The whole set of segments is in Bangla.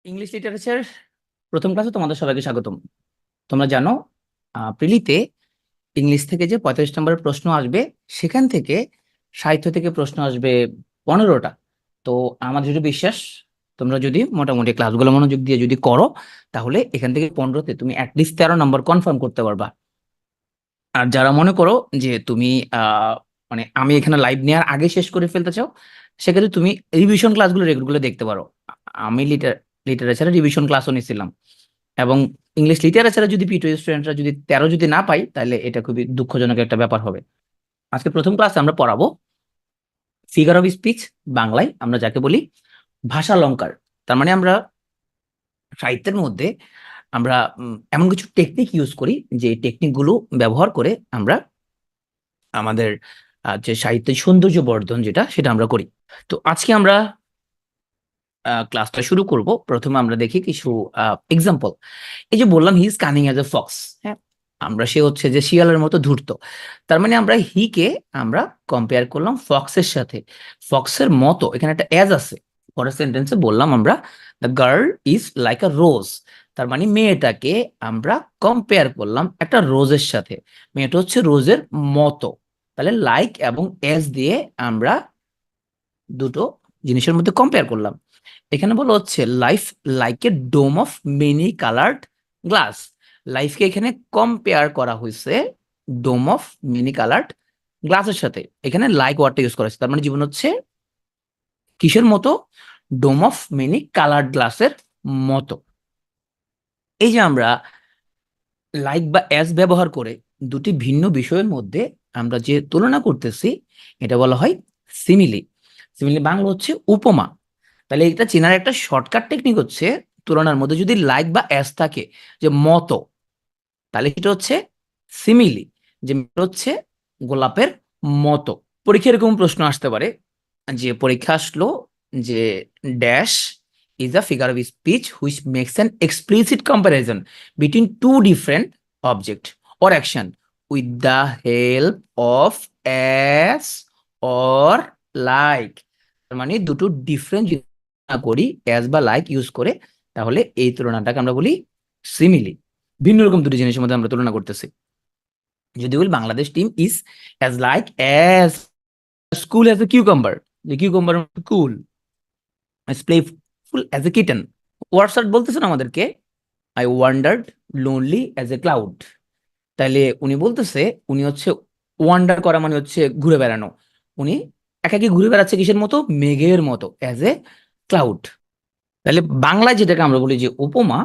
ইংলিশ লিটারেচার প্রথম ক্লাসে তোমাদের সবাইকে স্বাগতম। তোমরা জানো প্রিলিতে ইংলিশ থেকে যে 45 নম্বরের প্রশ্ন আসবে, সেখান থেকে সাহিত্য থেকে প্রশ্ন আসবে 15টা। তো আমার যেটা বিশ্বাস, তোমরা যদি মোটামুটি ক্লাসগুলো মনোযোগ দিয়ে যদি করো, তাহলে এখান থেকে 15তে তুমি অ্যাটলিস্ট 13 নম্বর কনফার্ম করতে পারবা। আর যারা মনে করো যে তুমি মানে আমি এখানে লাইভ নেওয়ার আগে শেষ করে ফেলতে চাও, সেক্ষেত্রে তুমি রিভিশন ক্লাসগুলো রেগুলার দেখতে পারো। আমি লিটারেচারের রিভিশন ক্লাসও নিয়েছিলাম, এবং ইংলিশ লিটারেচারে যদি পিটু স্টুডেন্টরা যদি 13 যদি না পাই, তাহলে এটা খুবই দুঃখজনক একটা ব্যাপার হবে। আজকে প্রথম ক্লাসে আমরা পড়াবো ফিগার অফ স্পিচ, বাংলায় আমরা যাকে বলি ভাষা অলংকার। তার মানে আমরা সাহিত্যের মধ্যে আমরা এমন কিছু টেকনিক ইউজ করি, যে টেকনিক গুলো ব্যবহার করে আমরা আমাদের যে সাহিত্যের সৌন্দর্য বর্ধন যেটা, সেটা আমরা করি। তো আজকে আমরা ক্লাসটা শুরু করব। প্রথমে আমরা দেখি কিছু এক্সাম্পল। এই যে বললাম he is cunning as a fox, হ্যাঁ, আমরা সে হচ্ছে যে শিয়ালের মতো ধূর্ত। তার মানে আমরা হি কে আমরা কম্পেয়ার করলাম ফক্সের সাথে। ফক্সের মতো এখানে একটা অ্যাজ আছে। পরের সেন্টেন্সে বললাম আমরা the girl is like a rose. তার মানে মেয়েটাকে আমরা কম্পেয়ার করলাম একটা রোজের সাথে। মেয়েটা হচ্ছে রোজের মতো। তাহলে লাইক এবং অ্যাজ দিয়ে আমরা দুটো জিনিসের মধ্যে কম্পেয়ার করলাম। এখানে বলা হচ্ছে life like a dome of many coloured glass. লাইফকে এখানে কম্পেয়ার করা হয়েছে ডোম অফ মেনি কালার্ড গ্লাসের সাথে। এখানে লাইক ওয়ার্ডটা ইউজ করা হয়েছে, তার মানে জীবন হচ্ছে কিসের মতো? ডোম অফ মেনি কালার্ড গ্লাসের মতো। এই যে আমরা লাইক বা অ্যাজ ব্যবহার করে দুটি ভিন্ন বিষয়ের মধ্যে আমরা যে তুলনা করতেছি, এটা বলা হয় সিমিলি। সিমিলি বাংলা হচ্ছে উপমা। তাহলে এটা চেনার একটা শর্টকাট টেকনিক হচ্ছে, তুলনার মধ্যে যদি লাইক বা অ্যাজ থাকে, যে মতো, তাহলে সেটা হচ্ছে সিমিলি। যে হচ্ছে গোলাপের মতো। পরীক্ষা এরকম প্রশ্ন আসতে পারে, যে পরীক্ষা আসলো যে dash is a figure of speech which makes an explicit comparison between two different object or action with the help of as or like. মানে দুটো ডিফারেন্ট করি অ্যাজ বা লাইক ইউজ করে, তাহলে এই তুলনাটাকে আমরা বলি সিমিলি। ভিন্ন রকম দুটি জিনিসের মধ্যে আমরা তুলনা করতেছি। যদি বলি Bangladesh team is as like as cool as a cucumber, যে cucumber cool, playful as a kitten. Wordsworth বলতেছেন আমাদেরকে I wandered lonely as a cloud. তাইলে উনি বলতেছে উনি হচ্ছে ওয়ান্ডার করা মানে হচ্ছে ঘুরে বেড়ানো। উনি একাকি ঘুরে বেড়াচ্ছে কিসের মতো? মেঘের মতো, অ্যাজ এ ক্লাউড। তাহলে বাংলায় যেটাকে আমরা বলি যে উপমা,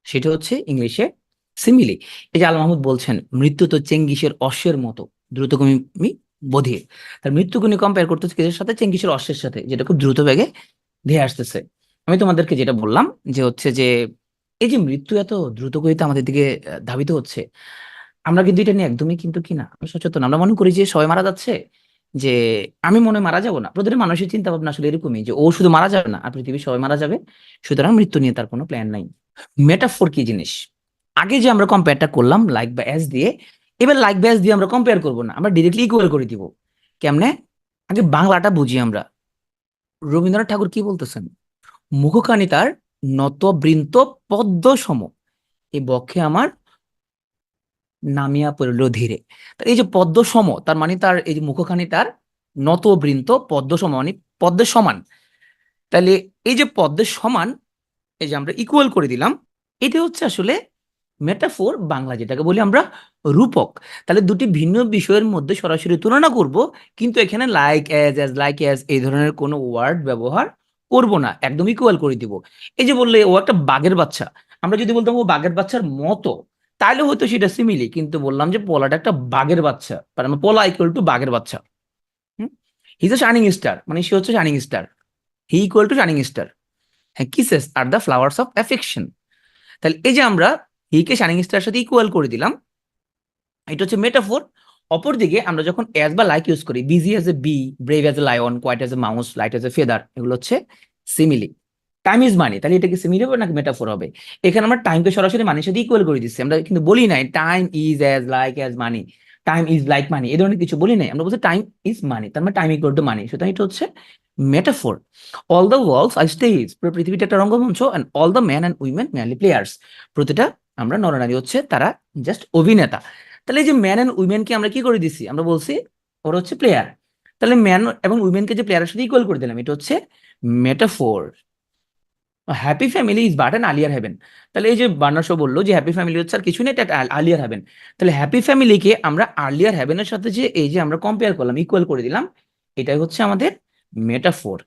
সেটা হচ্ছে ইংলিশে সিমিলি। এই যে আল মাহমুদ বলছেন মৃত্যু তো চেঙ্গিসের অশ্বের মতো দ্রুতগামী বধির। তার মৃত্যুকে উনি কম্পেয়ার করতেছে কিসের সাথে? চেঙ্গিসের অশ্বের সাথে, যেটা খুব দ্রুত বেগে ধেয়ে আসতেছে। আমি তোমাদেরকে যেটা বললাম যে হচ্ছে যে এই যে মৃত্যু এত দ্রুত গতিতে আমাদের দিকে ধাবিত হচ্ছে, আমরা কিন্তু এটা নিয়ে একদমই কিন্তু কি না, আমরা সচেতন। আমরা মনে করি যে সবাই মারা যাচ্ছে, যে আমি মনে হয় মারা যাবো না। প্রতিটা মানুষের চিন্তা ভাবনা আসলে এরকমই, যে ও শুধু মারা যাবে না, আর পৃথিবীর সবাই মারা যাবে, সুতরাং মৃত্যু নিয়ে তার কোনো প্ল্যান নাই। মেটাফোর কি জিনিস? আগে যে আমরা কম্পেয়ারটা করলাম লাইক বা অ্যাজ দিয়ে, এবার লাইক বা অ্যাজ দিয়ে আমরা কম্পেয়ার করব না, আমরা ডিরেক্টলি ইকুয়াল করে দিব। কেমনে? আগে বাংলাটা বুঝি আমরা। রবীন্দ্রনাথ ঠাকুর কি বলতেছেন? মুখখানি তার নত বৃন্ত পদ্ম সম, এই বক্ষে আমার নামিয়া পড়িল ধীরে। তা এই যে পদ্ম সম, তার মানে তার এই যে মুখখানি তার নত বৃন্ত পদ্ম সম, মানে পদ্মের সমান। তাহলে এই যে পদ্মের সমান, এই যে আমরা ইকুয়াল করে দিলাম, এটা হচ্ছে আসলে মেটাফোর, বাংলা যেটাকে বলি আমরা রূপক। তাহলে দুটি ভিন্ন বিষয়ের মধ্যে সরাসরি তুলনা করব, কিন্তু এখানে লাইক অ্যাজ লাইক অ্যাজ এই ধরনের কোনো ওয়ার্ড ব্যবহার করব না, একদম ইকুয়াল করে দিব। এই যে বললে ও একটা বাঘের বাচ্চা, আমরা যদি বলতাম ও বাঘের বাচ্চার মতো, তাহলে হয়তো সেটা সিমিলি। কিন্তু বললাম যে পলাটা একটা বাঘের বাচ্চা, তার মানে পলা ইকুয়াল টু বাঘের বাচ্চা। হিজ এ শাইনিং স্টার, মানে সে হচ্ছে shining star. He equal to shining star. হ্যাঁ, kisses are the flowers of affection. তাহলে এই যে আমরা হি কে শাইনিং স্টারের সাথে ইকুয়াল করে দিলাম, এটা হচ্ছে মেটাফোর। অপরদিকে আমরা যখন অ্যাজ বা লাইক ইউজ করি, busy as a bee, brave as a lion, quiet as a mouse, light as a feather, এগুলো হচ্ছে সিমিলি। টাইম ইজ মানি, তাহলে এটা কি সিমিলি হবে নাকি মেটাফোর হবে? এখানে আমরা টাইমকে সরাসরি মানির সাথে ইকুয়াল করে দিচ্ছি, আমরা কিন্তু বলি নাই time is as like as money. Time is like money, এই ধরনের কিছু বলি নাই, আমরা বলছি টাইম ইজ মানি, তার মানে টাইম ইকুয়াল টু মানি। সুতরাং এটা হচ্ছে metaphor. All the worlds are stage, পুরো পৃথিবীটা একটা রঙ্গমঞ্চ, and all the man and women merely players, প্রতিটা আমরা নরনারী হচ্ছে তারা জাস্ট অভিনেতা। তাহলে এই যে ম্যান অ্যান্ড উইমেনকে আমরা কি করে দিছি, আমরা বলছি ওরা হচ্ছে প্লেয়ার, তাহলে ম্যান এবং উইমেনকে যে প্লেয়ারের সাথে ইকুয়াল করে দিলাম, এটা হচ্ছে metaphor. Happy family is but an আলিয়ার হেভেন, তাহলে এই যে বার্নার শো বললো যে হ্যাপি ফ্যামিলি হচ্ছে আর কিছু নেই, এটা আলিয়ার হেভেন, তাহলে হ্যাপি ফ্যামিলিকে আমরা আর্লিয়ার হেভেনের সাথে যে এই যে আমরা কম্পেয়ার করলাম, ইকুয়াল করে দিলাম, এটাই হচ্ছে আমাদের মেটাফোর।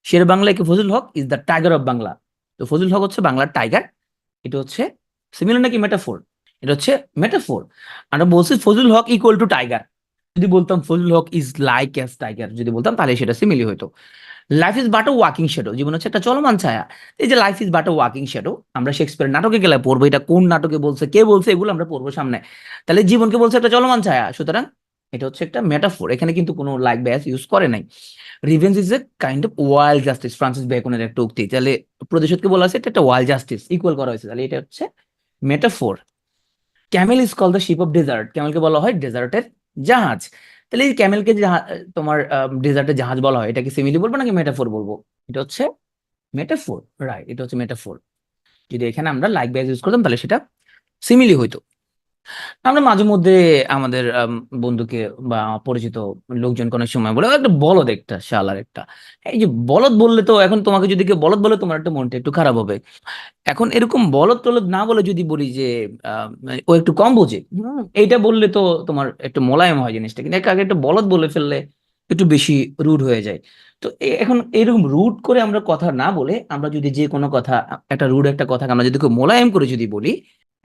শের বাংলা কি Fazal Haq is the tiger of Bangla, তো ফজল হক হচ্ছে বাংলার টাইগার, এটা হচ্ছে সিমিলার নাকি মেটাফোর, এটা হচ্ছে মেটাফোর। আমরা বলছি Fazal Haq equal to tiger, যদি বলতাম Fazal Haq is like as tiger, যদি বলতাম তাহলে সেটা সিমিলি হতো। Life is but a walking shadow, জীবন হচ্ছে একটা চলমান ছায়া। এই যে life is but a walking shadow, আমরা শেক্সপিয়ার নাটকে গেলে পড়বো, এটা কোন নাটকে বলছে, কে বলছে, এগুলো আমরা পড়বো সামনে। তাহলে জীবনকে বলছে একটা চলমান ছায়া, সুতরাং এটা হচ্ছে একটা মেটাফোর, এখানে কিন্তু কোনো লাইক ব্যাস ইউজ করে নাই। Revenge is a kind of wild justice, Francis বেকনের একটা উক্তি, তাহলে প্রতিশোধকে বলা হয়েছে এটা একটা ওয়াইল্ড জাস্টিস, ইকুয়াল করা হয়েছে, তাহলে এটা হচ্ছে metaphor. Camel is call the ship of desert, ক্যামেলকে বলা হয় ডেজার্টের জাহাজ, তাহলে এই ক্যামেলকে তোমার ডেজার্টের জাহাজ বলা হয়, এটাকে সিমিলি বলবো নাকি মেটাফোর বলবো, এটা হচ্ছে মেটাফোর, রাইট, এটা হচ্ছে মেটাফোর। যদি এখানে আমরা লাইক ব্যাজ ইউজ করতাম তাহলে সেটা সিমিলি হইতো। আমরা মাঝে মধ্যে আমাদের বন্ধুকে বা পরিচিত লোকজনকে অনেক সময় বলে, "ও একটা বলদ, একটা শালার একটা", এই যে বলদ বললে তো এখন তোমাকে যদি কেউ বলদ বলে তোমার একটা মনটা একটু খারাপ হবে। এখন এরকম বলদ টলদ না বলে যদি বলি যে আহ, ও একটু কম বোঝে, এইটা বললে তো তোমার একটু মোলায়েম হয় জিনিসটা, কিন্তু একে আগে একটা বলদ বলে ফেললে একটু বেশি রুড হয়ে যায়। তো এখন এরকম রুড করে আমরা কথা না বলে, আমরা যদি যে কোনো কথা, একটা রুড একটা কথাকে আমরা যদি খুব মোলায়েম করে যদি বলি,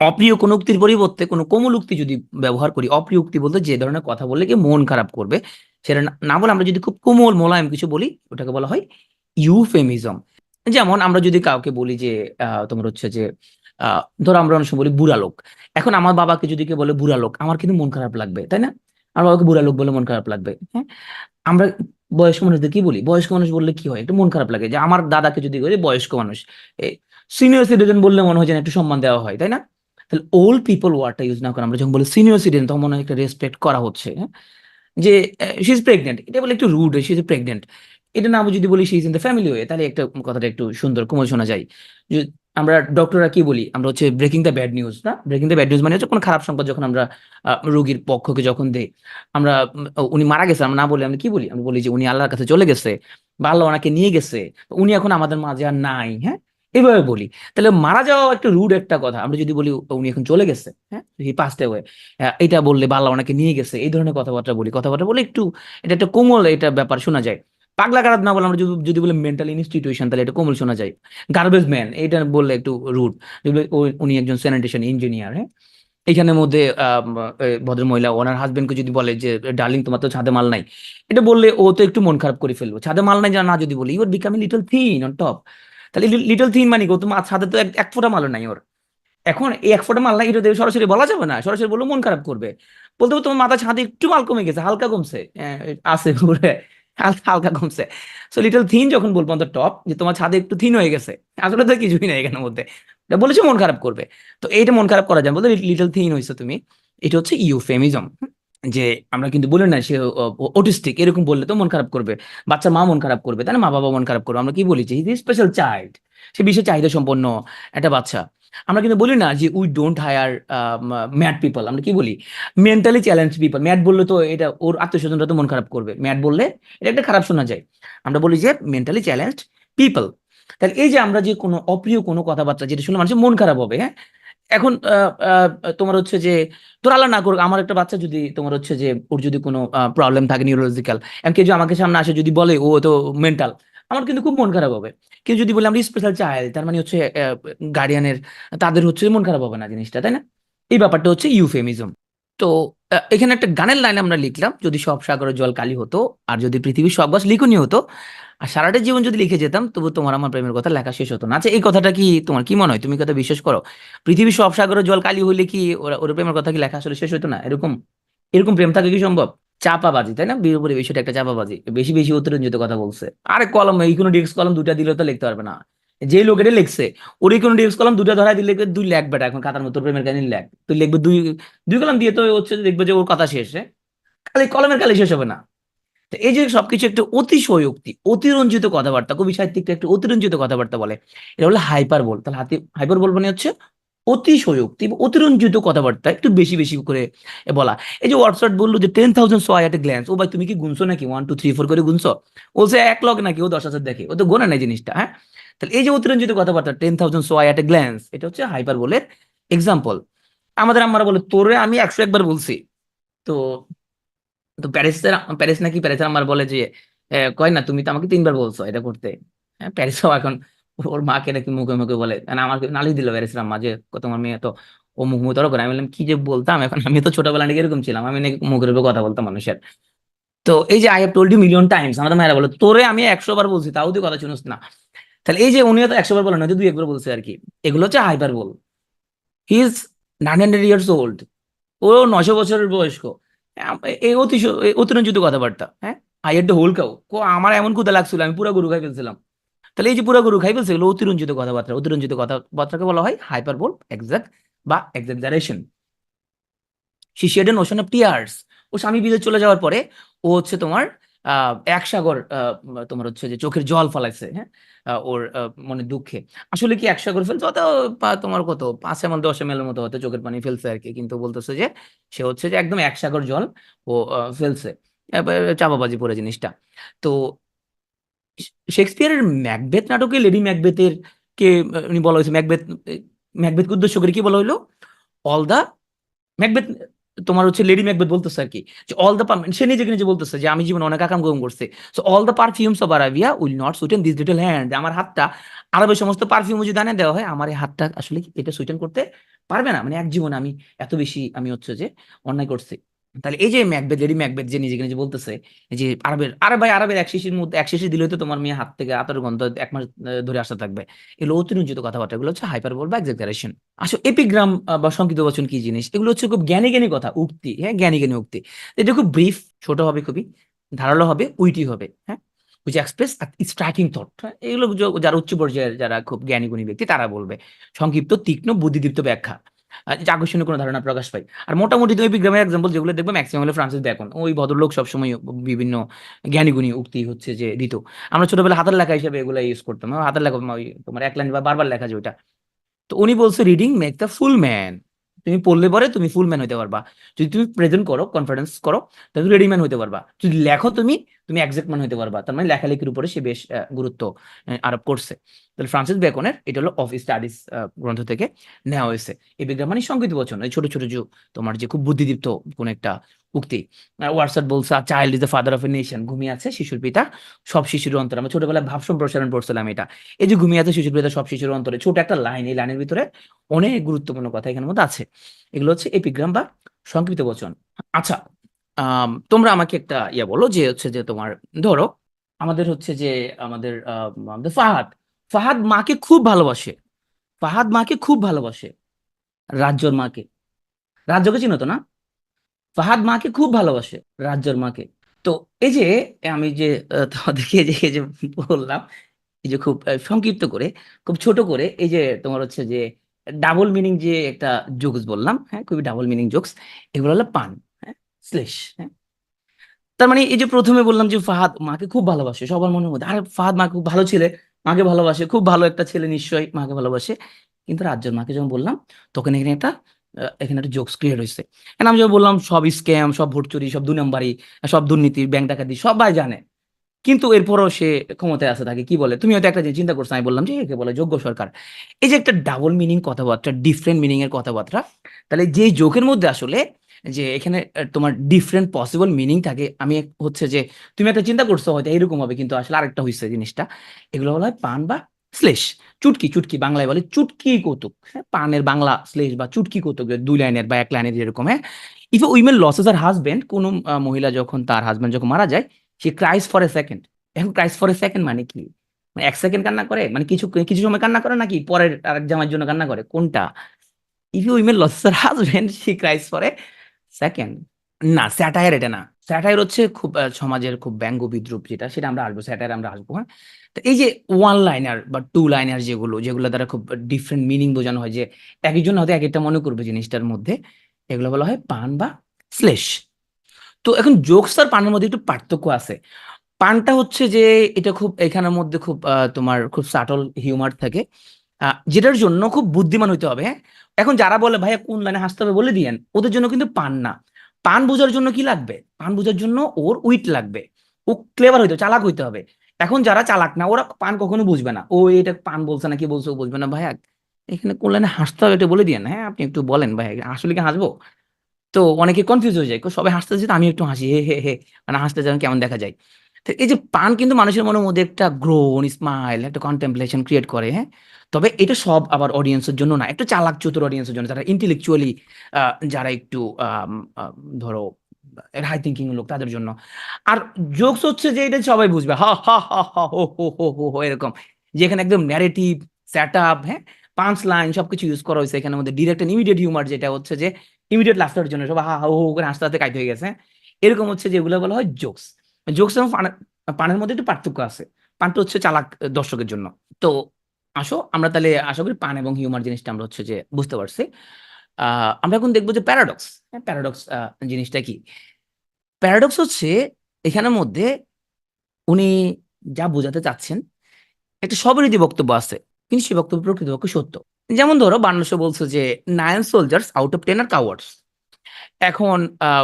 অপ্রিয় কোনো উক্তির পরিবর্তে কোনো কোমল উক্তি যদি ব্যবহার করি, অপ্রিয় উক্তি বলতে যে ধরনের কথা বললে কি মন খারাপ করবে সেটা না না বলে আমরা যদি খুব কোমল মোলায়েম কিছু বলি, ওটাকে বলা হয় ইউফেমিজম। যেমন আমরা যদি কাউকে বলি যে তোমার হচ্ছে যে ধরো আমরা অনেক সময় বলি বুড়া লোক, এখন আমার বাবাকে যদি কেউ বলে বুড়া লোক, আমার কিন্তু মন খারাপ লাগবে, তাই না? আমার বাবাকে বুড়া লোক বলে মন খারাপ লাগবে, হ্যাঁ। আমরা বয়স্ক মানুষদের কি বলি, বয়স্ক মানুষ বললে কি হয়, একটু মন খারাপ লাগে, যে আমার দাদাকে যদি বলি বয়স্ক মানুষ, সিনিয়র সিটিজেন বললে মনে হয় যেন একটু সম্মান দেওয়া হয়, তাই না? তাহলে ওল্ড পিপল ওয়ার্ডটা ইউজ না করে আমরা যখন বলি সিনিয়র সিটিজেন, তখন মনে হয় একটা রেসপেক্ট করা হচ্ছে, হ্যাঁ? যে শি ইজ প্রেগনেন্ট, এটা বলে একটু রুড, শি ইজ প্রেগনেন্ট, এটা না যদি বলি she is in the family হয়ে, তাহলে একটা কথাটা একটু সুন্দর কোমল শোনা যায়। আমরা ডক্টররা কি বলি, আমরা হচ্ছে ব্রেকিং দ্য ব্যাড নিউজ, না ব্রেকিং দ্য ব্যাড নিউজ মানে হচ্ছে কোনো খারাপ সংবাদ যখন আমরা রোগীর পক্ষকে যখন দেই, আমরা উনি মারা গেছে আমরা না বলে আমরা কি বলি, আমরা বলি যে উনি আল্লাহর কাছে চলে গেছে, বা আল্লাহ ওনাকে নিয়ে গেছে, উনি এখন আমাদের মাঝে আর নাই, হ্যাঁ, এইভাবে বলি। তাহলে মারা যাওয়া একটা রুড একটা কথা, আমরা যদি বলি উনি এখন চলে গেছে, হ্যাঁ, হি পাস্ট অ্যাওয়ে, এটা বললে বা আল্লাহ ওনাকে নিয়ে গেছে, এই ধরনের কথাবার্তা বলি, কথাবার্তা বলে একটু এটা একটা কোমল এটা ব্যাপার শোনা যায়। পাগলা গারদ না বলে আমরা যদি যদি বলি মেন্টাল ইনস্টিটিউশন, তাহলে এটা কোমল শোনা যায়। গার্বেজ ম্যান এটা বললে একটু রুড, উনি একজন স্যানিটেশন ইঞ্জিনিয়ার, হ্যাঁ। এইখানের মধ্যে ভদ্র মহিলা ওনার হাজবেন্ডকে যদি বলে যে ডার্লিং তোমার তো ছাদে মাল নাই, এটা বললে ও তো একটু মন খারাপ করে ফেলবো, ছাদে মাল নাই না যদি বলি you are becoming little thin on top, তাহলে লিটল থিন মানে কি, ও তো ছাদে তো এক ফোঁটা মালও নাই ওর। এখন এই এক ফোঁটা মাল নাই এটা দিয়ে সরাসরি বলা যাবে না, সরাসরি বললে মন খারাপ করবে। বলতে হবে তোমার মাথা ছাদে একটু মাল কমে গেছে, হালকা কমছে, আছে ঘুরে, হালকা হালকা কমছে। সো লিটল থিন যখন বলবো অন দ্য টপ, যে তোমার ছাদে একটু থিন হয়ে গেছে, আসলে তো কিছুই নাই এখানের মধ্যে, এটা বলেছে মন খারাপ করবে। তো এইটা মন খারাপ করা যায় বলতে লিটল থিন হয়েছে তুমি, এটা হচ্ছে ইউফেমিজম। যে আমরা কিন্তু বলি না সে অটিস্টিক, এরকম বললে তো মন খারাপ করবে, বাচ্চার মা মন খারাপ করবে, তাই না, মা বাবা মন খারাপ করবে, আমরা কি বলি যে স্পেশাল চাইল্ড, সে বিশেষ চাহিদা সম্পন্ন একটা বাচ্চা। আমরা কিন্তু বলি না যে we don't hire mad people, আমরা কি বলি মেন্টালি চ্যালেঞ্জ পিপল, ম্যাড বললে তো এটা ওর আত্মীয় স্বজনরা তো মন খারাপ করবে, ম্যাড বললে এটা একটা খারাপ শোনা যায়, আমরা বলি যে মেন্টালি চ্যালেঞ্জ পিপল। তাহলে এই যে আমরা যে কোনো অপ্রিয় কোনো কথাবার্তা যেটা শুনে মানুষের মন খারাপ হবে, হ্যাঁ। এখন তোমার হচ্ছে যে তোর আল্লাহ না করুক আমার একটা বাচ্চা যদি তোমার হচ্ছে যে ওর যদি কোনো প্রবলেম থাকে নিউরোলজিক্যাল, এমনকি যদি আমাকে সামনে আসে যদি বলে ও তো মেন্টাল, আমার কিন্তু খুব মন খারাপ হবে। কিন্তু যদি বলি আমরা স্পেশাল চাইল্ড, তার মানে হচ্ছে গার্ডিয়ানের, তাদের হচ্ছে মন খারাপ হবে না জিনিসটা, তাই না? এই ব্যাপারটা হচ্ছে ইউফেমিজম। তো এখানে একটা গানের লাইন আমরা লিখলাম, যদি সব সাগরের জল কালি হতো, আর যদি পৃথিবীর সব গাছ লিখুনি হতো, আর সারাটা জীবন যদি লিখে যেতাম, তবু তোমার আমার প্রেমের কথা লেখা শেষ হতো না। আচ্ছা, এই কথাটা কি তোমার কি মনে হয়, তুমি কথা বিশ্বাস করো? পৃথিবীর সব সাগরের জল কালি হইলে কি ওরা ওর প্রেমের কথা কি লেখা আসলে শেষ হতো না? এরকম এরকম প্রেম থাকে কি সম্ভব? চাপাবাজি, তাই না, বিয়ের বিষয়টা একটা চাপাবাজি, বেশি বেশি অতিরঞ্জিত কথা বলছে। আরে কলম, এই কোনো ডিস্ক কলম দুইটা দিলে তো লিখতে পারবে না, যে লোক এটা লিখছে ওরই কোনো ডিএক্স কলাম দুটো ধরাই দিলে লিখবে 2 লাখ, বেটা এখন খাতার মতো প্রেমের কাহিনী লেখ, তুই লিখবে দুই দুই কলাম দিয়ে, তো হচ্ছে যে দেখবে যে ওর কথা শেষ, হ্যাঁ? খালি কলমের খালি শেষ হবে না। তো এই যে সবকিছু একটু অতিশয়োক্তি, অতিরঞ্জিত কথাবার্তা, কবি সাহিত্যিকটা একটু অতিরঞ্জিত কথাবার্তা বলে, এটা হলো হাইপার বল। তাহলে হাইপার বল মানে হচ্ছে অতিশয়োক্তি বা অতিরঞ্জিত কথাবার্তা একটু বেশি বেশি করে বলা। এই যে হোয়াটসঅ্যাপ বললো যে 10,000 সো এট এ গ্ল্যান্স, ও ভাই তুমি কি গুনছো নাকি 1 2 3 4 করে গুনছো? ও সে এক লগ নাকি ও 10,000 দেখে, ও তো গোনা নাই জিনিসটা, হ্যাঁ? তাহলে এই যে অতিরঞ্জিত কথাবার্তা 10,000 সো এট এ গ্ল্যান্স, এটা হচ্ছে হাইপার বলের এক্সাম্পল। আমাদের আমরা বলে তোরে আমি 101 বার বলছি। তো তো প্যারিস নাকি প্যারিসের আমার বলে যে কয় না তুমি তো আমাকে 3 বার বলছো এটা করতে। হ্যাঁ, প্যারিসও এখন ওর মাকে নাকি মুখে মুখে বলে, মানে আমাকে নালিশ দিল প্যারিসের আম্মা যে তোমার মেয়ে তো ও মুখ মুখ তরক করে। আমি বললাম কি যে বলতাম এখন, আমি তো ছোটবেলা নাকি এরকম ছিলাম, আমি নাকি মুখের উপর কথা বলতাম মানুষের। তো এই যে I have told you million times, আমাদের মায়েরা বলে তোরে আমি 100 বার বলছি তাও তুই কথা শুনিস না। তাহলে এই যে উনিও তো 100 বার বলেন, হয়তো 2 1 বার বলছে আর কি। এগুলো হচ্ছে hyperbole. He is 900 years old, ও 900 বছরের বয়স্ক। এই এই অতিরঞ্জিত কথাবার্তা, হ্যাঁ? আই এর হোল কাউ আমার এমন ক্ষুধা লাগছিল আমি পুরো গরু খাই ফেলছিলাম। তাহলে এই যে পুরো গরু খাই ফেলছে, এগুলো অতিরঞ্জিত কথাবার্তা। অতিরঞ্জিত কথাবার্তাকে বলা হয় হাইপারবোল, এক্সাক্ট বা exaggeration. She shed an ocean of tears, ও স্বামী বিদেশ চলে যাওয়ার পরে ও হচ্ছে তোমার এক সাগর তোমার হচ্ছে যে চোখের জল ফলাইছে, হ্যাঁ? ওর মনে দুঃখে। আসলে কি এক সাগর ফেলছে অত তোমার কত 5 ml 10 ml মতো হয়তো চোখের পানি ফেলছে আর কি, কিন্তু বলতেছে যে সে হচ্ছে যে একদম এক সাগর জল ও ফেলছে। চাপাবাজি পড়ে জিনিসটা। তো শেক্সপিয়ারের ম্যাকবেথ নাটকে লেডি ম্যাকবেথের কে উনি বলা হয়েছে ম্যাকবেথকে উদ্দেশ্য করে কি বলা হলো, অল দা ম্যাকবেথ তোমার হচ্ছে লেডি ম্যাকবেথ বলতেছে আর কি, যে অল দ্য সে নিজেকে নিজে বলতেছে যে আমি জীবনে অনেক আকাম কুকাম করছে। So all the perfumes of Arabia will not sweeten this little hand, আমার হাতটা আরবের সমস্ত পারফিউম যদি দানে দেওয়া হয় আমার এই হাতটা আসলে কি এটা সুইটেন করতে পারবে না, মানে এক জীবনে আমি এত বেশি আমি হচ্ছে যে অন্যায় করছি। তাহলে এই যে ম্যাকবেথ, লেডি ম্যাকবেথ যে নিজেকে নিজে বলতেছে যে আরবের এক শিশির মধ্যে এক শিশি দিলে তো তোমার মেয়ে হাত থেকে আতর গন্ধ 1 মাস ধরে আসতে থাকবে। এগুলো অতিরঞ্জিত কথাবার্তা, এগুলো হচ্ছে হাইপার বল বা এক্সাজারেশন। আসলে এপিগ্রাম বা সংক্ষিপ্ত বচন কি জিনিস, এগুলো হচ্ছে খুব জ্ঞানী জ্ঞানী কথা, উক্তি, হ্যাঁ, জ্ঞানী জ্ঞানী উক্তি। এটা খুব ব্রিফ, ছোট হবে খুবই, ধারালো হবে, উইটি হবে, হ্যাঁ, উইচ এক্সপ্রেস স্ট্রাইকিং থট। এগুলো যারা উচ্চ পর্যায়ের যারা খুব জ্ঞানী গুণী ব্যক্তি তারা বলবে। সংক্ষিপ্ত, তীক্ষ্ণ, বুদ্ধিদীপ্ত ব্যাখ্যা, যে আকর্ষণীয় কোনো ধারণা প্রকাশ পায়। আর মোটামুটি তুমি এপিগ্রামের এক্সাম্পল যেগুলো দেখবে ম্যাক্সিমাম হলো ফ্রান্সিস বেকন, ওই ভদ্রলোক সবসময় বিভিন্ন জ্ঞানী গুণী উক্তি হচ্ছে যে দিত। আমরা ছোটবেলা হাতের লেখা হিসেবে এগুলো ইউজ করতাম, হাতের লেখা ওই তোমার 1 লাইন বা বারবার লেখা যায় ওইটা। তো উনি বলছে reading make the full man, তুমি পড়লে পরে তুমি ফুল ম্যান হইতে পারবা। যদি তুমি প্রেজেন্ট করো, কনফিডেন্স করো, তাহলে রেডি ম্যান হইতে পারবা। যদি লেখো তুমি, তুমি এক্সাক্ট ম্যান হইতে পারবা। তার মানে লেখালেখির উপরে সে বেশ গুরুত্ব আরোপ করছে। তাহলে ফ্রান্সিস বেকনের এটা হলো অফ স্টাডিজ গ্রন্থ থেকে নেওয়া হয়েছে। এই বিজ্ঞান মানে সংগীত বচন, এই ছোট ছোট যে তোমার যে খুব বুদ্ধিদীপ্ত কোন একটা উক্তি। ওয়াটসঅ্যাপ বলছে child is the father of a nation, ঘুমিয়ে আছে শিশুর পিতা সব শিশুর অন্তরে। আমরা ছোটবেলায় ভাব সম্প্রসারণ পড়ছিলাম এটা। এই যে ঘুমিয়ে আছে শিশুর ভেতরে সব শিশুর অন্তরে, ছোট একটা লাইন, এই লাইনের ভিতরে অনেক গুরুত্বপূর্ণ কথা এখানের মধ্যে আছে। এগুলো হচ্ছে এপিগ্রাম বা সংক্ষিপ্ত বচন। আচ্ছা, তোমরা আমাকে একটা বলো যে হচ্ছে যে তোমার ধরো আমাদের হচ্ছে যে আমাদের আমাদের ফাহাদ, ফাহাদ মাকে খুব ভালোবাসে, ফাহাদ মাকে খুব ভালোবাসে, রাজ্যর মাকে, রাজ্যকে চিনো তো না? ফাহাদ মাকে খুব ভালোবাসে, রাজ্যর মাকে। তো এই যে আমি যে তোমাদেরকে এই যে বললাম, এই যে খুব সংক্ষিপ্ত করে, খুব ছোট করে, এই যে তোমার হচ্ছে যে ডাবল মিনিং যে একটা জোকস বললাম, হ্যাঁ, খুবই ডাবল মিনিং জোকস, এগুলো হলো পান, হ্যাঁ, শ্লেষ, হ্যাঁ। তার মানে এই যে প্রথমে বললাম যে ফাহাদ মাকে খুব ভালোবাসে, সবার মনের মধ্যে আরে ফাহাদ মাকে খুব ভালো ছেলে, মাকে ভালোবাসে, খুব ভালো একটা ছেলে নিশ্চয়ই মাকে ভালোবাসে। কিন্তু রাজ্যের মাকে যখন বললাম তখন এখানে একটা জোকস ক্রিয়েট হয়েছে। কেন আমি যখন বললাম সব স্ক্যাম, সব ভোট চুরি, সব 2 নম্বরই, সব দুর্নীতি, ব্যাংক ডাকাতি সবাই জানে, কিন্তু এরপরও সে ক্ষমতায় আছে, তাকে কি বলে? তুমি হয়তো একটা জিনিস চিন্তা করছো, আমি বললাম যে একে বলে যোগ্য সরকার। এই যে একটা ডাবল মিনিং কথাবার্তা, ডিফারেন্ট মিনিং এর কথাবার্তা, তাহলে যেই জোকের মধ্যে আসলে যে এখানে তোমার ডিফারেন্ট পসিবল মিনিং থাকে, আমি হচ্ছে যে তুমি একটা চিন্তা করছো হয়তো এইরকম হবে, কিন্তু আসলে আরেকটা হয়েছে জিনিসটা। এগুলো বলা হয় পান বা শ্লেষ। চুটকি, চুটকি বাংলায় বলে চুটকি কৌতুক, হ্যাঁ, পানের বাংলা শ্লেষ বা চুটকি কৌতুক, 2 লাইনের বা 1 লাইনের যেরকম, হ্যাঁ। If a women loses her husband, কোন মহিলা যখন তার হাজবেন্ড যখন মারা যায়, সে ক্রাইস ফর এ সেকেন্ড। এখন ক্রাইস ফর এ সেকেন্ড মানে কি? মানে 1 সেকেন্ড কান্না করে, মানে কিছু কিছু সময় কান্না করে, নাকি পরের আরেক জামার জন্য কান্না করে, কোনটা? If you women loses her husband she cries for a second. না, স্যাটায়ার এটা না। স্যাটায়ার হচ্ছে খুব সমাজের খুব ব্যঙ্গ বিদ্রুপ যেটা, সেটা আমরা আসবো, স্যাটায়ার আমরা আসবো, হ্যাঁ? তো এই যে ওয়ান লাইনার বা টু লাইনার যেগুলো দ্বারা খুব ডিফারেন্ট মিনিং বোঝানো হয়, যে একেকজন হয়তো একেকটা মনে করবে জিনিসটার মধ্যে, এগুলো বলা হয় পান বা শ্লেষ। তো এখন জোকস আর পানের মধ্যে একটু পার্থক্য আছে। পানটা হচ্ছে যে এটা খুব এখানের মধ্যে খুব তোমার খুব সাটল হিউমার থাকে, যেটার জন্য খুব বুদ্ধিমান হইতে হবে, হ্যাঁ? এখন যারা বলে ভাইয়া কোন লাইনে হাসতে হবে বলে দিয়েন, ওদের জন্য কিন্তু পান না। পান বোঝার জন্য কি লাগবে? পান বোঝার জন্য ওর উইট লাগবে, ও ক্লেভার হইতে হবে, চালাক হইতে হবে। এখন যারা চালাক না ওরা পান কখনো বুঝবে না, ও এটা পান বলছে না কি বলছে ও বুঝবে না। ভাইয়া এখানে কোন লাইনে হাসতে হবে এটা বলে দিয়েন, হ্যাঁ আপনি একটু বলেন ভাইয়া আসলে কি হাসবো? তো অনেকে কনফিউজ হয়ে যায়, সবাই হাসতেছে তো আমি একটু হাসি, হে হে হে, মানে হাসতে যেন কেমন দেখা যায়। তো এই যে পান কিন্তু মানুষের মনের মধ্যে একটা গ্রোন স্মাইল, একটা কন্টেম্পলেশন ক্রিয়েট করে, হ্যাঁ? তবে এটা সব আবার অডিয়েন্সের জন্য না, একটু চালাক চতুর অডিয়েন্সের জন্য, যারা ইন্টেলেকচুয়ালি, যারা একটু আম, আম, ধরো হাই থিঙ্কিং লোক তাদের জন্য। আর জোকস হচ্ছে যে এটা সবাই বুঝবে, হা হা হা হা হো হো হো হো হো, এরকম, যেখানে একদম ন্যারেটিভ সেট আপ, হ্যাঁ, পাঁচ লাইন সবকিছু ইউজ করা হয়েছে এখানের মধ্যে, ডিরেক্ট ইমিডিয়েট হিউমার যেটা হচ্ছে যে ইমিডিয়েট লাফটার জন্য সব হা হা হো হো করে হাসতে হাসতে কাইট হয়ে গেছে, হ্যাঁ? এরকম হচ্ছে যেগুলো বলা হয় জোকস। জোকস এবং পানের মধ্যে একটু পার্থক্য আছে। পানটা হচ্ছে চালাক দর্শকের জন্য। তো আসো আমরা তাহলে আশা করি পান এবং হিউমার জিনিসটা আমরা হচ্ছে যে বুঝতে পারছি। আমরা এখন দেখবো যে প্যারাডক্স। হ্যাঁ, প্যারাডক্স জিনিসটা কি? প্যারাডক্স হচ্ছে এখানের মধ্যে উনি যা বোঝাতে চাচ্ছেন, একটা স্ববিরোধী বক্তব্য আছে, কিন্তু সেই বক্তব্য প্রকৃতপক্ষে সত্য। যেমন ধরো বাংলাদেশে বলছে যে 9 soldiers out of 10 are cowards. এখন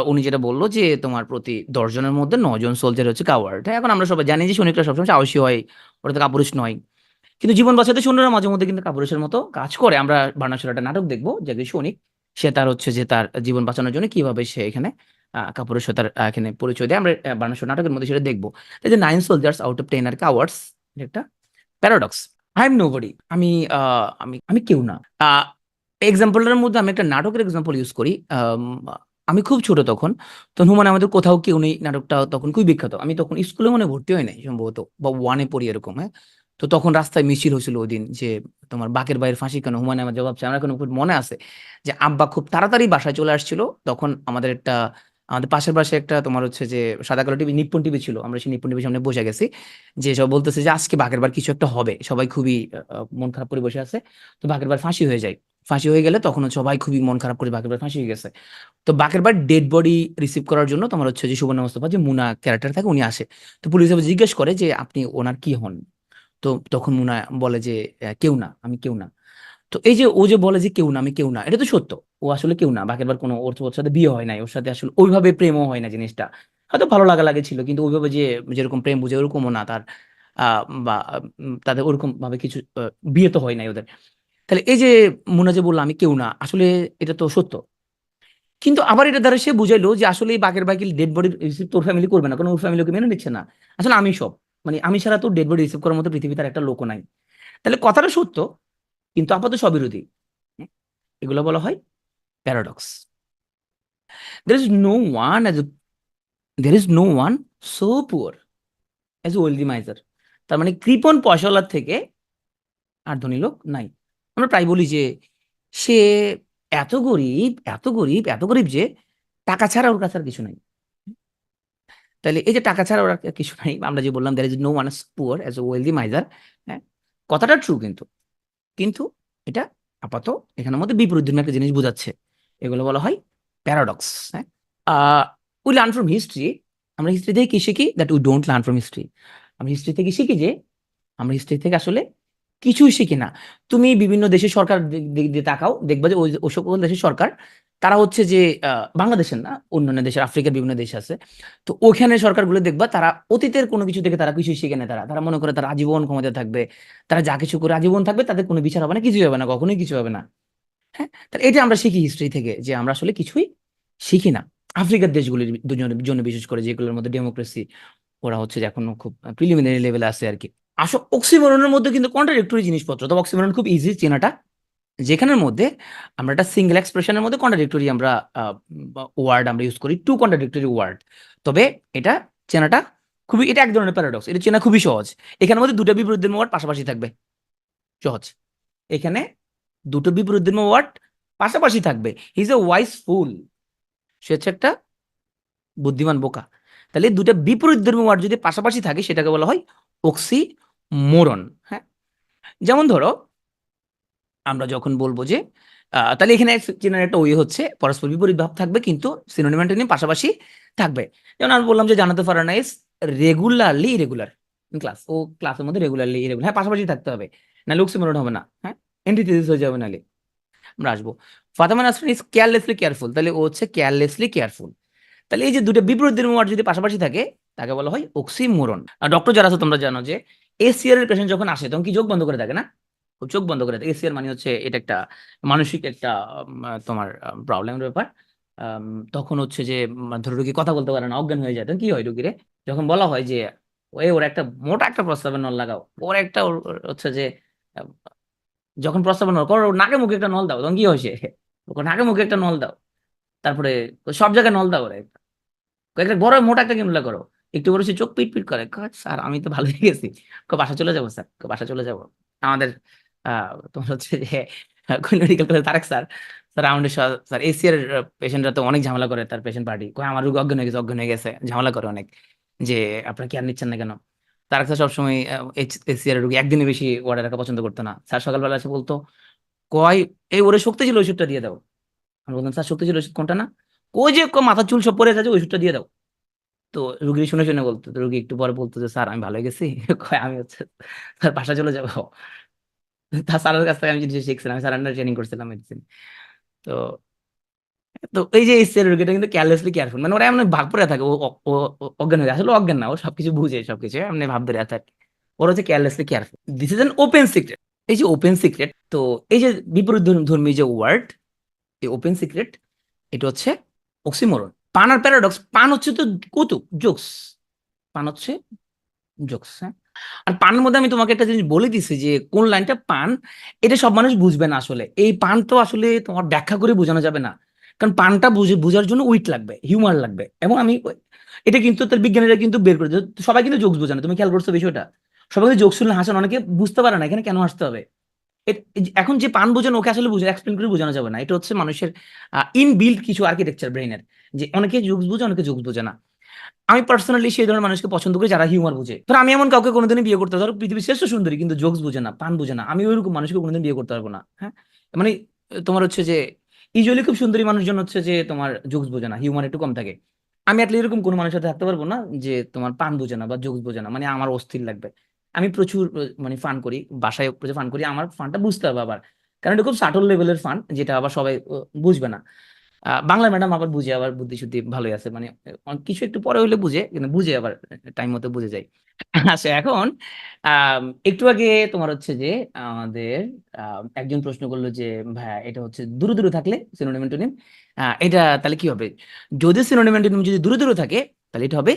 উনি যেটা বললো যে তোমার প্রতি 10 জনের মধ্যে 9 জন সোলজার হচ্ছে কাওয়ার্ড। এখন আমরা সবাই জানি যে সৈনিকরা সবসময় সাহসী হয়, ওরা তো কাপুরুষ নয়। কিন্তু জীবন বাঁচাতে সৈন্যরা মাঝে মধ্যে কিন্তু কাপুরুষের মতো কাজ করে। আমরা বার্নাসোর একটা নাটক দেখবো, যে একজন সৈনিক, সে তার হচ্ছে যে তার জীবন বাঁচানোর জন্য কিভাবে সে এখানে কাপুরুষতার এখানে পরিচয় দেয়, আমরা বার্নাসোর নাটকের মধ্যে সেটা দেখবো। এই যে 9 soldiers out of 10 are cowards, একটা প্যারাডক্স। আই এম নোবডি, আমি আমি কেউ না। এক্সাম্পলের মধ্যে আমি একটা নাটকের এক্সাম্পল ইউজ করি। আমি খুব ছোট তখন, তখন মানে আমাদের কোথাও কেউ নেই, নাটকটা তখন খুবই বিখ্যাত। আমি তখন স্কুলে মনে ভর্তি হয় নাই সম্ভবত, বা ওয়ানে পড়ি এরকম, হ্যাঁ? তো তখন রাস্তায় মিছিল হয়েছিল ওই দিন, যে তোমার বাকের ভাইয়ের ফাঁসি কেন, হুমায়ুন আহমেদ জবাব চায়। আমার এখন খুব মনে আছে যে আব্বা খুব তাড়াতাড়ি বাসায় চলে আসছিল। তখন আমাদের পাশের পাশে একটা তোমার হচ্ছে যে সাদা কালো টিভি, নিপ্পন টিভি ছিল, আমরা সেই নিপ্পন টিভির সামনে বসে গেছি, যে সব বলতেছে যে আজকে বাঘের বার কিছু একটা হবে, সবাই খুবই মন খারাপ করে বসে আছে। তো বাঘের বার ফাঁসি হয়ে যায়। ফাঁসি হয়ে গেলে তখন সবাই খুবই মন খারাপ করে, বাঘের বার ফাঁসি হয়ে গেছে। তো বাঘের বার ডেড বডি রিসিভ করার জন্য তোমার হচ্ছে যে সুবর্ণ মোস্তফা, যে মুনা ক্যারেক্টার থাকে, উনি আসে। তো পুলিশ জিজ্ঞেস করে যে আপনি ওনার কি হন? তো তখন মুনা বলে যে কেউ না, আমি কেউ না। তো এই যে ও যে বলে যে কেউ না, আমি কেউ না, এটা তো সত্য। ও আসলে কেউ না, বাঘের বার কোনো ওর সাথে বিয়ে হয় নাই, ওর সাথে আসলে ওইভাবে প্রেমও হয় না। জিনিসটা হয়তো ভালো লাগা লাগে ছিল, কিন্তু ওইভাবে যে যেরকম প্রেম বুঝে ওরকমও না তার। বা তাদের ওরকম ভাবে কিছু বিয়ে তো হয় নাই ওদের। তাহলে এই যে মুনা যে বললো আমি কেউ না, আসলে এটা তো সত্য। কিন্তু আবার এটা দ্বারা সে বুঝাইলো যে আসলে এই বাঘের বাইকের ডেড বডি রিসিভ তোর ফ্যামিলি করবে না, কারণ ওর ফ্যামিলি ওকে মেনে নিচ্ছে না। আসলে আমি সব, মানে আমি ছাড়া তোর ডেড বডি রিসিভ করার মতো পৃথিবীতে আর একটা লোকও নাই। তাহলে কথাটা সত্য, কিন্তু আপাতত স্ববিরোধী। হুম? এগুলো বলা হয় paradox. there is no one as a, there is no one so poor as a wealthy miser। তার মানে কৃপণ পয়সাওয়ালার থেকে আর ধনী লোক নাই। আমরা প্রায় বলি যে সে এত গরিব, এত গরিব, এত গরিব যে টাকা ছাড়া ওর কাছে আর কিছু নাই। তাহলে এই যে টাকা ছাড়া ওর আর কিছু নাই, আমরা যে বললাম there is no one as poor as a wealthy miser, হ্যাঁ, কথাটা ট্রু, কিন্তু কিন্তু এটা আপাতত এখানের মধ্যে বিপরীতধর্মী একটা জিনিস বোঝাচ্ছে। এগুলো বলা হয় প্যারাডক্স, হ্যাঁ? We learn from history. আমরা হিস্ট্রি থেকে কি শিখি? That we don't learn from history. আমরা হিস্ট্রি থেকে শিখি যে আমরা হিস্ট্রি থেকে আসলে কিছুই শিখি না। তুমি বিভিন্ন দেশের সরকার দিক দিয়ে তাকাও, দেখবা যে ওই সকল দেশের সরকার, তারা হচ্ছে যে বাংলাদেশের না, অন্যান্য দেশের, আফ্রিকার বিভিন্ন দেশ আছে। তো ওখানে সরকারগুলো দেখবা তারা অতীতের কোনো কিছু থেকে তারা কিছুই শিখে না। তারা তারা মনে করে তারা আজীবন ক্ষমতা থাকবে, তারা যা কিছু করে আজীবন থাকবে, তাদের কোনো বিচার হবে না, কিছুই হবে না, কখনোই কিছু হবে না। হ্যাঁ, তাহলে এটা আমরা শিখি হিস্ট্রি থেকে, যে আমরা আসলে কিছুই শিখি না। আফ্রিকার দেশগুলির জন্য বিশেষ করে, যেগুলোর মধ্যে ডেমোক্রেসি, ওরা হচ্ছে যে এখনো খুব প্রিলিমিনারি লেভেলে আছে আর কি। আসলে অক্সিমোরনের মধ্যে কিন্তু কন্ট্রাডিক্টরি জিনিসপত্র, তো অক্সিমোরন খুব ইজি চেনাটা, যেখানের মধ্যে আমরা একটা সিঙ্গেল এক্সপ্রেশনের মধ্যে কন্ট্রাডিক্টরি আমরা ওয়ার্ড আমরা ইউজ করি, টু কন্ট্রাডিক্টরি ওয়ার্ড। তবে এটা চেনাটা খুবই, এটা এক ধরনের প্যারাডক্স, এটা চেনা খুবই সহজ। এখানের মধ্যে দুটো বিপরীত ওয়ার্ড পাশাপাশি থাকবে, সহজ। এখানে দুটো বিপরীত ওয়ার্ড পাশাপাশি থাকবে। হি ইজ এ ওয়াইজ ফুল, সে হচ্ছে একটা বুদ্ধিমান, বোকা। তাহলে দুটা বিপরীতধর্মী ওয়ার্ড যদি পাশাপাশি থাকে সেটাকে বলা হয় অক্সিমোরন। হ্যাঁ, যেমন ধরো আমরা যখন বলবো যে তাহলে এখানে চেনার একটা ওয়ে হচ্ছে পরস্পর বিপরীত ভাব থাকবে কিন্তু সিনোনিম অ্যান্টোনিম পাশাপাশি থাকবে। যেমন আমি বললাম যে জানাতে Farhana is regularly irregular in class, ও ক্লাসের মধ্যে রেগুলারলি ইরেগুলার, হ্যাঁ পাশাপাশি থাকতে হবে, নাহলে অক্সিমোরন হবে না, হ্যাঁ অ্যান্টিথিসিস হয়ে যাবে নাহলে। আমরা আসবো Fatema Nasrin is carelessly careful, তাহলে ও হচ্ছে কেয়ারলেসলি কেয়ারফুল। তাহলে এই যে দুটো বিপরীতধর্মী ওয়ার্ড যদি পাশাপাশি থাকে তাকে বলা হয় অক্সিমোরন। আর ডক্টর যারা আছে তোমরা জানো যে এসিআর এর পেশেন্ট যখন আসে তখন কি চোখ বন্ধ করে থাকে না, ও চোখ বন্ধ করে থাকে। এসিআর মানে হচ্ছে এটা একটা মানসিক একটা তোমার প্রবলেমের ব্যাপার। আম, তখন হচ্ছে যে ধরো রোগী কথা বলতে পারে না, অজ্ঞান হয়ে যায়, তখন কি হয় রোগীরে? যখন বলা হয় যে ওর একটা মোটা একটা প্রস্তাবের নল লাগাও, ওর একটা হচ্ছে যে আহ, যখন প্রস্তাবের নল করো, ওর নাকে মুখে একটা নল দাও, তখন কি হয় সে? ওকে নাকে মুখে একটা নল দাও, তারপরে সব জায়গায় নল দাও ওরে, একটা বড় মোটা একটা কিনলা করো, একটু করে সে চোখ পিট পিট করে, কয়, স্যার আমি তো ভালো হয়ে গেছি, বাসা চলে যাবো স্যার, বাসা চলে যাবো। আমাদের তোমার হচ্ছে যে medical college Tarek sir, sir আমাদের স্যার এসিআর পেশেন্টরা তো অনেক ঝামেলা করে, তার পেশেন্ট পার্টি কয় আমার রোগী অজ্ঞান হয়ে গেছে, অজ্ঞান হয়ে গেছে, ঝামেলা করে অনেক, যে আপনারা কেয়ার নিচ্ছেন না কেন? তারেক স্যার সবসময় এসিআর রোগী একদিনে বেশি ওয়ার্ডে রাখা পছন্দ করতো না। স্যার সকালবেলা এসে বলতো, কয় এই ওরে শক্তিশালী ওষুধটা দিয়ে দাও। আমি বলতাম স্যার শক্তিশালী ওষুধ কোনটা না? ওই যে মাথা চুল সব পড়ে যাচ্ছে, ওই ওষুধটা দিয়ে দাও। তো রুগী শুনে শুনে বলতো, তো রুগী একটু পরে বলতো যে স্যার আমি ভালো হয়ে গেছি, কয় আমি হচ্ছে স্যার বাসা চলে যাবো। তার স্যারের কাছ থেকে আমি জিনিস শিখছিলাম, আমি স্যার আন্ডার ট্রেনিং করছিলাম মেডিসিন। তো তো এই যে এই রোগীটা কিন্তু কেয়ারলেসলি কেয়ারফুল, মানে ওরা এমন ভাগ পড়ে থাকে, ও অজ্ঞান হয়ে যায়। আসলে অজ্ঞান না, ও সবকিছু বুঝে, সবকিছু এমনি ভাব ধরে থাকে, ওরা হচ্ছে carelessly careful. This is an open secret. এই যে ওপেন সিক্রেট, তো এই যে বিপরীত ধর্মী যে ওয়ার্ড, এই ওপেন সিক্রেট, এটা হচ্ছে অক্সিমোরন। পান আর প্যারাডক্স, পান হচ্ছে তো কৌতুক, জোকস, পান হচ্ছে জোকস, হ্যাঁ। আর পানের মধ্যে আমি তোমাকে একটা জিনিস বলে দিছি যে কোন লাইনটা পান, এটা সব মানুষ বুঝবে না আসলে। এই পান তো আসলে তোমার ব্যাখ্যা করে বোঝানো যাবে না, কারণ পানটা বোঝার জন্য উইট লাগবে, হিউমার লাগবে। এবং আমি এটা কিন্তু তার বিজ্ঞানীরা কিন্তু বের করে দিয়েছে। সবাই কিন্তু জোকস বোঝে না, তুমি খেয়াল করছো বিষয়টা? সবাই কিন্তু জোকস শুনলে হাসেন, অনেকে বুঝতে পারে না এখানে কেন হাসতে হবে। এখন যে পান বোঝেন ওকে আসলে বুঝে এক্সপ্লেন করে বোঝানো যাবে না, এটা হচ্ছে মানুষের ইনবিল্ট কিছু আর্কিটেকচার ব্রেইনের, যে অনেকে জোকস বোঝে, অনেকে জোকস বোঝে না। আমি পার্সোনালি সেই ধরনের মানুষকে পছন্দ করি যারা হিউমার বুঝে। ধর আমি এমন কাউকে কোনোদিনই বিয়ে করতে, ধরো পৃথিবীর শ্রেষ্ঠ সুন্দরী কিন্তু জোকস বুঝে না, পান বুঝে না, আমি ওইরকম মানুষকে কোনোদিন বিয়ে করতে পারবো না, হ্যাঁ। মানে তোমার হচ্ছে যে ইউজুয়ালি খুব সুন্দরী মানুষজন হচ্ছে যে তোমার জোকস বোঝে না, হিউমার একটু কম থাকে। আমি অ্যাটলিস্ট এরকম কোনো মানুষের সাথে থাকতে পারবো না যে তোমার পান বোঝে না বা জোকস বোঝে না, মানে আমার অস্থির লাগবে। আমি প্রচুর মানে ফান করি, বাসায় প্রচুর ফান করি, আমার ফানটা বুঝতে হবে আবার, কারণ এটা খুব সাটল লেভেলের ফান, যেটা আবার সবাই বুঝবে না। বাংলা ম্যাডাম আবার বুঝে, আবার বুদ্ধি শুদ্ধি ভালোই আছে, মানে কিছু একটু পরে হইলে বুঝে, কিন্তু বুঝে আবার টাইম মতো বুঝে যায়। আচ্ছা এখন একটু আগে তোমার হচ্ছে যে আমাদের একজন প্রশ্ন করলো যে ভাইয়া এটা হচ্ছে দূরে দূরে থাকলে সিনোনিম অ্যান্টোনিম, এটা তাহলে কি হবে? যদি সিনোনিম অ্যান্টোনিম যদি দূরে দূরে থাকে তাহলে এটা হবে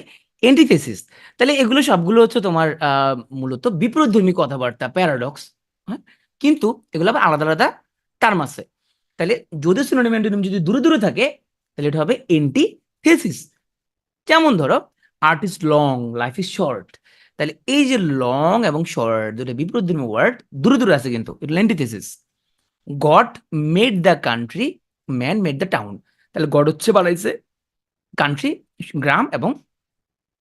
এন্টিথেসিস। তাহলে এগুলো সবগুলো হচ্ছে তোমার মূলত বিপরীতধর্মী কথাবার্তা, প্যারাডক্স, হ্যাঁ। কিন্তু এগুলো আবার আলাদা আলাদা টার্ম আছে। তাহলে যদি সিনোনিম অ্যান্টোনিম যদি দূরে দূরে থাকে তাহলে এটা হবে এন্টিথেসিস। যেমন ধরো art is long, life is short, তাহলে এই যে লং এবং শর্ট দুটো বিপরীতধর্মী ওয়ার্ড দূরে দূরে আছে কিন্তু এটা antithesis. God made the country, man made the town, তাহলে গড হচ্ছে বানাইছে কান্ট্রি গ্রাম, এবং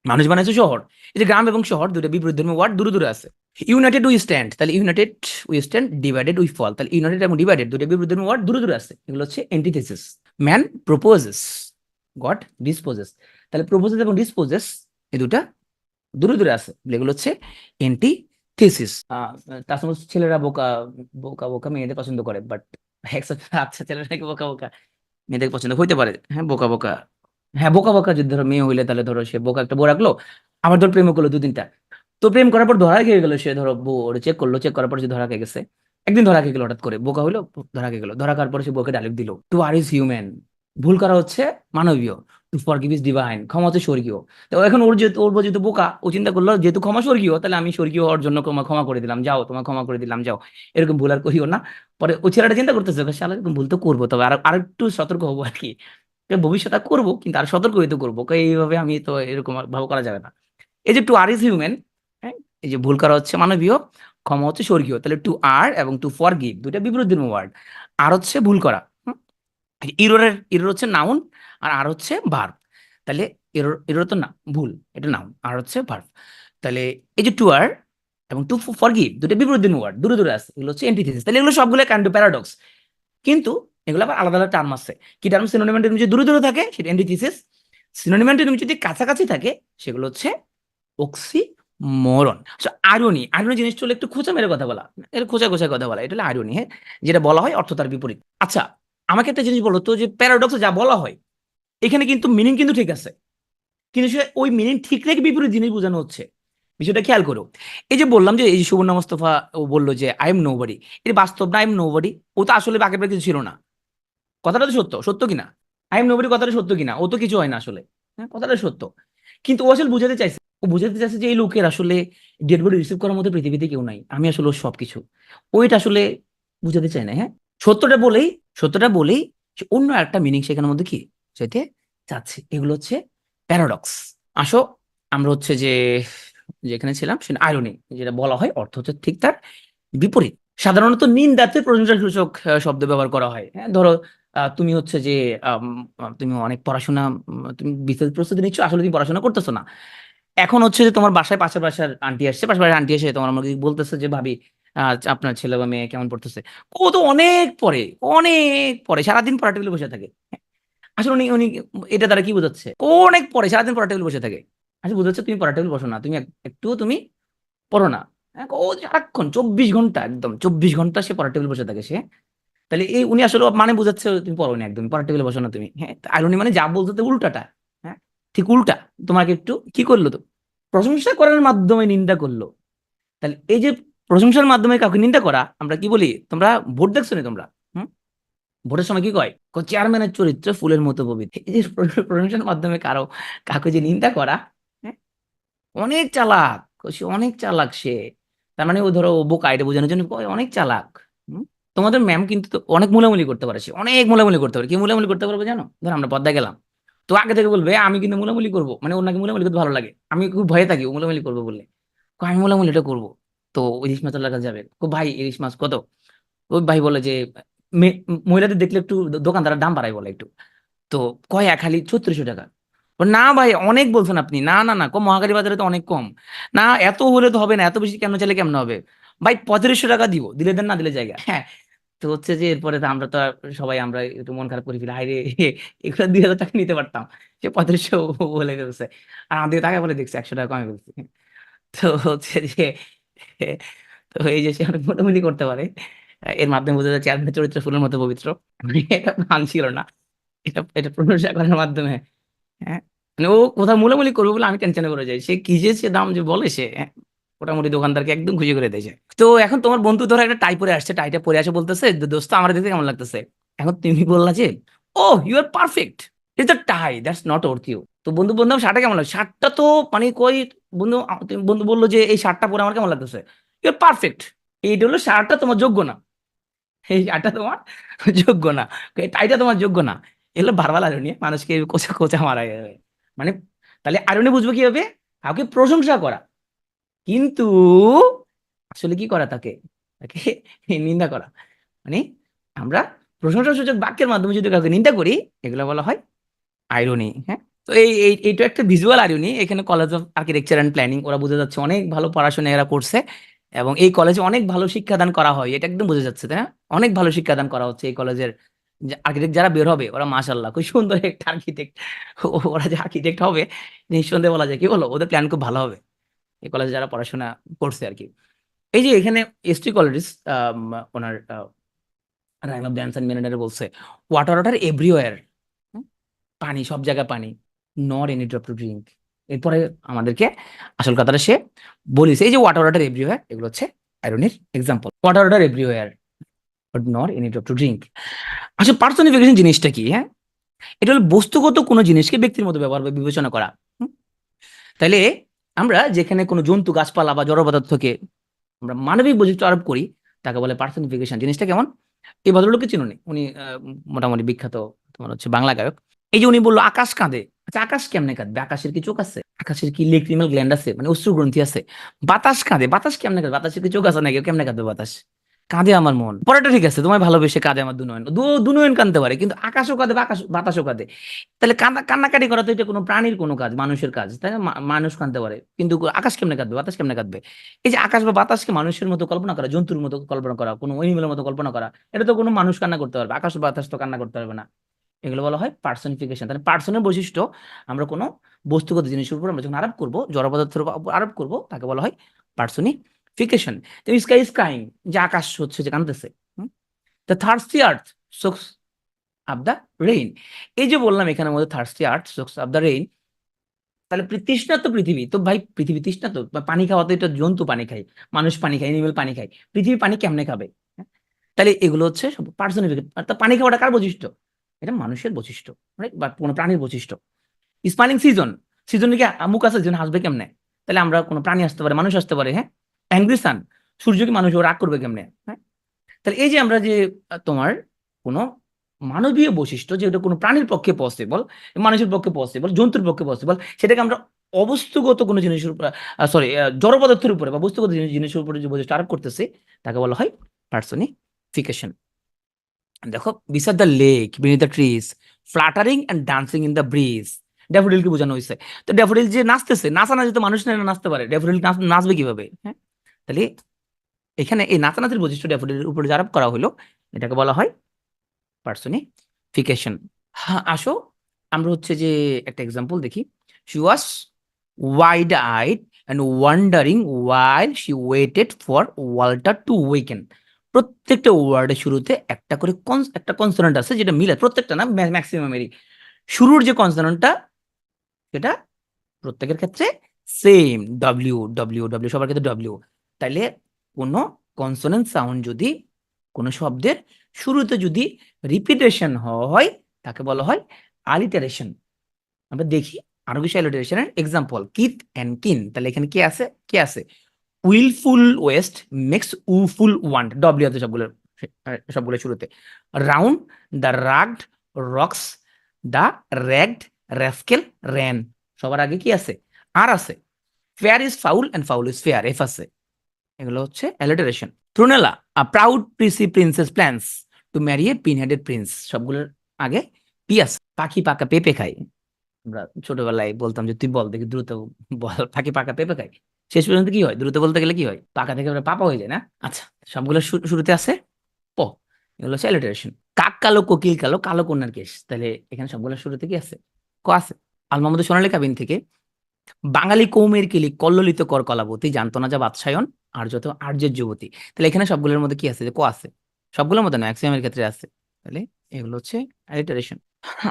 মানুষ বানাইছে শহর। এই যে গ্রাম এবং শহর দুটো বিপরীতধর্মী ওয়ার্ড দূরে দূরে আছে। ইউনাইটেড উই স্ট্যান্ড, তাহলে united we stand, divided we fall, তাহলে ইউনাইটেড এবং ডিভাইডেড দুটো বিপরীতধর্মী ওয়ার্ড দূরে দূরে আছে, এগুলো হচ্ছে antithesis. Man proposes, god disposes, তাহলে প্রপোজেস এবং ডিসপোজেস এই দুটা দূরে দূরে আছে, এগুলো হচ্ছে অ্যান্টিথেসিস। তাছাড়া ছেলেরা বোকা, বোকা বোকা মেয়েদের পছন্দ করে, বাট আচ্ছা ছেলেরা নাকি বোকা বোকা মেয়েদের পছন্দ হইতে পারে, হ্যাঁ বোকা বোকা। হ্যাঁ বোকা বোকা যদি ধরো মেয়ে হইলে তাহলে ধরো সে বোকা একটা বউ রাখলো, আবার ধর প্রেম করলো দু তিনটা, তো প্রেম করার পর ধরা খেয়ে গেলো, সে ধরো বউ চেক করলো, চেক করার পর সে ধরা খেয়ে গেছে, একদিন ধরা খেয়ে গেলো হঠাৎ করে, বোকা হইলো, ধরা খেয়ে গেলো, ধরা খাওয়ার পরে সে বউকে ডায়লগ দিল, টু আর ইজ হিউম্যান, ভুল করা হচ্ছে মানবীয়, টু ফরগিভ ইজ ডিভাইন, ক্ষমা হচ্ছে স্বর্গীয়। তো এখন ওর যেহেতু ওর বউ যেহেতু বোকা, ও চিন্তা করলো যেহেতু ক্ষমা স্বর্গীয়, তাহলে আমি স্বর্গীয় হওয়ার জন্য ক্ষমা ক্ষমা করে দিলাম, যাও তোমার ক্ষমা করে দিলাম, যাও, এরকম ভুল আর করিও না। পরে ও ছেলেটা চিন্তা করতেছে শালা এরকম ভুল তো করবো, তবে আর একটু সতর্ক হবো আর কি, ভবিষ্যতে আর করবো কিন্তু আর সতর্ক হইতে করবো, এইভাবে আমি তো এরকম আর ভাবে করা যাবে না। এই যে টু আর ইজ হিউম্যান, হ্যাঁ, এই যে ভুল করা হচ্ছে মানবীয়, ক্ষমা হচ্ছে স্বর্গীয়, তাহলে টু আর এবং টু ফরগিভ দুইটা বিপরীতধর্মী ওয়ার্ড। আর হচ্ছে ভুল করা, ইরর হচ্ছে নাউন, আর হচ্ছে ভার্ব। তাহলে এরর এরর তো না, ভুল, এটা নাউন আর হচ্ছে ভার্ব। তাহলে এই যে টু আর এবং টু ফরগিভ দুটো বিপরীত ওয়ার্ড, দূরে দূরে আছে, এগুলো হচ্ছে এন্টিথিসিস। তাহলে এগুলো সবগুলো কাইন্ড অফ প্যারাডক্স, কিন্তু এগুলো আবার আলাদা আলাদা টার্ম আছে। কি টার্ম? সিনোনিম অ্যান্টোনিম যদি দূরে দূরে থাকে সেটা এন্টিথিসিস, সিনোনিম অ্যান্টোনিম যদি কাছাকাছি থাকে সেগুলো হচ্ছে অক্সিমোরন। আইরনি, আইরনি জিনিসটা হলো একটু খোঁচা মেরে কথা বলা, এটা খোঁচা খোঁচা কথা বলা, এটা হলো আইরনি। হ্যাঁ, যেটা বলা হয় অর্থ তার বিপরীত। আচ্ছা, আমাকে একটা জিনিস বলো তো, যে প্যারাডক্স যা বলা হয় এখানে কিন্তু মিনিং কিন্তু ঠিক আছে, কিন্তু সে ওই মিনিং ঠিক রেখে বিপরীত জিনিস বোঝানো হচ্ছে। বিষয়টা খেয়াল করো। এই যে বললাম যে এই যে সুবর্ণা মোস্তফা ও বললো যে আই এম নোবডি, এটা বাস্তব না, আই এম নোবডি, ও তো আসলে আগের কিছু ছিল না। কথাটা তো সত্য, সত্য কিনা? আই এম নোবডি কথাটা সত্য কিনা? ও তো কিছু হয় না আসলে। হ্যাঁ, কথাটা সত্য, কিন্তু ও আসলে বুঝাতে চাইছে, ও বুঝাতে চাইছে যে এই লোকের আসলে ডেড বডি রিসিভ করার মতো পৃথিবীতে কেউ নাই, আমি আসলে ওর সবকিছু। ওইটা আসলে বুঝাতে চায় না। হ্যাঁ, সত্যটা বলেই, সত্যটা বলেই সে অন্য একটা মিনিং সেখানের মধ্যে কি চাইতে চাচ্ছে। এগুলো হচ্ছে প্যারাডক্স। আসো, আমরা হচ্ছে যে যেখানে ছিলাম সেটা আইরনি, যেটা বলা হয় অর্থ হচ্ছে ঠিক তার বিপরীত। সাধারণত নিন্দাতে প্রশংসাসূচক শব্দ ব্যবহার করা হয়। হ্যাঁ, ধরো তুমি হচ্ছে যে আম, তুমি অনেক পড়াশোনা, তুমি বিসিএস প্রস্তুতি নিচ্ছ, আসলে তুমি পড়াশোনা করতেছো না। এখন হচ্ছে যে তোমার বাসায় পাশের বাসার আন্টি আসছে, পাশের বাসার আন্টি এসে তোমার আমাকে বলতেছে যে ভাবি, আপনার ছেলে বা মেয়ে কেমন পড়তেছে। ও তো অনেক পড়ে, অনেক পড়ে, সারাদিন পড়া টেবিলে বসে থাকে। আসলে উনি উনি এটা দ্বারা কি বোঝাচ্ছে? ও অনেক পড়ে, সারাদিন পড়া টেবিলে বসে থাকে। আসলে বোঝাচ্ছে তুমি পড়া টেবিল বসো না, তুমি একটুও তুমি পড়ো না। হ্যাঁ, ও সারাক্ষণ 24 ঘন্টা, একদম 24 ঘন্টা সে পড়া টেবিল বসে থাকে সে। তাহলে এই উনি আসলে মানে বোঝাচ্ছে তুমি পড়ো না, একদম পড়া টেবিলে বসো না তুমি। হ্যাঁ, আর উনি মানে যা বলতে তো উল্টাটা। হ্যাঁ, ঠিক উল্টা। তোমাকে একটু কি করলো তো, প্রশংসা করার মাধ্যমে নিন্দা করলো। তাহলে এই যে প্রশংসার মাধ্যমে কাউকে নিন্দা করা, আমরা কি বলি? তোমরা ভোট দেখছো নি তোমরা? হুম, ভোটের সময় কি কয়? চেয়ারম্যানের চরিত্র ফুলের মতো পবিত্র। এই যে প্রশংসার মাধ্যমে কারো কাউকে যে নিন্দা করা, হ্যাঁ, অনেক চালাক, সে অনেক চালাক সে। তার মানে ও ধরো ও বোকা, এটা বোঝানোর জন্য কয় অনেক চালাক। হুম? তোমাদের ম্যাম কিন্তু তো অনেক মুলামুলি করতে পারে, সে অনেক মুলামুলি করতে পারে। কি মুলামুলি করতে পারবে জানো? ধরো আমরা পদ্মা গেলাম, তো আগে থেকে বলবে আমি কিন্তু মুলামুলি করবো, মানে ওর নাকি মুলামুলি করতে ভালো লাগে, আমি খুব ভয়ে থাকি ও মুলামুলি করবো বললে। আমি মুলামুলি এটা করবো। তো ইলিশ মাছ কাছে যাবে, ও ভাই ইলিশ মাছ কত? ওই ভাই বলে যে মহিলাদের দেখলে একটু দোকানদার দাম বাড়ায় বলে একটু। তো কয় খালি 3600 টাকা। না ভাই অনেক বলছেন আপনি, না না না, কম, মহাকালী বাজারে তো অনেক কম। না, এত হলে তো হবে না, এত বেশি কেন চাইলে কেমন হবে? ভাই 3500 টাকা দিব, দিলে দেন, না দিলে জায়গা। হ্যাঁ, তো হচ্ছে যে এরপরে তো আমরা তো সবাই আমরা একটু মন খারাপ করে ফেলি, হাই রে, এগুলো 2000 টাকা নিতে পারতাম, সে 3500 বলে ফেলছে। আর আমাদের টাকা বলে দেখছে 100 টাকা কমে ফেলছে। তো হচ্ছে যে তো এই যে সে অনেক মোটামুটি করতে পারে, এর মাধ্যমে বোঝা যাচ্ছে আপনার চরিত্র ফুলের মতো পবিত্র। এটা মান ছিল না, এটা এটা প্রশংসা করার মাধ্যমে। হ্যাঁ, মানে ও কোথাও মুলামুলি করবে বলে আমি টেনশনে করে যাই, সে কি যে সে দাম যে বলে সে, হ্যাঁ, মোটামুটি দোকানদারকে একদম খুশি করে দিয়েছে। তো এখন তোমার বন্ধু ধরো একটা টাই পরে আসছে, টাইটা পরে আসে বলতেছে দোস্ত আমার দেখতে কেমন লাগতেছে। এখন তুমি বললা যে oh you are perfect, it's a tie that's not worth you. তো বন্ধু বললাম শার্টটা কেমন লাগে? শার্টটা তো মানে কই বন্ধু, তুমি বন্ধু বললো যে এই শার্টটা পরে আমার কেমন লাগতেছে, ইউ আর পারফেক্ট। এইটা হলো শার্টটা তোমার যোগ্য না, এই শার্টটা তোমার যোগ্য না, এই টাইটা তোমার যোগ্য না। এগুলো বারবার আরো নিয়ে মানুষকে কোচা কোচা মারা যাবে। মানে তাহলে আরো বুঝবো কি হবে? কাউকে প্রশংসা করা, কিন্তু আসলে কি করা তাকে, তাকে নিন্দা করা। মানে আমরা প্রশংসাসূচক বাক্যের মাধ্যমে যদি কাউকে নিন্দা করি, এগুলো বলা হয় আইরনি। হ্যাঁ, তো এইটা একটা ভিজুয়াল আইরনি। এখানে college of architecture and planning, ওরা বোঝা যাচ্ছে অনেক ভালো পড়াশোনা এরা করছে, এবং এই কলেজে অনেক ভালো শিক্ষাদান করা হয়, এটা একদম বোঝা যাচ্ছে, তাই না? অনেক ভালো শিক্ষাদান করা হচ্ছে এই কলেজের। আর্কিটেক্ট যারা বের হবে ওরা মাশাল্লাহ খুব সুন্দর একটা আর্কিটেক্ট। ওরা যে আর্কিটেক্ট হবে নিঃসন্দেহে বলা যায়, কি বলো, ওদের প্ল্যান খুব ভালো হবে এই কলেজে যারা পড়াশোনা করছে আর কি। এই যে এখানে এসটি কলেজ, ওনার রাইম অফ ড্যান্স অ্যান্ড মেরিনারে বলছে ওয়াটার ওয়াটার এভরিওয়্যার, পানি সব জায়গায় পানি, not any drop to drink. এরপরে আমাদেরকে আসল কথাটা সে বলিস, এই যে ওয়াটার ওয়াটার এভরিওয়্যার, এগুলো হচ্ছে আয়রনের example. Water water everywhere but not any drop to drink. আসলে পার্সনিফিকেশন জিনিসটা কি? হ্যাঁ, এটা হলো বস্তুগত কোনো জিনিসকে ব্যক্তির মতো ব্যবহার বা বিবেচনা করা। হুম? তাইলে আমরা যেখানে কোনো জন্তু, গাছপালা বা জড় পদার্থকে আমরা মানবিক বৈশিষ্ট্য আরোপ করি, তাকে বলে পার্সনিফিকেশন। জিনিসটা কেমন? এই ভদ্রলোককে চিনো নি? উনি মোটামুটি বিখ্যাত তোমার হচ্ছে বাংলা গায়ক। এই যে উনি বললো আকাশ কাঁদে, আচ্ছা আকাশ কেমনে কাঁদবে? আকাশের কি চোখ আছে? আকাশের কি লেক্রিমাল গ্ল্যান্ড আছে, মানে অশ্রু গ্রন্থি আছে? বাতাস কাঁদে, বাতাস কেমনে কাঁদবে? বাতাসের কি চোখ আছে নাকি? কেমনে কাঁদবে বাতাস? কাঁদে আমার মন, পরেরটা ঠিক আছে, তোমায় ভালোবেসে কাঁদে আমার দুনয়ন, দুনয়ন কাঁদতে পারে, কিন্তু আকাশও কাঁদে, বাতাসও কাঁদে। তাহলে কান্নাকাটি করা তো এটা কোনো প্রাণীর কোনো কাজ, মানুষের কাজ, তাই না? মানুষ কাঁদতে পারে, কিন্তু আকাশ কেমনে কাঁদবে, বাতাস কেমনে কাঁদবে? এই যে আকাশ বা বাতাসকে মানুষের মতো কল্পনা করা, জন্তুর মতো কল্পনা করা, কোনো অ্যানিমেলের মতো কল্পনা করা, এটা তো কোনো মানুষ কান্না করতে পারবে, আকাশ বাতাস তো কান্না করতে পারবে না। এগুলো বলা হয় পার্সনিফিকেশন। তাহলে পার্সনের বৈশিষ্ট্য আমরা কোনো বস্তুগত জিনিসের উপর আমরা যখন আরোপ করবো, জড় পদার্থের উপর আরোপ করবো, তাকে বলা হয় পার্সনিফিকেশন। তুমি স্কাই ইজ ক্রাইং, যে আকাশ হচ্ছে যে কাঁদতেছে। The thirsty earth soaks up the rain. এই যে বললাম এখানের মধ্যে thirsty earth soaks up the rain, তাহলে তৃষ্ণা তো পৃথিবী, তো ভাই পৃথিবী তৃষ্ণা তো, পানি খাওয়া তো এটা জন্তু পানি খায়, মানুষ পানি খায়, এনিমেল পানি খায়, পৃথিবী পানি কেমনে খাবে? হ্যাঁ? তাহলে এগুলো হচ্ছে পার্সনিফিকেশন। অর্থাৎ পানি খাওয়াটা কার বৈশিষ্ট্য? এটা মানুষের বৈশিষ্ট্য, রাইট? বা কোনো প্রাণীর বৈশিষ্ট্য। স্মাইলিং সিজন, সিজনে কি মুখ আছে, যেন হাসবে কেমনে? তাহলে আমরা কোনো প্রাণী আসতে পারে, মানুষ আসতে পারে, হ্যাঁ? অ্যাংরি সান, সূর্য কি মানুষ রাগ করবে কেমনে? হ্যাঁ? তাহলে এই যে আমরা যে তোমার কোনো মানবীয় বৈশিষ্ট্য, যেটা কোনো প্রাণীর পক্ষে পসিবল, মানুষের পক্ষে পসিবল, জন্তুর পক্ষে পসিবল, সেটাকে আমরা অবস্তুগত কোনো জিনিসের উপর, সরি, জড় পদার্থের উপরে বা বস্তুগত জিনিসের উপরে যে বৈশিষ্ট্য আরোপ করতেছে, তাকে বলা হয় পার্সনিফিকেশন। দেখো, beside the lake, beneath the trees, fluttering and dancing in the breeze, ড্যাফোডিলকে বোঝানো হয়েছে। তো ড্যাফোডিল যে নাচতেছে, নাচানাচি তো মানুষ না নাচতে পারে, ড্যাফোডিল নাচবে কিভাবে? হ্যাঁ, তাহলে এখানে এই নাচানাচির বৈশিষ্ট্য ড্যাফোডিলের উপরে যে আরোপ করা হলো, এটাকে বলা হয় পার্সনিফিকেশন। হ্যাঁ, আসো আমরা হচ্ছে যে একটা এক্সাম্পল দেখি। She was wide eyed and wondering while she waited for Walter to waken. প্রত্যেকটা ওয়ার্ডের শুরুতে একটা করে একটা কনসোনেন্ট আছে, যেটা মিলে, প্রত্যেকটা না, ম্যাক্সিমামেরই শুরুর যে কনসোনেন্টটা, সেটা প্রত্যেকের ক্ষেত্রে সেম, ডব্লিউ ডব্লিউ ডব্লিউ, সবার ক্ষেত্রে ডব্লিউ। তাইলে কোনো কনসোনেন্ট সাউন্ড যদি কোনো শব্দের শুরুতে যদি রিপিটেশন হয়, তাকে বলা হয় আলিটারেশন। আমরা দেখি আরো কিছু অ্যালিটারেশনের এক্সাম্পল। কিথ অ্যান্ড কিন, তাহলে এখানে কি আছে, কি আছে? Wilful waste makes woeful want, W আছে সবগুলো, সবগুলো শুরুতে। Round, the rugged rocks, the ragged rascal ran, সবার আগে কি আছে? আর আছে। Fair is foul and foul is fair, F আছে। এগুলো হচ্ছে alliteration. Prunella, a proud prissy princess plans to marry a pin headed prince, সবগুলোর আগে পি আছে। পাখি পাকা পেঁপে খায়, আমরা ছোটবেলায় বলতাম যে তুই বল দেখি দ্রুত বল, পাখি পাকা পেঁপে খায়। শেষ পর্যন্ত কি হয়? দ্রুত বলতে গেলে কি হয়? পাকা থেকে পাপা হয়ে যায় না? আচ্ছা, সবগুলো শুরুতে আছে প, এগুলো হচ্ছে অ্যালিটারেশন। কাক কালো কোকিল কালো, কালো কন্যার কেশ, তাহলে এখানে সবগুলো শুরুতে কি আছে? ক আছে। আল মাহমুদ সোনালী কাবিন থেকে, বাঙালি কৌমের কিলি কল্লোলিত কর কলাবতী, জানতো না যা বাদশায়ন আর যত আর্যের যুবতী, তাহলে এখানে সবগুলোর মধ্যে কি আছে? যে ক আছে, সবগুলোর মধ্যে না, ম্যাক্সিমামের ক্ষেত্রে আছে। তাহলে এগুলো হচ্ছে অ্যালিটারেশন।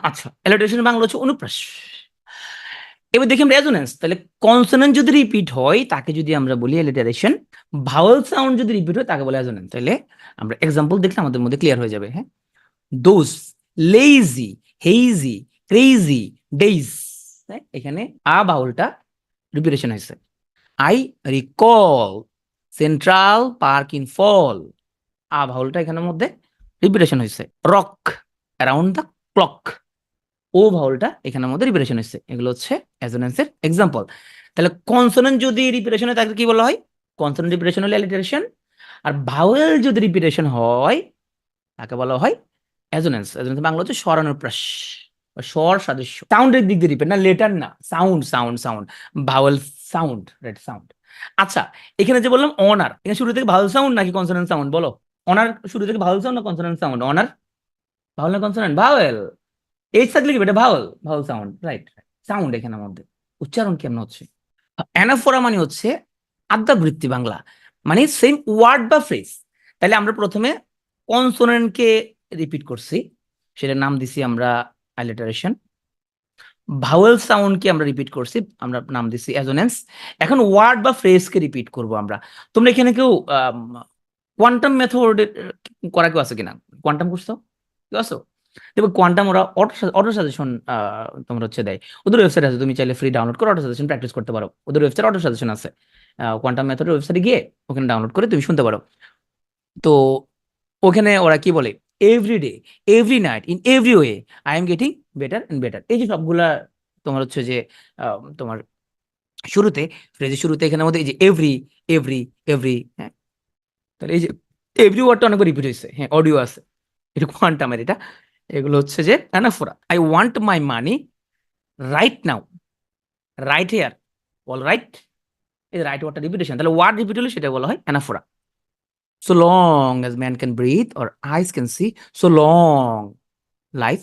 আচ্ছা, অ্যালিটারেশন বাংলা হচ্ছে অনুপ্রাস। এবার দেখি আমরা রেজোনেন্স, তাহলে কনসোনেন্ট যদি রিপিট হয় তাকে যদি আমরা বলি অ্যালিটারেশন, ভাওয়েল সাউন্ড যদি রিপিট হয় তাকে বলে রেজোনেন্স। তাহলে আমরা এক্সাম্পল দেখলে আমাদের মধ্যে ক্লিয়ার হয়ে যাবে। হ্যাঁ, those, lazy, hazy, crazy, days, এখানে আ বাউলটা রিপিটেশন হয়েছে। I recall Central Park in fall, A বাউলটা এখানের মধ্যে রিপিটেশন হয়েছে। Rock around the clock, O ভাওয়ালটা এখানের মধ্যে রিপিটেশন হচ্ছে। এগুলো হচ্ছে অ্যাজোনেন্সের এক্সাম্পল। তাহলে কনসোনেন্ট যদি রিপিটেশন হয় তাকে কি বলা হয়? কনসোনেন্ট রিপিটেশন হলে অ্যালিটারেশন, আর ভাওয়েল যদি রিপিটেশন হয় তাকে বলা হয় অ্যাজোনেন্স। অ্যাজোনেন্স বাংলা হচ্ছে স্বরানুপ্রাস বা স্বর সাদৃশ্য। সাউন্ডের দিক দিয়ে রিপিট না, লেটার না, sound sound sound, vowel sound, right, sound. আচ্ছা, এখানে যে বললাম অনার, এখানে শুরু থেকে ভাওয়েল সাউন্ড নাকি কনসোনেন্ট সাউন্ড বলো? অনার শুরু থেকে ভাওয়েল সাউন্ড না কনসোনেন্ট সাউন্ড? অনার ভাওয়েল না কনসোনেন্ট? ভাওয়েল। এইচ থাকলে কি এটা Bhawal, Bhawal sound, right, sound এখানের মধ্যে। উচ্চারণ কেমন হচ্ছে? অ্যানাফোরা মানে হচ্ছে আদ্যাবৃত্তি বাংলা, মানে সেম ওয়ার্ড বা ফ্রেজ। তাহলে আমরা প্রথমে কনসোনেন্টকে রিপিট করছি, সেটার নাম দিছি আমরা অ্যালিটারেশন। ভাওয়েল সাউন্ডকে আমরা রিপিট করছি, আমরা নাম দিছি অ্যাজোনেন্স। এখন ওয়ার্ড বা ফ্রেজকে রিপিট করব আমরা। তোমরা এখানে কেউ কোয়ান্টাম মেথড করা কেউ আছে কিনা? কোয়ান্টাম করছো কেউ আছো? দেখো কোয়ান্টাম ওরা অটো সাজেশন তোমার হচ্ছে দেয়, ওদের ওয়েবসাইট আছে, তুমি চাইলে ফ্রি ডাউনলোড করে অটো সাজেশন প্র্যাকটিস করতে পারো। ওদের ওয়েবসাইট অটো সাজেশন আছে, কোয়ান্টাম মেথডের ওয়েবসাইটে গিয়ে ওখানে ডাউনলোড করে তুমি শুনতে পারো। তো ওখানে ওরা কি বলে, every day, every night, in every way I am getting better and better, এই যে সবগুলা তোমার হচ্ছে যে তোমার শুরুতে, ফ্রেজের শুরুতে এখানের মধ্যে এই যে এভরি, এভরি, এভরি, হ্যাঁ, তাহলে এই যে এভরি ওয়ার্ডটা অনেকবার রিপিট হয়েছে, হ্যাঁ অডিও আছে, এটা কোয়ান্টামের, এটা এগুলো হচ্ছে যে anaphora. I want my money right now, right here, all right, এই রাইট ওয়ার্ডটা রিপিটেশন, তাহলে ওয়ার্ড রিপিট হলে সেটা বলা হয় anaphora. So long as man can breathe or eyes can see, so long life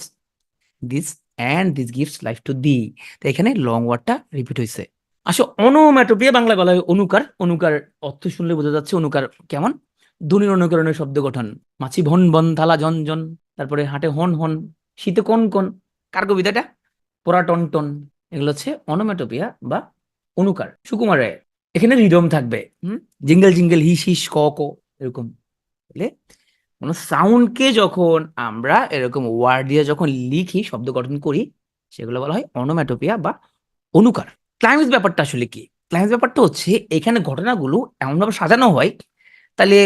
this and this gives life to thee, তো এখানে লং ওয়ার্ডটা রিপিট হয়েছে। আসলে অনোম্যাটোপিয়া বাংলা বলা হয় অনুকার। অনুকার অর্থ শুনলে বোঝা যাচ্ছে অনুকার কেমন, ধ্বনির অনুকরণের শব্দ গঠন। মাছি ভন বন থালা জন জন, তারপরে হাটে হন হন, শীতে কোন কোন, কার কবিতাটা, পোড়া টন টন, এগুলো হচ্ছে অনোম্যাটোপিয়া বা অনুকার, সুকুমার রায়ের। এখানে রিদম থাকবে, জিঙ্গেল জিঙ্গেল হিস হিস ক ক, এরকম। বুঝলে, কোনো সাউন্ডকে যখন আমরা এরকম ওয়ার্ড দিয়ে যখন লিখি, শব্দ গঠন করি, সেগুলো বলা হয় অনোম্যাটোপিয়া বা অনুকার। ক্লাইম্যাক্স ব্যাপারটা আসলে কি? ক্লাইম্যাক্স ব্যাপারটা হচ্ছে এখানে ঘটনাগুলো এমনভাবে সাজানো হয়, তাহলে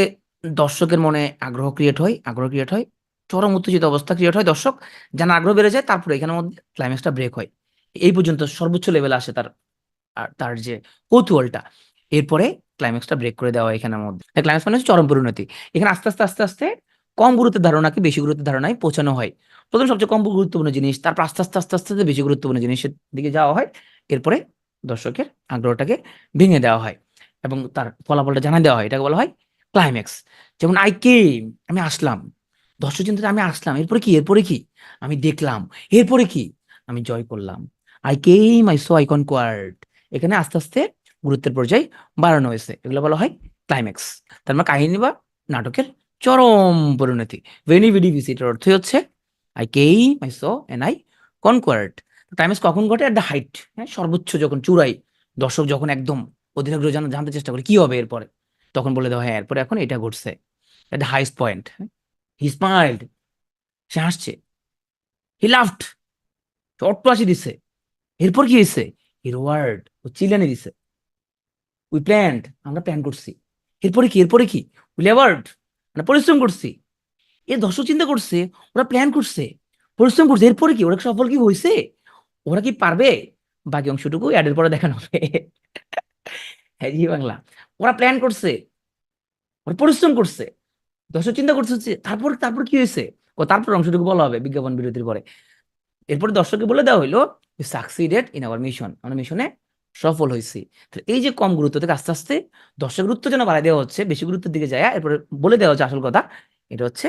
দর্শকের মনে আগ্রহ ক্রিয়েট হয়, আগ্রহ ক্রিয়েট হয়, চরম উত্তেজিত অবস্থা ক্রিয়েট হয়, দর্শক যেন আগ্রহ বেড়ে যায়, তারপরে এখানের মধ্যে ক্লাইম্যাক্সটা ব্রেক হয়, এই পর্যন্ত সর্বোচ্চ লেভেলে আসে তার, আর তার যে কৌতূহলটা, এরপরে ক্লাইম্যাক্সটা ব্রেক করে দেওয়া হয় এখানের মধ্যে। ক্লাইম্যাক্স মানে হচ্ছে চরম পরিণতি। এখানে আস্তে আস্তে আস্তে আস্তে কম গুরুত্বের ধারণাকে বেশি গুরুত্বের ধারণায় পৌঁছানো হয়। প্রথম সবচেয়ে কম গুরুত্বপূর্ণ জিনিস, তারপর আস্তে আস্তে আস্তে আস্তে বেশি গুরুত্বপূর্ণ জিনিসের দিকে যাওয়া হয়, এরপরে দর্শকের আগ্রহটাকে ভেঙে দেওয়া হয় এবং তার ফলাফলটা জানা দেওয়া হয়, এটাকে বলা হয় ক্লাইম্যাক্স। যেমন আই কেম, আমি আসলাম, দর্শক চিন্তা আমি আসলাম, এরপরে কি, এরপরে কি, আমি দেখলাম, এরপরে কি, আমি জয় করলাম। I came I so I conquered, এখানে আস্তে আস্তে গুরুত্বের পর্যায়ে বাড়ানো হয়েছে, এগুলো বলা হয় ক্লাইম্যাক্স। তার মানে কাহিনী বা নাটকের চরম পরিণতি। ভেনি ভিডি ভিসিটার অর্থই হচ্ছে I came I saw and I conquered. Climax কখন ঘটে? এট দ্য হাইট, হ্যাঁ সর্বোচ্চ যখন চূড়াই, দর্শক যখন একদম অধীর আগ্রহে জানতে চেষ্টা করে কি হবে এরপরে, তখন বলে দেওয়া, হ্যাঁ এরপরে এখন এটা ঘটছে, at the highest point. He smiled, সে হাসছে, হি লাফড, চট্ট হাসি দিছে, এরপর কি হয়েছে, হি রোয়ার্ড, ও চিল্লানি দিছে, উই প্ল্যান্ড, আমরা প্ল্যান করছি, এরপরে কি, এরপরে কি, উই লেবার্ড, মানে পরিশ্রম করছি, এ দর্শক চিন্তা করছে, ওরা প্ল্যান করছে, পরিশ্রম করছে, এরপরে কি, ওরা সফল কি হয়েছে, ওরা কি পারবে, বাকি অংশটুকু অ্যাডের পরে দেখানো হবে। হ্যাঁ জি বাংলা, ওরা প্ল্যান করছে, ওরা পরিশ্রম করছে, দর্শক চিন্তা করছে হচ্ছে, তারপর তারপর কি হয়েছে, ও তারপর অংশটুকু বলা হবে বিজ্ঞাপন বিরতির পরে। এরপরে দর্শককে বলে দেওয়া হইলো সাকসিডেড ইন আওয়ার মিশন, আমরা মিশনে সফল হয়েছি। এই যে কম গুরুত্ব থেকে আস্তে আস্তে দর্শক গুরুত্ব যেন বাড়াই দেওয়া হচ্ছে, বেশি গুরুত্বের দিকে যায়, এরপরে বলে দেওয়া হচ্ছে আসল কথা, এটা হচ্ছে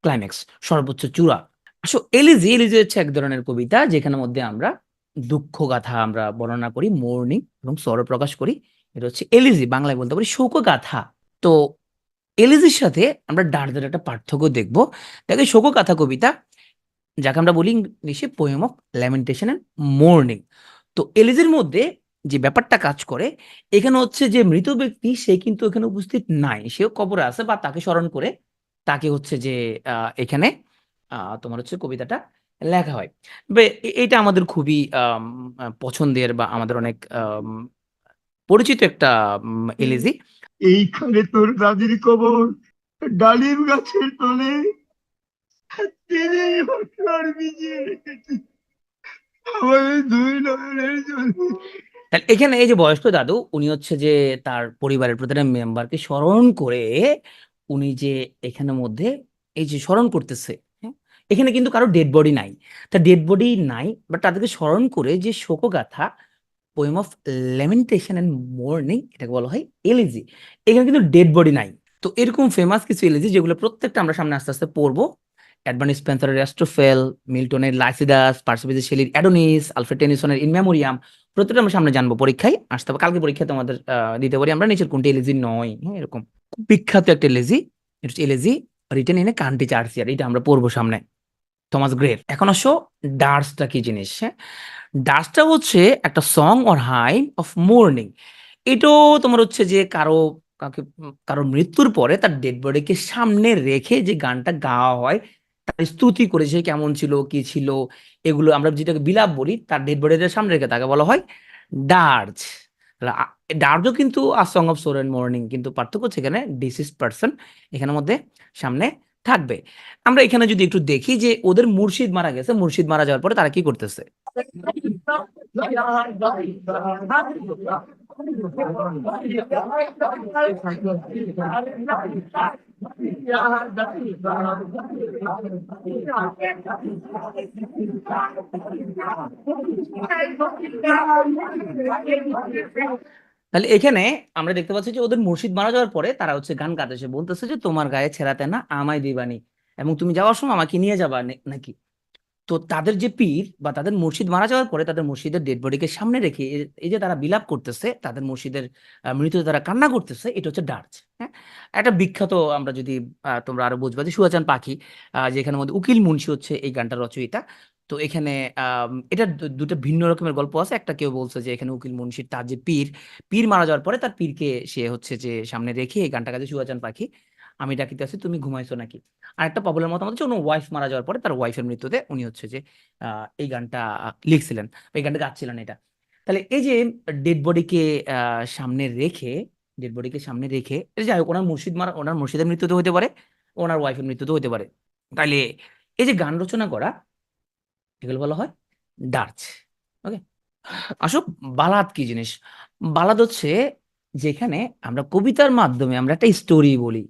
ক্লাইম্যাক্স, সর্বোচ্চ চূড়া। আসলে এলিজি, এলিজি হচ্ছে এক ধরনের কবিতা যেখানের মধ্যে আমরা দুঃখ গাথা আমরা বর্ণনা করি, মোর্নিং এবং সরো প্রকাশ করি, এটা হচ্ছে এলিজি, বাংলায় বলতে পারি শোক গাথা। তো এলিজির সাথে আমরা ডার্জের একটা পার্থক্য দেখবো। দেখে শোকগাথা কবিতা, যাকে আমরা বলি ইংলিশে poem of lamentation and mourning. তো এলিজির মধ্যে যে ব্যাপারটা কাজ করে, এখানে হচ্ছে যে মৃত ব্যক্তি সে কিন্তু এখানে উপস্থিত নাই, সেও কবরে আছে, বা তাকে স্মরণ করে তাকে হচ্ছে যে এখানে তোমার হচ্ছে কবিতাটা লেখা হয়। এটা আমাদের খুবই পছন্দের বা আমাদের অনেক পরিচিত একটা এলিজি। এইখানে তোর দাদির কবর, ডালিম গাছের তলে, তিনি বছর ভিজিয়ে রেখেছে আমাদের দুই নয়নের জলে। তাহলে এখানে এই যে বয়স্ক দাদু, উনি হচ্ছে যে তার পরিবারের প্রতিটা মেম্বারকে স্মরণ করে, উনি যে এখানের মধ্যে এই যে স্মরণ করতেছে, হ্যাঁ, এখানে কিন্তু কারো ডেড বডি নাই, তা ডেড বডি নাই, বাট তাদেরকে স্মরণ করে যে শোকগাথা, পোয়েম অফ লেমেন্টেশন এন্ড মোর্নিং, এটাকে বলা হয় এলিজি। এখানে কিন্তু ডেড বডি নাই। তো এরকম ফেমাস কিছু এলিজি যেগুলো প্রত্যেকটা আমরা সামনে আস্তে আস্তে পড়বো, অ্যাডভার্ড স্পেন্সারের অ্যাস্ট্রোফেল, মিল্টনের লাইসিদাস, পার্সিবিজের শেলির অ্যাডোনিস, আলফ্রেড টেনিসনের ইন মেমোরিয়াম, প্রত্যেকটা আমরা সামনে জানবো, পরীক্ষায় আসতে হবে, কালকে পরীক্ষায় তোমাদের দিতে পারি আমরা নিচের কোনটি এলিজি নয়, হ্যাঁ এরকম। খুব বিখ্যাত একটা এলিজি, এটা হচ্ছে elegy written in a country churchyard, এটা আমরা পড়বো সামনে, থমাস গ্রের। এখন আসো ডার্সটা কি জিনিস, হ্যাঁ, ডার্সটা হচ্ছে একটা সং অর হাইম অফ মোর্নিং। এটাও তোমার হচ্ছে যে কারো মৃত্যুর পরে তার ডেড বডিকে সামনে রেখে যে গানটা গাওয়া হয়, তার স্তুতি করে সে কেমন ছিল কি ছিল, এগুলো আমরা যেটাকে বিলাপ বলি, তার ডেড বডিটার সামনে রেখে তাকে বলা হয় ডার্জ। ডার্জও কিন্তু a song of sorrow and mourning, কিন্তু পার্থক্য হচ্ছে এখানে ডিসিজ পার্সন এখানের মধ্যে সামনে থাকবে। আমরা এখানে যদি একটু দেখি যে ওদের মুর্শিদ মারা গেছে, মুর্শিদ মারা যাওয়ার পরে তারা কি করতেছে? তাহলে এখানে আমরা দেখতে পাচ্ছি যে ওদের মুর্শিদ মারা যাওয়ার পরে তারা হচ্ছে গান গাইতেছে, বলতেছে যে তোমার গায়ে ছেঁড়াতে না আমায় দিবানি, এবং তুমি যাওয়ার সময় আমাকে নিয়ে যাবা নাকি। তো তাদের যে পীর বা তাদের মুর্শিদ মারা যাওয়ার পরে তাদের মুর্শিদের ডেড বডিকে সামনে রেখে এই যে তারা বিলাপ করতেছে, তাদের মুর্শিদের মৃত্যুতে তারা কান্না করতেছে, এটা হচ্ছে ডার্চ। হ্যাঁ, একটা বিখ্যাত, আমরা যদি তোমরা আরো বুঝবা যে সুয়াচান পাখি, যেখানের মধ্যে উকিল মুন্সি হচ্ছে এই গানটার রচয়িতা। তো এখানে এটা দুটো ভিন্ন রকমের গল্প আছে। একটা কেউ বলছে যে এখানে উকিল মুন্সির তার যে পীর, পীর মারা যাওয়ার পরে তার পীরকে সে হচ্ছে যে সামনে রেখে এই গানটা গাইছে, সুয়াচান পাখি আমি ডাকিতে আছি তুমি ঘুমাইছো নাকি। আর একটা পপুলার মতামত হচ্ছে ওনার ওয়াইফ মারা যাওয়ার পরে তার ওয়াইফের মৃত্যুতে উনি হচ্ছে যে এই গানটা লিখছিলেন, এই গানটা গাচ্ছিলেন এটা। তাহলে এই যে ডেড বডিকে সামনে রেখে, ডেড বডিকে সামনে রেখে এটা যাই হোক, ওনার মুর্শিদ মারা, ওনার মুর্শিদের মৃত্যুতে হতে পারে, ওনার ওয়াইফের মৃত্যুতে হতে পারে। তাইলে এই যে গান রচনা করা, এগুলো বলা হয় ডার্চ। ওকে, আসো বালাদ কি জিনিস। বালাদ হচ্ছে যেখানে আমরা কবিতার মাধ্যমে আমরা একটা স্টোরি বলি।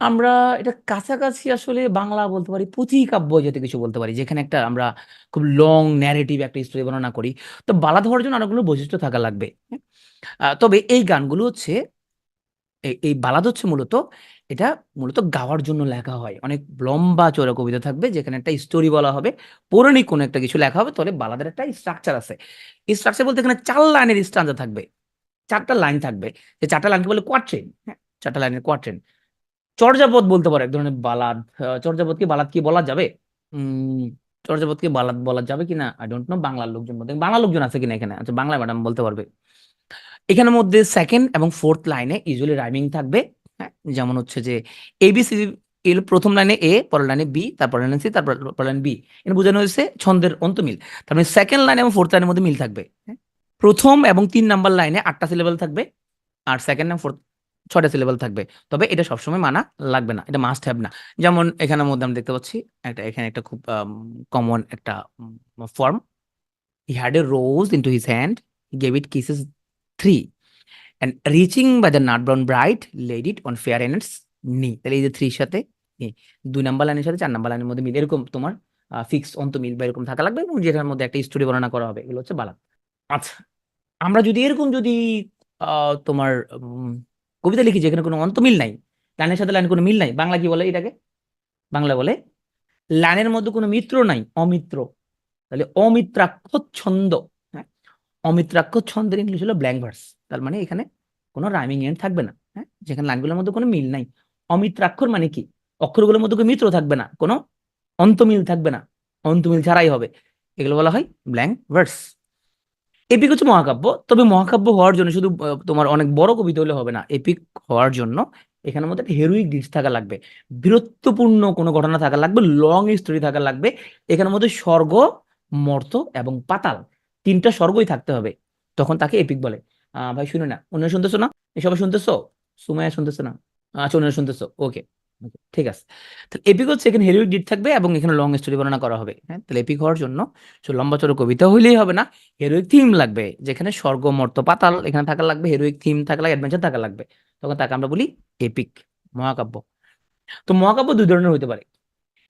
আমরা এটা কাছাকাছি আসলে বাংলা বলতে পারি, পুঁথিকাব্য জাতীয় কিছু বলতে পারি, যেখানে একটা আমরা খুব লং ন্যারেটিভ একটা স্টোরি বর্ণনা করি। তো বালাদ হওয়ার জন্য অনেকগুলো বৈশিষ্ট্য থাকা লাগবে। হ্যাঁ? তবে এই গানগুলো হচ্ছে এই বালাদ হচ্ছে মূলত, এটা মূলত গাওয়ার জন্য লেখা হয়। অনেক লম্বা চওড়া কবিতা থাকবে, যেখানে একটা স্টোরি বলা হবে, পৌরাণিক কোনো একটা কিছু লেখা হবে, তাহলে বালাদের একটা স্ট্রাকচার আছে। স্ট্রাকচার বলতে এখানে 4 লাইনের স্ট্রাকচার থাকবে, 4টা লাইন থাকবে। যে 4টা লাইনকে বলে কোয়াট্রেন। হ্যাঁ, 4টা লাইনের কোয়াট্রেন। চর্যাপদ বলতে পারো এক ধরনের বালাদ। চর্যাপদকে বালাদ কি বলা যাবে? উম চর্যাপদকে বালাদ বলা যাবে কিনা আই ডোন্ট নো। বাংলার লোকজন বলতে, বাংলা লোকজন আছে কিনা এখানে? আচ্ছা, বাংলা ম্যাডাম বলতে পারবে। এখানের মধ্যে সেকেন্ড এবং ফোর্থ লাইনে ইউজুয়ালি রাইমিং থাকবে। হ্যাঁ, যেমন হচ্ছে যে এবিসি, এর প্রথম লাইনে এ, পরের লাইনে বি, তারপর লাইনে সি, তারপর পরের লাইনে বি। এটা বোঝানো হয়েছে ছন্দের অন্তমিল। তার মানে সেকেন্ড লাইন এবং ফোর্থ লাইনের মধ্যে মিল থাকবে। হ্যাঁ, প্রথম এবং 3 নাম্বার লাইনে 8টা সিলেবাল থাকবে, আর সেকেন্ড এবং ফোর্থ 6টা সিলেবাল থাকবে। তবে এটা সবসময় মানা লাগবে না, এটা মাস্ট হ্যাভ না। যেমন এখানের মধ্যে আমরা দেখতে পাচ্ছি একটা, এখানে একটা খুব কমন একটা form, he had a rose into his hand, he gave it kisses 3, and reaching by the nut brown bride laid it on fair Anne's knee। তাহলে এই যে 3 সাথে 2 নাম্বার লাইনের সাথে 4 নাম্বার লাইনের মধ্যে মিল, এরকম তোমার ফিক্স অন্ত মিল বা এরকম থাকা লাগবে, এবং যেটার মধ্যে একটা স্টোরি বর্ণনা করা হবে, এগুলো হচ্ছে বালাদ। আচ্ছা, আমরা যদি এরকম যদি তোমার কবিতা লিখি যেখানে কোনো অন্ত মিল নাই, লাইনের সাথে লাইন কোনো মিল নাই, বাংলা কি বলে এটাকে? বাংলা বলে লাইনের মধ্যে কোনো মিত্র নাই, অমিত্র। তাহলে অমিত্রাক্ষর ছন্দ। হ্যাঁ, অমিত্রাক্ষর ছন্দের ইংলিশ হলো ব্ল্যাঙ্ক ভার্স। তার মানে এখানে কোনো রাইমিং এন্ড থাকবে না। হ্যাঁ, যেখানে লাইনগুলোর মধ্যে কোনো মিল নাই। অমিত্রাক্ষর মানে কি? অক্ষরগুলোর মধ্যে কোনো মিত্র থাকবে না, কোনো অন্তমিল থাকবে না, অন্তমিল ছাড়াই হবে, এগুলো বলা হয় ব্ল্যাঙ্ক ভার্স। এপিক হচ্ছে মহাকাব্য। তবে মহাকাব্য হওয়ার জন্য শুধু তোমার অনেক বড় কবিতা হলে হবে না। এপিক হওয়ার জন্য এখানের মধ্যে একটা হেরোইক ডিডস থাকা লাগবে, বীরত্বপূর্ণ কোনো ঘটনা থাকা লাগবে, লং স্টোরি থাকা লাগবে। এখানের মধ্যে স্বর্গ, মর্ত এবং পাতাল 3টা স্বর্গই থাকতে হবে, তখন তাকে এপিক বলে। ভাই শুনে না, অন্য শুনতেছো না? এই সবাই শুনতেছো? সুমাইয়া শুনতেছো না? আচ্ছা, অন্য শুনতেছো, ওকে, ঠিক আছে। তাহলে এপিক হচ্ছে এখানে হেরোইক ডিড থাকবে এবং এখানে লং স্টোরি বর্ণনা করা হবে। হ্যাঁ, তাহলে এপিক হওয়ার জন্য শুধু লম্বা চড়ো কবিতা হইলেই হবে না, হেরোইক থিম লাগবে, যেখানে স্বর্গ মর্ত পাতাল এখানে থাকা লাগবে, হেরোইক থিম থাকা লাগবে, অ্যাডভেঞ্চার থাকা লাগবে, তখন তাকে আমরা বলি এপিক, মহাকাব্য। তো মহাকাব্য 2 ধরনের হতে পারে।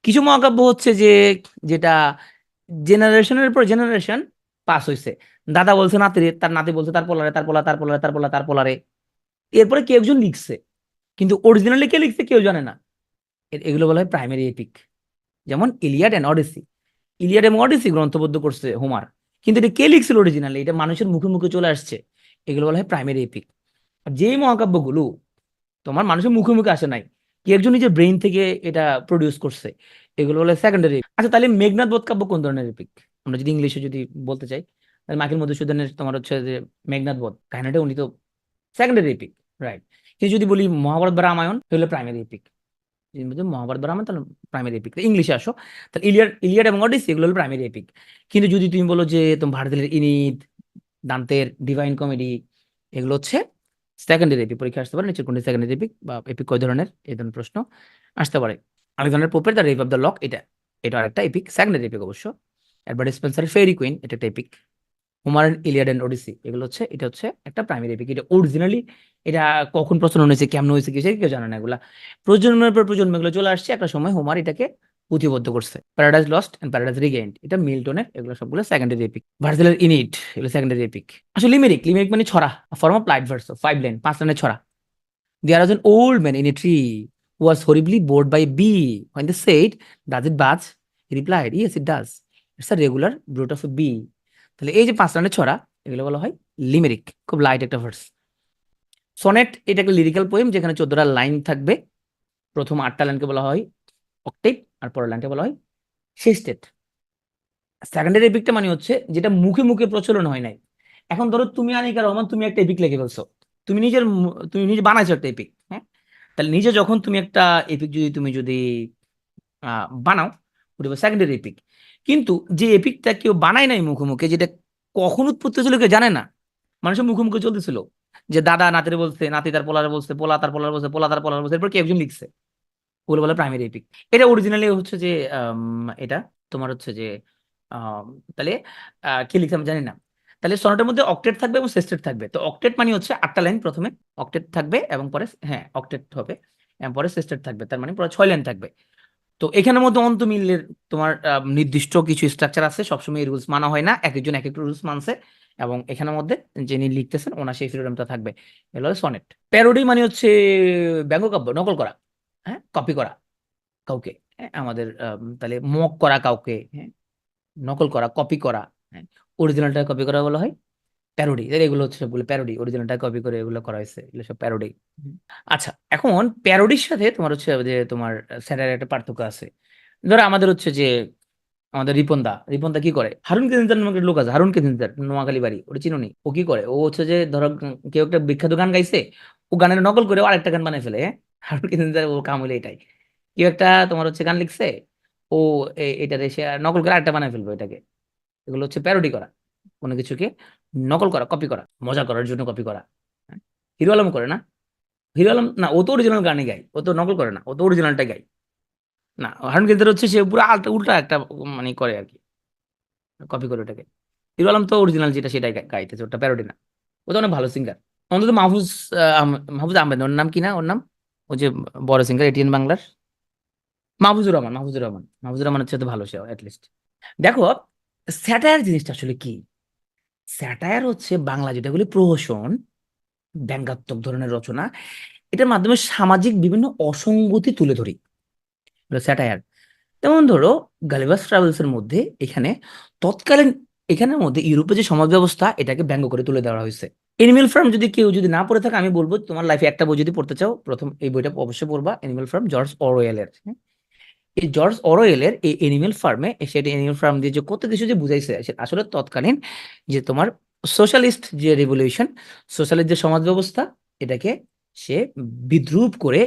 কিছু মহাকাব্য হচ্ছে যে, যেটা জেনারেশনের পর জেনারেশন পাস হয়েছে, দাদা বলছে নাতিরে, তার নাতি বলছে তার পোলারে, তার পোলা, তার পোলারে, তার পোলা, তার পোলারে, এরপরে কেউ একজন লিখছে, কিন্তু অরিজিনালি কে লিখছে কেউ জানে না। এগুলো বলা হয় প্রাইমারি এপিক। যেমন ইলিয়াড এন্ড অডিসি, ইলিয়াড এবং অডিসি গ্রন্থবদ্ধ করছে হোমার, কিন্তু এটা কে লিখছিল অরিজিনালি, এটা মানুষের মুখে মুখে চলে আসছে, এগুলো বলা হয় প্রাইমারি এপিক। আর যেই মহাকাব্যগুলো তোমার মানুষের মুখে মুখে আসে নাই, কি একজন নিজের ব্রেইন থেকে এটা প্রডিউস করছে, এগুলো বলে সেকেন্ডারি। আচ্ছা, তাহলে মেঘনাদ বধ কাব্য কোন ধরনের এপিক? আমরা যদি ইংলিশে যদি বলতে চাই, তাহলে মাইকেল মধুসূদনের তোমার হচ্ছে যে মেঘনাদ বধ কাহিনীটা, উনি তো সেকেন্ডারি এপিক, রাইট। কিন্তু যদি বলি মহাভারত বা রামায়ণ, এগুলো প্রাইমারি এপিক। মহাভারত বা রামায়ণ তাহলে প্রাইমারি এপিক। ইংলিশে আসো, তাহলে ইলিয়াড, ইলিয়াড এবং অডিসি এগুলো হলো প্রাইমারি এপিক। কিন্তু যদি তুমি বলো যে তোমার ভারতের ইনিদ, দান্তের ডিভাইন কমেডি, এগুলো হচ্ছে সেকেন্ডারি এপিক পরীক্ষা আসতে পারে, নিচের কোনটি সেকেন্ডারি এপিক বা এপিক কয় ধরনের, এই ধরনের প্রশ্ন আসতে পারে। আলেকজান্ডার পোপের the rape of the lock, এটা এটা আরেকটা এপিক, সেকেন্ডারি এপিক অবশ্য। এডওয়ার্ড স্পেন্সারের ফেয়ারি কুইন, এটা একটা এপিক। হোমার ইলিয়াড এন্ড ওডিসি, এগুলো হচ্ছে, এটা হচ্ছে একটা প্রাইমারি এপিক। এটা অরিজিনালি, এটা কখন প্রচলন হয়েছে, কেমন হয়েছে, কি কেউ জানে না এগুলা। প্রজন্মের পর প্রজন্ম এগুলো চলে আসছে, একটা সময় হোমার এটাকে পুঁথিবদ্ধ করছে। প্যারাডাইস লস্ট এন্ড প্যারাডাইস রিগেইনড, এটা মিল্টনের, এগুলো সবগুলো সেকেন্ডারি এপিক। ভার্জিলের ইনিড, এগুলো সেকেন্ডারি এপিক। আসলে লিমেরিক, লিমেরিক মানে ছড়া, form of light verse, 5 line, 5 লাইনের ছড়া। There was an old man in a tree who was horribly bored by a bee. When they said, "Does it buzz?" He replied, "Yes, it does. It's a regular brood of a bee." তাহলে এই যে 5 লাইনের ছড়া, এগুলো বলা হয় লিমেরিক, খুব লাইট একটা ভার্স। সনেট, এটা একটা লিরিক্যাল পোয়েম যেখানে 14টা লাইন থাকবে। প্রথম 8টা লাইনকে বলা হয় অক্টেভ, আর পরের লাইনকে বলা হয় সেস্টেট। সেকেন্ডারি এপিকটা মানে হচ্ছে যেটা মুখে মুখে প্রচলন হয় নাই। এখন ধরো তুমি আনিকা রহমান, তুমি একটা এপিক লিখে ফেলছো, তুমি নিজে বানাইছো একটা এপিক, হ্যাঁ। তাহলে নিজে যখন তুমি একটা এপিক যদি বানাও, ওটা সেকেন্ডারি এপিক। কিন্তু যে এপিকটা কেউ বানায় নাই মুখে মুখে, যেটা কখন উৎপত্তি হয়েছিল কেউ জানে না, মানুষের মুখে মুখে চলতেছিল, যে দাদা নাতিরে বলছে, নাতি তার পোলারে বলছে, পোলা তার পোলারে বলছে, পোলা তার পোলারে বলছে, এরপর কেউ একজন লিখছে, ওগুলো বলে প্রাইমারি এপিক। এটা অরিজিনালি হচ্ছে যে এটা তোমার হচ্ছে যে আম, তাহলে কি লিখছে আমি জানি না। তাহলে সনেটের মধ্যে অক্টেট থাকবে এবং সেস্টেট থাকবে। তো অক্টেট মানে হচ্ছে 8টা লাইন, প্রথমে অক্টেট থাকবে এবং পরে, হ্যাঁ অক্টেট হবে, এবং পরে সেস্টেট থাকবে, তার মানে পুরো 6 লাইন থাকবে। তো এখানের মধ্যে অন্তমিলের তোমার নির্দিষ্ট কিছু স্ট্রাকচার আছে, সবসময় এই রুলস মানা হয় না, এক একজন এক একটা রুলস মানছে, এবং এখানের মধ্যে যিনি লিখতেছেন ওনার সেই ফ্রিডমটা থাকবে। এগুলো সনেট। প্যারোডি মানে হচ্ছে ব্যঙ্গকাব্য, নকল করা, হ্যাঁ, কপি করা কাউকে, হ্যাঁ, আমাদের তাহলে মক করা কাউকে, হ্যাঁ, নকল করা, কপি করা, হ্যাঁ, অরিজিনালটা কপি করা বলা হয় প্যারোডি। এগুলো হচ্ছে সবগুলো প্যারোডি, অরিজিনালটা কপি করে এগুলো করা হয়েছে, এগুলো সব প্যারোডি। আচ্ছা, এখন প্যারোডির সাথে তোমার হচ্ছে যে তোমার স্যাটারের একটা পার্থক্য আছে। ধরো আমাদের হচ্ছে যে আমাদের রিপন দা কি করে, হারুন কেজিনদার নামে একটা লোক আছে, হারুন কেজিনদার, নোয়াখালী বাড়ি, ওটা চিনো নি? ও কি করে, ও হচ্ছে যে ধরো কেউ একটা বিখ্যাত গান গাইছে, ও গানের নকল করে ও আরেকটা গান বানাই ফেলে, হ্যাঁ। হারুন কেজিনদার ও কাম হলো এটাই। কেউ একটা তোমার হচ্ছে গান লিখছে, ও এটা সে নকল করে আরেকটা বানাই ফেলবে এটাকে। এগুলো হচ্ছে প্যারোডি করা, কোনো কিছুকে নকল করা, কপি করা, মজা করার জন্য কপি করা, হ্যাঁ? হিরো আলম করে না? হিরো আলম না, ও তো অরিজিনাল গানই গায়, ও তো নকল করে না, ও তো অরিজিনালটাই গায়। না, হারুন কেজিনদার হচ্ছে সে পুরো আলটা উল্টা একটা মানে করে আর কি, কপি করে ওটাকে। হিরো আলম তো অরিজিনাল যেটা সেটাই গাইতেছে, ওটা প্যারোডি না। ও তো অনেক ভালো সিঙ্গার। অন্তত মাহফুজ আহমেদ, ওর নাম কি না, ওর নাম, ও যে বড় সিঙ্গার এটিএন বাংলার, মাহফুজুর রহমান হচ্ছে তো ভালো, সে লিস্ট। দেখো, স্যাটায়ার জিনিসটা আসলে কি? স্যাটায়ার হচ্ছে বাংলা যেটা বলি প্রহসন, ব্যঙ্গাত্মক ধরনের রচনা। এটার মাধ্যমে সামাজিক বিভিন্ন অসঙ্গতি তুলে ধরি, স্যাটায়ার। যেমন ধরো গালিভাস ট্রাভেলস এর মধ্যে এখানে তৎকালীন, এখানের মধ্যে ইউরোপে যে সমাজ ব্যবস্থা এটাকে ব্যঙ্গ করে তুলে দেওয়া হয়েছে। এনিমেল ফার্ম যদি কেউ যদি না পড়ে থাকে, আমি বলবো তোমার লাইফে একটা বই যদি পড়তে চাও, প্রথম এই বইটা অবশ্যই পড়বা, এনিমেল ফার্ম, জর্জ অরওয়েলের। এই জর্জ অরওয়েলের এই এনিমেল ফার্মে, সেটা এনিমেল ফার্ম দিয়ে যে কত কিছু যে বুঝাইছে, আসলে তৎকালীন যে তোমার সোশ্যালিস্ট যে রেভলিউশন, সোশ্যালিস্ট যে সমাজ ব্যবস্থা, এটাকে সে বিদ্রূপ করে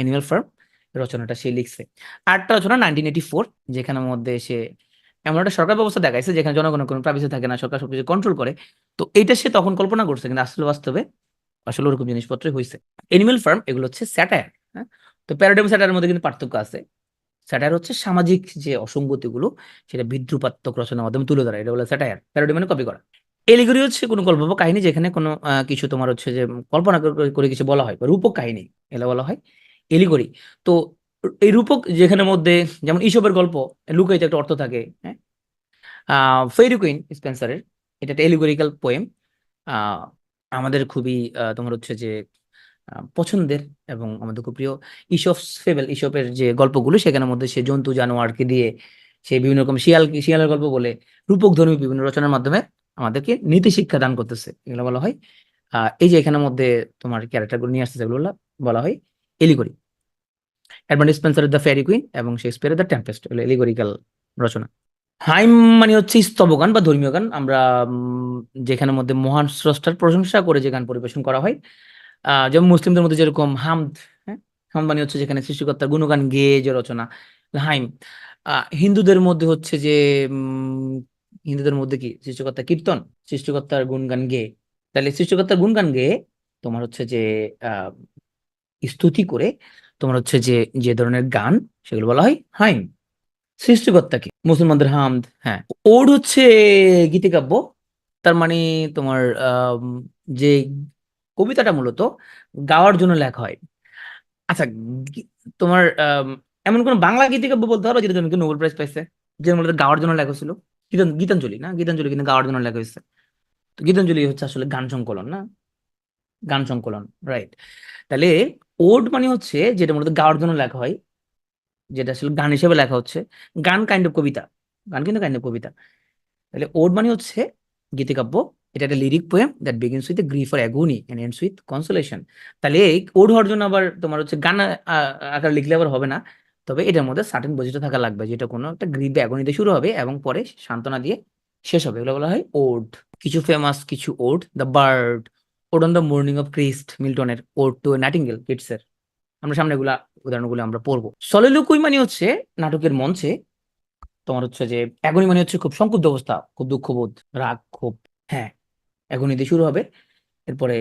এনিমেল ফার্ম রচনাটা সে লিখছে। আরেকটা রচনা 1984, যেখানের মধ্যে সে এমন একটা সরকার ব্যবস্থা দেখাইছে যেখানে জনগণের কোনো প্রাইভেসি থাকে না, সরকার সবকিছু কন্ট্রোল করে। তো এইটা সে তখন কল্পনা করছে, কিন্তু আসলে বাস্তবে আসলে ওরকম জিনিসপত্রই হয়েছে। এনিমেল ফার্ম এগুলো হচ্ছে স্যাটায়ার, হ্যাঁ। তো প্যারাডাইম স্যাটায়ারের মধ্যে কিন্তু পার্থক্য আছে। স্যাটায়ার হচ্ছে সামাজিক যে অসঙ্গতিগুলো সেটা বিদ্রুপাত্মক রচনার মাধ্যমে তুলে ধরা, এটা বলে স্যাটায়ার। প্যারোডি মানে কপি করা। এলিগরি হচ্ছে কোনো গল্প বা কাহিনী যেখানে কোনো কিছু তোমার হচ্ছে যে কল্পনা করে কিছু বলা হয়, বা রূপক কাহিনী, এগুলো বলা হয় এলিগরি। তো এই রূপক যেখানে মধ্যে, যেমন ঈশপের গল্প, লুকাইতে একটা অর্থ থাকে, হ্যাঁ। ফেইরি কুইন স্পেন্সারের, এটা একটা এলিগরিক্যাল পোয়েম, আমাদের খুবই তোমার হচ্ছে যে পছন্দের, এবং আমাদের খুব প্রিয় ঈশপের যে গল্পগুলো, সেখানের মধ্যে সে জন্তু জানোয়ারকে দিয়ে সে বিভিন্ন রকম শিয়ালের গল্প বলে রূপকধর্মী বিভিন্ন রচনার মাধ্যমে আমাদেরকে নীতি শিক্ষা দান করতেছে, এগুলো বলা হয় এই যে এখানের মধ্যে তোমার ক্যারেক্টারগুলো নিয়ে আসতেছে, এগুলো বলা হয় এলিগরি। এডমান্ড স্পেন্সারের দ্য ফেয়ারি কুইন এবং শেক্সপিয়ারের দ্য টেম্পেস্ট, এগুলো এলিগরিক্যাল রচনা। হাইম মানে হচ্ছে স্তব গান বা ধর্মীয় গান, আমরা যেখানের মধ্যে মহান স্রষ্টার প্রশংসা করে যে গান পরিবেশন করা হয়, যেমন মুসলিমদের মধ্যে যেরকম হামদ, হ্যাঁ, হামদ মানে হচ্ছে যেখানে সৃষ্টিকর্তার গুণগান গেয়ে যে রচনা, হাইম। হিন্দুদের মধ্যে হচ্ছে যে হিন্দুদের মধ্যে কি সৃষ্টিকর্তা কীর্তন, সৃষ্টিকর্তার গুণগান গেয়ে। তাহলে সৃষ্টিকর্তার গুণগান গেয়ে তোমার হচ্ছে যে আহ স্তুতি করে তোমার হচ্ছে যে যে ধরনের গান, সেগুলো বলা হয় হাইম। সৃষ্টিকর্তাকে মুসলমানদের হামদ, হ্যাঁ। ওড হচ্ছে গীতিকাব্য। তার মানে তোমার যে কবিতাটা মূলত গাওয়ার জন্য লেখা হয়। আচ্ছা, গি- তোমার এমন কোন বাংলা গীতিকাব্য বলতে পারো যেটা তুমি নোবেল প্রাইজ পাইছে, যে মূলত গাওয়ার জন্য লেখা ছিল? গীতাঞ্জলি না, গীতাঞ্জলি কিন্তু গাওয়ার জন্য লেখা হয়েছে। তো গীতাঞ্জলি হচ্ছে আসলে গান সংকলন না, গান সংকলন, রাইট। তাহলে ওড মানে হচ্ছে যেটা মূলত গাওয়ার জন্য লেখা হয়, যেটা আসলে গান হিসেবে লেখা হচ্ছে। গান কাইন্ড অফ কবিতা, গান কিন্তু কাইন্ড অফ কবিতা। তাহলে ওড মানে হচ্ছে গীতিকাব্য। এটা একটা lyric poem that begins with grief or agony and ends with consolation. তাহলে এই ওড হওয়ার জন্য আবার তোমার হচ্ছে গান আকার লিখলে আবার হবে না। তবে এটার মধ্যে সার্টেন বৈশিষ্ট্য থাকা লাগবে, যেটা কোনো একটা গ্রিফ বা অ্যাগোনি দিয়ে শুরু হবে এবং পরে সান্ত্বনা দিয়ে শেষ হবে। এগুলো বলা হয় ওড। কিছু ফেমাস কিছু ode: the bird, ode on the morning of Christ, মিল্টনের ওড টু নাইটিঙ্গেল, কিটসের। আমরা সামনে এগুলা উদাহরণগুলো আমরা পড়বো। সলিলোকুই মানে হচ্ছে নাটকের মঞ্চে তোমার হচ্ছে যে অ্যাগনি মানে হচ্ছে খুব সংক্ষুব্ধ অবস্থা, খুব দুঃখবোধ, রাগ, ক্ষোভ, হ্যাঁ। অ্যাগনি দিয়ে শুরু হবে, এরপরে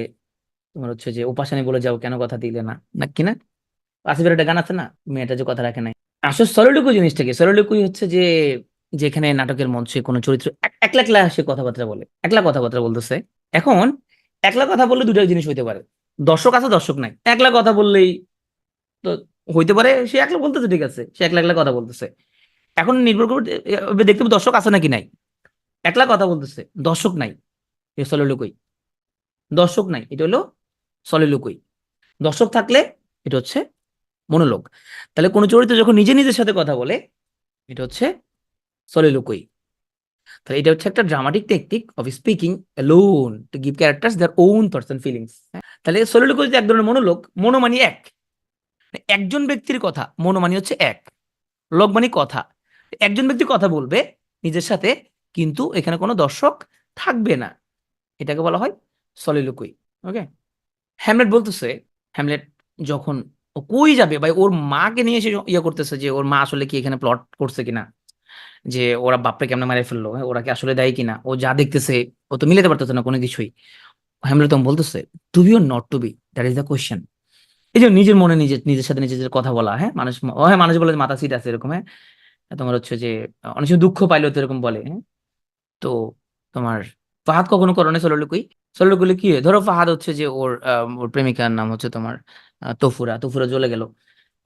তোমার হচ্ছে যে উপাসানি বলে যাও কেন কথা দিলে না, না কিনা, আসিফের একটা গান আছে না, মেয়েটা যে কথা রাখে নাই। আসলে সলিলোকুই জিনিসটা কি? সলিলোকুই হচ্ছে যে যেখানে নাটকের মঞ্চে কোনো চরিত্র একলা একলা সে কথাবার্তা বলে, একলা কথাবার্তা বলতেছে। এখন একলা কথা বললে দুটো জিনিস হইতে পারে: দর্শক আছে, দর্শক নাই। একলা কথা বললেই তো হইতে পারে সে একলা বলতেছে, ঠিক আছে, সে একলা একলা কথা বলতেছে। এখন নির্ভর করবে দেখতে হবে দর্শক আছে নাকি নাই। একলা কথা বলতেছে, দর্শক নাই, এ সলিলোকুই। দর্শক নাই, এটা হলো সলিলোকুই। দর্শক থাকলে এটা হচ্ছে মনোলোগ। তাহলে কোন চরিত্র যখন নিজে নিজের সাথে কথা বলে, এটা হচ্ছে সলিলোকুই। তাহলে এটা হচ্ছে একটা dramatic technique of speaking alone to give characters their own person feelings. তাহলে সলিলোকুই এক ধরনের মনোলোগ। মনো মানে এক, একজন ব্যক্তির কথা। মনো মানে হচ্ছে এক, লোক মানে কথা। একজন ব্যক্তি কথা বলবে নিজের সাথে, কিন্তু এখানে কোনো দর্শক থাকবে না, এটাকে বলা হয় সলিলোকুই। ওকে। হ্যামলেট বলতেছে, হ্যামলেট যখন ও কই যাবে ভাই, ওর মাকে নিয়ে এসে ইয়ে করতেছে যে ওর মা আসলে কি এখানে প্লট করছে কিনা, যে ওরা বাপরে কেমনে মারে ফেললো, হ্যাঁ, ওরা কি আসলে দেয় কিনা, ও যা দেখতেছে ও তো মিলাতে পারতেছে না কোনো কিছুই। হ্যামলেট তখন বলতেছে, to be or not to be, that is the question. এই যে নিজের মনে নিজের নিজের সাথে নিজের কথা বলা, হ্যাঁ, মানুষ, ও হ্যাঁ, মানুষ বলে যে মাথা সিট আছে এরকম, হ্যাঁ। তোমার হচ্ছে যে অনেক সময় দুঃখ পাইলেও তো এরকম বলে, হ্যাঁ। তো তোমার ফাহাদ কখনো করোনা সলিলোকুই? সলিলোকুই কি হয়? ধরো ফাহাদ হচ্ছে যে ওর প্রেমিকার নাম হচ্ছে তোমার তফুরা। তফুরা চলে গেল।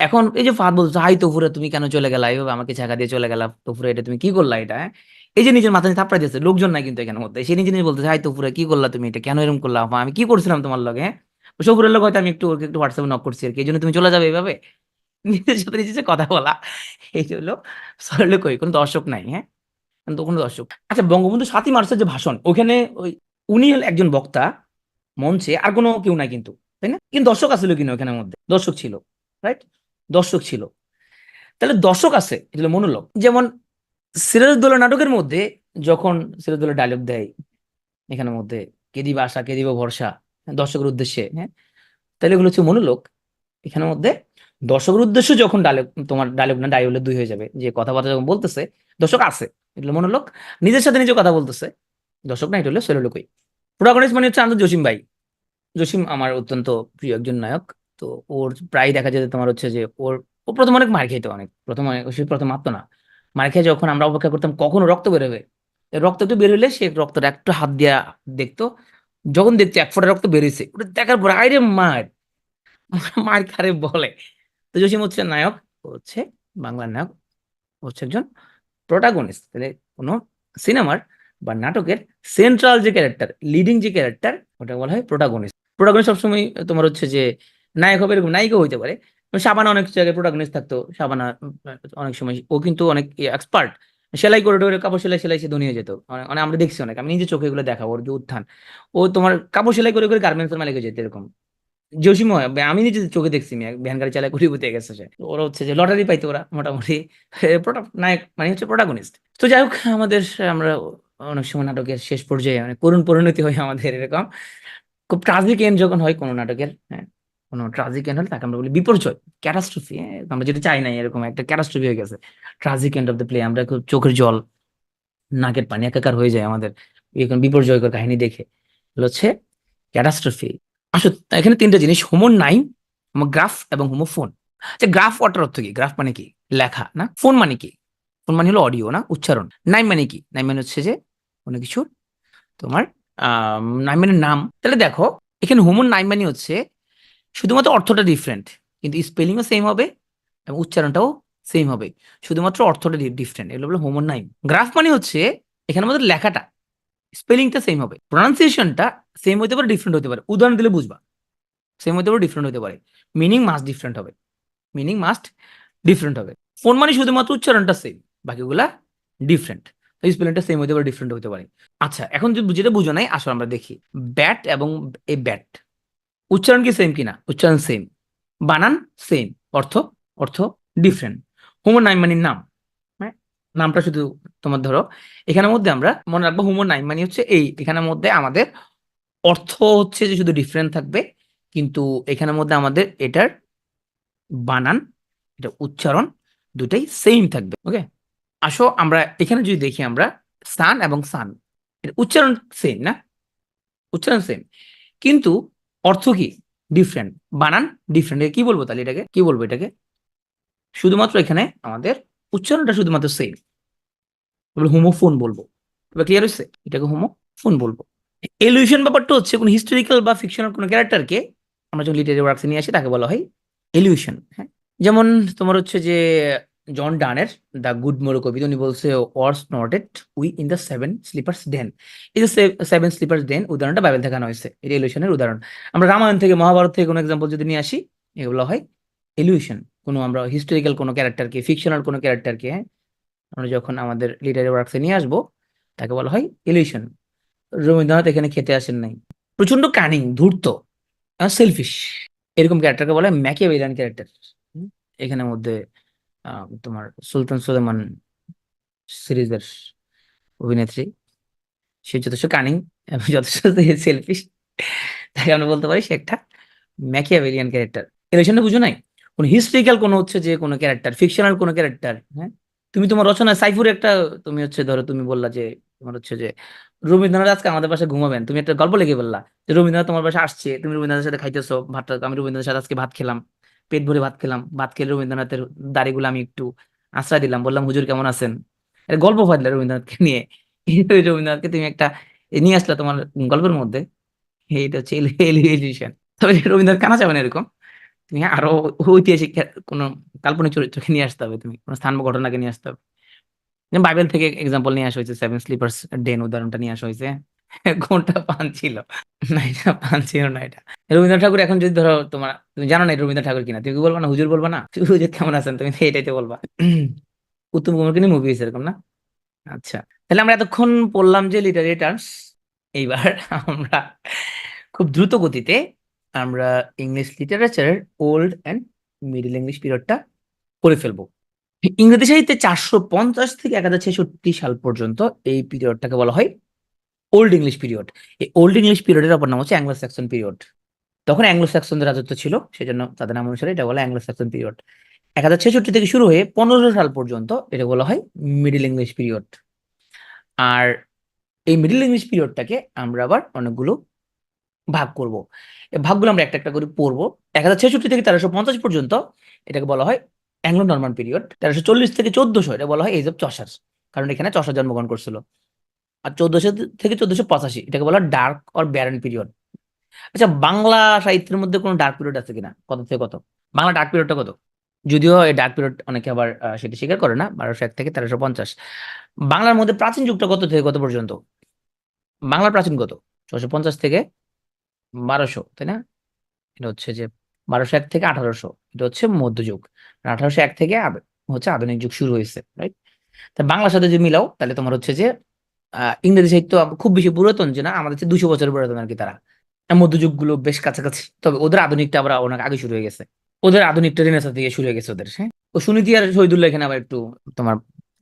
এখন এই যে ফাহাদ বলছে, হাই তফুরা তুমি কেন চলে গেলা, এইভাবে আমাকে ছেঁকা দিয়ে চলে গেলা, তফুরা এটা তুমি কি করলা এটা, হ্যাঁ? এই যে নিজের মাথায় থাপড়া দিয়েছে, লোকজন নাই কিন্তু এখানে মধ্যে, সে নিজে নিজে বলতেছে, হাই তফুরা কি করলা তুমি এটা, কেন এরকম করলা, আপা, আমি কি করছিলাম তোমার লগে, হ্যাঁ? সফুরের লোক হয়তো আমি একটু ওকে একটু হোয়াটসঅ্যাপে নক করছি আর কি, এই জন্য তুমি চলে যাবে এইভাবে নিজের সাথে নিজে যে কথা বলা। এই যে হলো সলিলোকুই। কোনো দর্শক নাই, হ্যাঁ, কিন্তু কোনো দর্শক। আচ্ছা, বঙ্গবন্ধু ৭ই মার্চের যে ভাষণ, ওখানে ওই উনি হল একজন বক্তা, মঞ্চে আর কোনো কেউ নাই কিন্তু, তাই না? কিন্তু দর্শক আছিল কিনা ওখানের মধ্যে? দর্শক ছিল, রাইট, দর্শক ছিল। তাহলে দর্শক আছে, এটা হলো মনোলগ। যেমন সিরাজউদ্দৌলা নাটকের মধ্যে যখন সিরাজউদ্দৌলা ডায়লগ দেয় এখানের মধ্যে, কে দিবা আশা কে দিব ভরসা, হ্যাঁ, দর্শকের উদ্দেশ্যে, হ্যাঁ। তাহলে এগুলো হচ্ছে মনোলগ। এখানের মধ্যে দর্শকের উদ্দেশ্যে যখন ডায়লগ, তোমার ডায়লগ না ডায়লগ দুই হয়ে যাবে, যে কথাবার্তা যখন বলতেছে দর্শক আছে, এগুলো মনোলগ। নিজের সাথে নিজে কথা বলতেছে, দর্শক না, এটা হলো সলিলোকুই। প্রোটাগনিস্ট মানে হচ্ছে আমাদের জসিম ভাই। জসিম আমার অত্যন্ত প্রিয় একজন নায়ক। তো ওর প্রায় দেখা যেত তোমার হচ্ছে যে ও প্রথম অনেক মার খেতো, অনেক প্রথম সে প্রথম মারতো না। মার খেয়ে যখন আমরা অপেক্ষা করতাম কখনো রক্ত বেরোবে, রক্ত একটু বের হলে সে রক্তটা একটু হাত দিয়া দেখতো। যখন দেখছে এক ফোঁটা রক্ত বেরিয়েছে, ওটা দেখার পর আইরে মার, মার খারে বলে। তো জসিম হচ্ছে নায়ক, ও হচ্ছে বাংলার নায়ক, ও হচ্ছে একজন প্রোটাগনিস্ট। তাহলে কোনো সিনেমার বা নাটকের সেন্ট্রাল যে ক্যারেক্টার, লিডিং যে ক্যারেক্টার, ওটা বলা হয় প্রোটাগনিস্ট। প্রোটাগনিস্ট সবসময় তোমার হচ্ছে যে নায়ক হবে এরকম, নায়িকা হইতে পারে। শাবানা অনেক জায়গায় প্রোটাগনিস্ট থাকতো। শাবানা অনেক সময় ও কিন্তু অনেক এক্সপার্ট, সেলাই করে টোরে কাপড় সেলাই সেলাই সে ধনী হয়ে যেত। মানে আমরা দেখছি অনেক, আমি নিজে চোখে এগুলো দেখা, ওর যে উত্থান, ও তোমার কাপড় সেলাই করে করে গার্মেন্টস এর মালিক হয়ে যেত এরকম। জসিমও, আমি নিজে চোখে দেখছি, ভ্যান গাড়ি চালায় কোটিপতি হয়ে গেছে সে। তো ওরা হচ্ছে যে লটারি পাইতো ওরা মোটামুটি। নায়ক মানে হচ্ছে প্রোটাগনিস্ট। তো যাই হোক, আমাদের, আমরা অনেক সময় নাটকের শেষ পর্যায়ে মানে করুণ পরিণতি হয় আমাদের এরকম। খুব ট্রাজিক এন্ড যখন হয় কোনো নাটকের, হ্যাঁ, কোনো ট্রাজিক এন্ড হলে তাকে আমরা বলি বিপর্যয়, ক্যাটাস্ট্রফি। আমরা যেটা চাই না, এরকম একটা ক্যাটাস্ট্রফি হয়ে গেছে, tragic end of the play. আমরা খুব চোখের জল, নাকের পানি একাকার হয়ে যায় আমাদের এরকম বিপর্যয়কর কাহিনী দেখে। এগুলো হচ্ছে ক্যাটাস্ট্রফি। আসলে এখানে তিনটা জিনিস, হোমো নাইম, হোমোগ্রাফ এবং হোমোফোন। আচ্ছা, গ্রাফ ওয়াটার অর্থ কি? গ্রাফ মানে কি? লেখা না? ফোন মানে কি? ফোন মানে হলো অডিও না, উচ্চারণ। নাইম মানে কি? নাইম মানে হচ্ছে যে কোনো কিছুর তোমার নাইম মানে নাম। তাহলে দেখো, এখানে হোমো নাইম মানে হচ্ছে শুধুমাত্র অর্থটা ডিফারেন্ট, কিন্তু স্পেলিংও সেম হবে এবং উচ্চারণটাও সেম হবে, শুধুমাত্র অর্থটা ডিফারেন্ট। এগুলো হলো হোমো নাইম। গ্রাফ মানে হচ্ছে এখানে মধ্যে লেখাটা, স্পেলিংটা সেম হবে, প্রোনাউন্সিয়েশনটা সেম হতে পারে, ডিফারেন্ট হতে পারে। উদাহরণ দিলে বুঝবা। সেম হতে পারে, ডিফারেন্ট হতে পারে। মিনিং মাস্ট ডিফারেন্ট হবে, মিনিং মাস্ট ডিফারেন্ট হবে। ফোন মানে শুধুমাত্র উচ্চারণটা সেম, বাকিগুলা ডিফারেন্ট। স্পেলিংটা সেম হতে পারে, ডিফারেন্ট হতে পারে। আচ্ছা, এখন যেটা বুঝো নাই, আসলে আমরা দেখি ব্যাট এবং এই ব্যাট উচ্চারণ কি সেম কিনা? উচ্চারণ সেম, বানান সেম, অর্থ অর্থ ডিফারেন্ট। হোমোনাইম মানে নাম, হ্যাঁ, নামটা শুধু তোমার ধরো এখানের মধ্যে আমরা মনে রাখবো হোমোনাইম মানে হচ্ছে এই, এখানের মধ্যে আমাদের অর্থ হচ্ছে যে শুধু ডিফারেন্ট থাকবে, কিন্তু এখানের মধ্যে আমাদের এটার বানান, এটা উচ্চারণ দুটাই সেম থাকবে। ওকে, আসো আমরা এখানে যদি দেখি, আমরা সান এবং সান, এটা উচ্চারণ সেম না? উচ্চারণ সেম, কিন্তু অর্থ কি? ডিফারেন্ট, বানান ডিফারেন্ট। কি বলবো তাহলে? এটাকে কি বলবো? এটাকে শুধুমাত্র এখানে আমাদের উচ্চারণটা শুধুমাত্র সেম, হোমোফোন বলবো। এবার ক্লিয়ার হচ্ছে? এটাকে হোমোফোন বলবো। এলিউশন ব্যাপারটা হচ্ছে কোন হিস্টোরিক্যাল বা ফিকশনাল কোন ক্যারেক্টারকে আমরা যখন লিটারি ওয়ার্কসে নিয়ে আসি তাকে বলা হয় এলিউশন। হ্যাঁ, যেমন তোমার হচ্ছে যে জন ডানের দ্য গুড মোরো কবিতা, উনি বলছে or snorted we in the seven sleepers den. এই যে সেভেন স্লিপার্স ডেন উদাহরণটা বাইবেল থেকে আনা হয়েছে, এটা এলিউশনের উদাহরণ। আমরা রামায়ণ থেকে, মহাভারত থেকে কোনো এক্সাম্পল যদি নিয়ে আসি, এগুলো হয় এলিউশন। কোনো আমরা হিস্টোরিক্যাল কোনো ক্যারেক্টারকে, ফিকশনাল কোনো ক্যারেক্টারকে, হ্যাঁ, আমরা যখন আমাদের লিটারি ওয়ার্কসে নিয়ে আসবো তাকে বলা হয় এলিউশন। রবীন্দ্রনাথ এখানে খেতে আসেন নাই। প্রচন্ড কানিং, ধূর্ত, সেলফিশ, এরকম ক্যারেক্টারকে বলা হয় ম্যাকিয়াভেলিয়ান ক্যারেক্টার। এখানের মধ্যে তোমার সুলতান সুলেমান সিরিজের অভিনেত্রী, সে যথেষ্ট কানিং এবং যথেষ্ট সেলফিশ, তাকে আমরা বলতে পারি সে একটা ম্যাকিয়াভেলিয়ান ক্যারেক্টার। এলিউশনটা বুঝো নাই? কোন হিস্ট্রিক্যাল কোনো হচ্ছে যে কোনো ক্যারেক্টার, ফিকশনাল কোনো ক্যারেক্টার, হ্যাঁ, তুমি তোমার রচনায় সাইফুর একটা, তুমি হচ্ছে ধরো তুমি বললা যে তোমার হচ্ছে যে রবীন্দ্রনাথ আজকে আমাদের বাসায় ঘুমাবেন, তুমি একটা গল্প লিখে বললা যে রবীন্দ্রনাথ তোমার বাসায় আসছে, তুমি রবীন্দ্রনাথের সাথে খাইতেছো ভাতটা, আমি রবীন্দ্রনাথের সাথে আজকে ভাত খেলাম, পেট ভরে ভাত খেলাম, ভাত খেলে রবীন্দ্রনাথের দাড়িগুলো আমি একটু আশ্রয় দিলাম, বললাম হুজুর কেমন আছেন, এটা গল্প ফাঁদলে রবীন্দ্রনাথকে নিয়ে। এই রবীন্দ্রনাথকে তুমি একটা নিয়ে আসলা তোমার গল্পের মধ্যে, এইটা হচ্ছে এলিয়েশন। তবে রবীন্দ্রনাথ কানা যাবে না এরকম, তুমি আরো ঐতিহাসিক কোনো কাল্পনিক চরিত্রকে নিয়ে আসতে হবে, তুমি কোনো স্থান বা ঘটনাকে নিয়ে আসতে হবে। যেমন বাইবেল থেকে এক্সাম্পল নিয়ে আসা হয়েছে, সেভেন স্লিপার্স ডেন উদাহরণটা নিয়ে আসা হয়েছে। কোনটা পান ছিল? না, এটা পান ছিল না। এটা রবীন্দ্রনাথ ঠাকুর। এখন যদি ধরো তোমার, তুমি জানো না এটা রবীন্দ্রনাথ ঠাকুর কিনা, তুমি কি বলবা না? হুজুর বলবা না? হুজুর কেমন আছেন, তুমি তো এটাই তো বলবা। উত্তম কুমারকে নিয়ে মুভি হয়েছে এরকম না? আচ্ছা, তাহলে আমরা এতক্ষণ পড়লাম যে লিটারি টার্মস। এইবার আমরা খুব দ্রুত গতিতে আমরা ইংলিশ লিটারেচারের ওল্ড অ্যান্ড মিডল ইংলিশ পিরিয়ডটা করে ফেলবো। ইংরেজি সাহিত্যে 450 থেকে 1066 সাল পর্যন্ত এই পিরিয়ডটাকে বলা হয় ওল্ড ইংলিশ পিরিয়ড। এই ওল্ড ইংলিশ পিরিয়ডের অপর নাম হচ্ছে অ্যাংলো স্যাক্সন পিরিয়ড। তখন অ্যাংলো স্যাক্সনদের রাজত্ব ছিল, সেজন্য তাদের নাম অনুসারে এটা বলা অ্যাংলো স্যাক্সন পিরিয়ড। 1066 থেকে শুরু হয়ে 1500 সাল পর্যন্ত এটা বলা হয় মিডল ইংলিশ পিরিয়ড। আর এই মিডল ইংলিশ পিরিয়ডটাকে আমরা আবার অনেকগুলো ভাগ করব। এই ভাগগুলো আমরা একটা একটা করে পড়বো। 1066 থেকে 1350 পর্যন্ত এটাকে বলা হয় অ্যাংলো নরমান পিরিয়ড। 1340 থেকে 1400 এটা বলা হয় এজ অফ চসার, কারণ এখানে চসার জন্মগ্রহণ করছিল। আর 1400 থেকে 1485 এটাকে বলা হয় ডার্ক অর ব্যারন পিরিয়ড। আচ্ছা, বাংলা সাহিত্যের মধ্যে কোনো ডার্ক পিরিয়ড আছে কিনা? কত থেকে কত? বাংলা ডার্ক পিরিয়ডটা কত? যদিও এই ডার্ক পিরিয়ড অনেকে আবার সেটা স্বীকার করে না, 1201 থেকে 1350। বাংলার মধ্যে প্রাচীন যুগটা কত থেকে কত পর্যন্ত? বাংলার প্রাচীন কত? 650 থেকে 1200, তাই না? এটা হচ্ছে যে 1201 থেকে 1800, এটা হচ্ছে মধ্যযুগ। 1801 থেকে হচ্ছে আধুনিক যুগ শুরু হয়েছে, রাইট? তা বাংলার সাথে যদি মিলাও তাহলে তোমার হচ্ছে যে ইংরেজি সাহিত্য খুব বেশি পুরাতন যে না, আমাদের চেয়ে 200 বছরের পুরাতন আর কি তারা। আর মধ্যযুগ গুলো বেশ কাছাকাছি, তবে ওদের আধুনিকটা আবার অনেক আগে শুরু হয়ে গেছে। ওদের আধুনিকটা রেনেসাঁ থেকে শুরু হয়ে গেছে ওদের, হ্যাঁ। ও সুনীতি আর শহীদুল্লাহ এখানে আবার একটু তোমার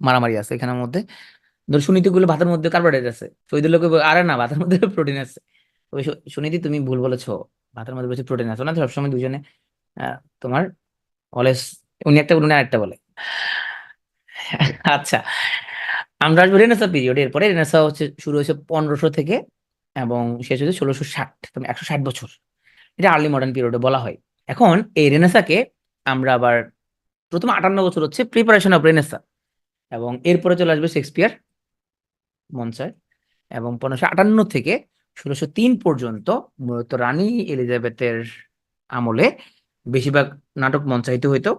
মারামারি আছে এখানের মধ্যে। ধর সুনীতি গুলো ভাতের মধ্যে কার্বোহাইড্রেট আছে, শহীদুল্লাহকে আরে না, ভাতের মধ্যে প্রোটিন আছে। ওই সুনীতি তুমি ভুল বলেছো, ভাতের মধ্যে বেশি প্রোটিন আছে না, সবসময় দুজনে তোমার অলওয়েজ, উনি একটা উনি আরেকটা বলে। আচ্ছা, আমরা আসবো রেনেসাঁ পিরিয়ড। এরপরে রেনেসাঁ হচ্ছে শুরু হয়েছে 1500 থেকে এবং শেষ হয়েছে 1660, তুমি 160 বছর। এটা আর্লি মডার্ন পিরিয়ডে বলা হয়। এখন এই রেনেসাকে আমরা আবার প্রথম 58 বছর হচ্ছে প্রিপারেশন অফ রেনেসা, এবং এরপরে চলে আসবে শেক্সপিয়ার মঞ্চায়, এবং 1558 থেকে 1603 পর্যন্ত মূলত রানী এলিজাবেথের আমলে বেশিরভাগ নাটক মঞ্চায়িত হইতো।